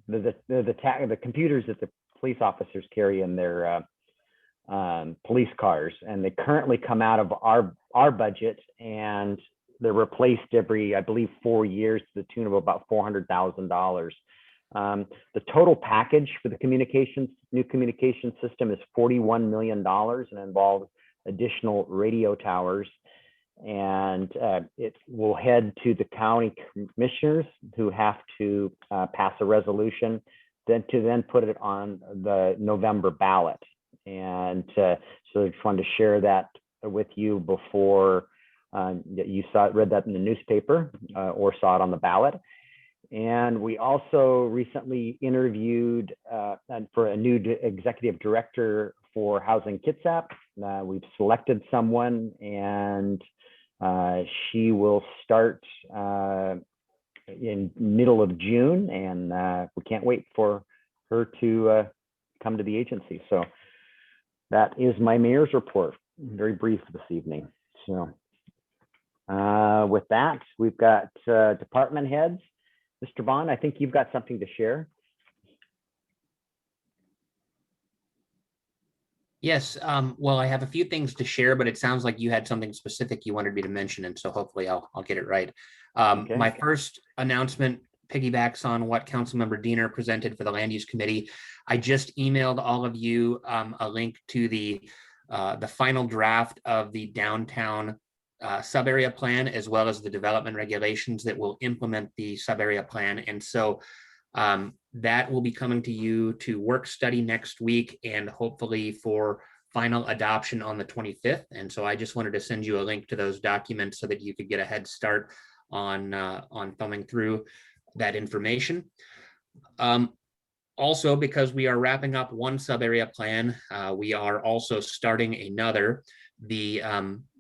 the computers that the police officers carry in their police cars, and they currently come out of our budget, and they're replaced every, I believe, 4 years to the tune of about $400,000. The total package for the new communication system is $41 million and involves additional radio towers. And it will head to the county commissioners, who have to pass a resolution, then put it on the November ballot. And so I just wanted to share that with you before you read that in the newspaper or saw it on the ballot. And we also recently interviewed for a new executive director for Housing Kitsap. We've selected someone, and she will start in middle of June, and we can't wait for her to come to the agency. So that is my mayor's report. Very brief this evening. So with that, we've got department heads. Mr. Bond, I think you've got something to share. Yes, well, I have a few things to share, but it sounds like you had something specific you wanted me to mention, and so hopefully I'll get it right. Okay. My first announcement piggybacks on what Councilmember Diener presented for the Land Use Committee. I just emailed all of you a link to the final draft of the downtown sub-area plan, as well as the development regulations that will implement the sub-area plan. And so that will be coming to you to work study next week, and hopefully for final adoption on the 25th. And so I just wanted to send you a link to those documents so that you could get a head start on thumbing through that information. Also, because we are wrapping up one sub-area plan, we are also starting another. The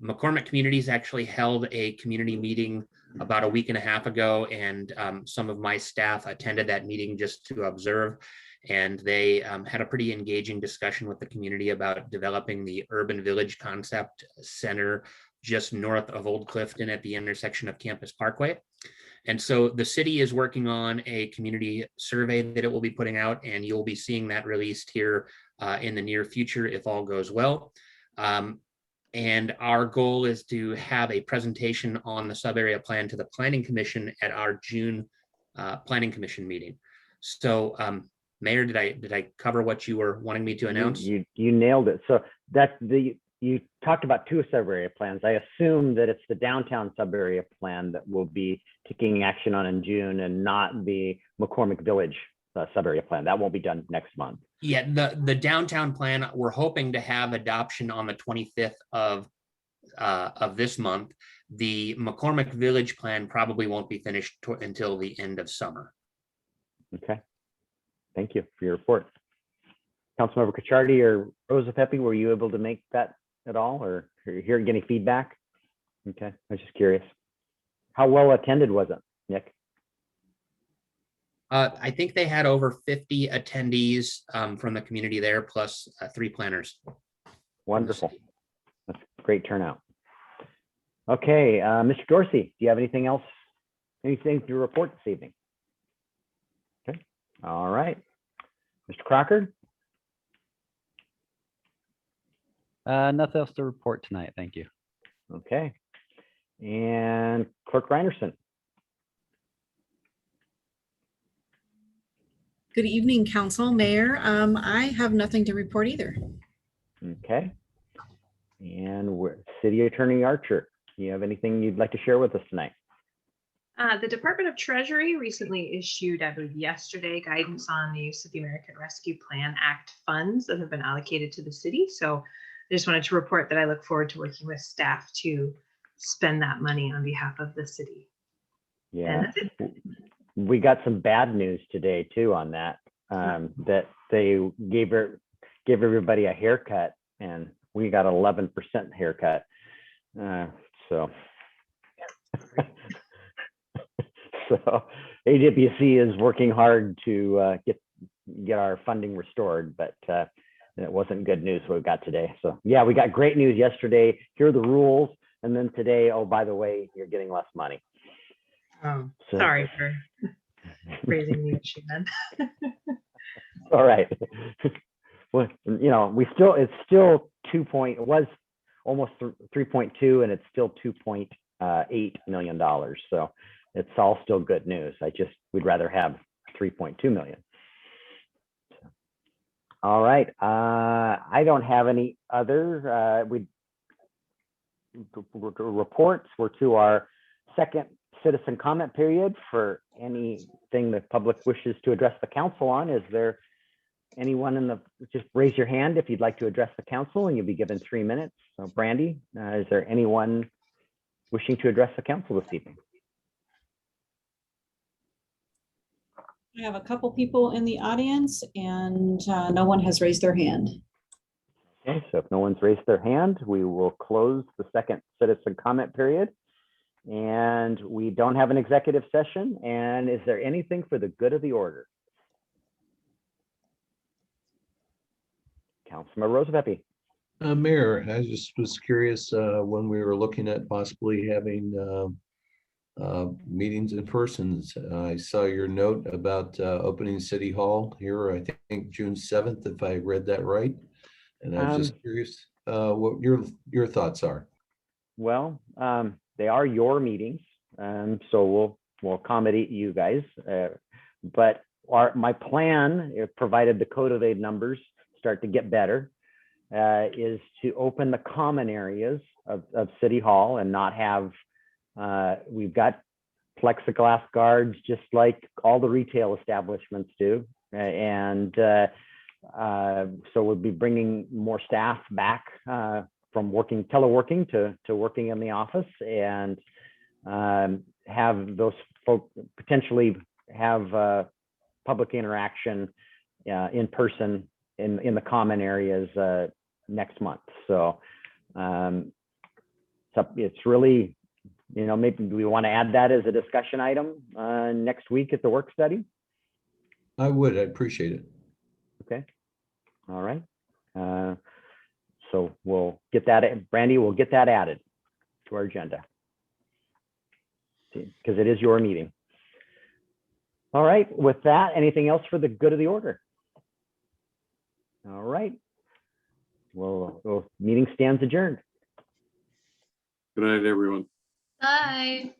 McCormick communities actually held a community meeting about a week and a half ago, and some of my staff attended that meeting just to observe, and they had a pretty engaging discussion with the community about developing the urban village concept center just north of Old Clifton at the intersection of Campus Parkway. And so the city is working on a community survey that it will be putting out, and you'll be seeing that released here in the near future if all goes well. And our goal is to have a presentation on the sub-area plan to the Planning Commission at our June Planning Commission meeting. So Mayor, did I cover what you were wanting me to announce? You nailed it. So you talked about two sub-area plans. I assume that it's the downtown sub-area plan that will be taking action on in June, and not the McCormick Village sub-area plan. That won't be done next month. Yeah, the downtown plan, we're hoping to have adoption on the 25th of this month. The McCormick Village plan probably won't be finished until the end of summer. Okay, thank you for your report. Councilmember Cacciardi or Rosa Pepe, were you able to make that at all, or hear any feedback? Okay, I was just curious. How well attended was it, Nick? I think they had over 50 attendees from the community there, plus 3 planners. Wonderful. That's a great turnout. Okay, Mr. Dorsey, do you have anything else, anything to report this evening? Okay, all right. Mr. Crocker? Nothing else to report tonight, thank you. Okay, and Clerk Reinerson? Good evening, Council, Mayor. I have nothing to report either. Okay. And City Attorney Archer, do you have anything you'd like to share with us tonight? The Department of Treasury recently issued, I believe yesterday, guidance on the use of the American Rescue Plan Act funds that have been allocated to the city. So I just wanted to report that I look forward to working with staff to spend that money on behalf of the city. Yeah, we got some bad news today too on that, that they gave everybody a haircut and we got 11% haircut. So AWC is working hard to get our funding restored, but it wasn't good news what we got today. So yeah, we got great news yesterday. Here are the rules. And then today, oh, by the way, you're getting less money. Oh, so, sorry for raising the issue then. All right. Well, you know, it's still it was almost 3.2 and it's still $2.8 million. So it's all still good news. We'd rather have 3.2 million. All right. I don't have any other reports. We're to our second citizen comment period for anything the public wishes to address the council on. Is there anyone just raise your hand if you'd like to address the council, and you'll be given 3 minutes. So Brandy, is there anyone wishing to address the council this evening? I have a couple people in the audience and no one has raised their hand. Okay, so if no one's raised their hand, we will close the second citizen comment period. And we don't have an executive session. And is there anything for the good of the order? Councilman Rosapepe. Mayor, I just was curious when we were looking at possibly having meetings in person. I saw your note about opening City Hall here, I think June 7th, if I read that right. And I was just curious what your thoughts are. Well, they are your meetings, so we'll accommodate you guys. But my plan, provided the code of aid numbers start to get better, is to open the common areas of City Hall and not have. We've got plexiglass guards just like all the retail establishments do, and so we'll be bringing more staff back from teleworking to working in the office, and have those folks potentially have public interaction in person in the common areas next month. So it's really, maybe we want to add that as a discussion item next week at the work study. I appreciate it. Okay. All right. So we'll get that, Brandy, we'll get that added to our agenda because it is your meeting. All right. With that, anything else for the good of the order? All right. Well, meeting stands adjourned. Good night, everyone. Bye.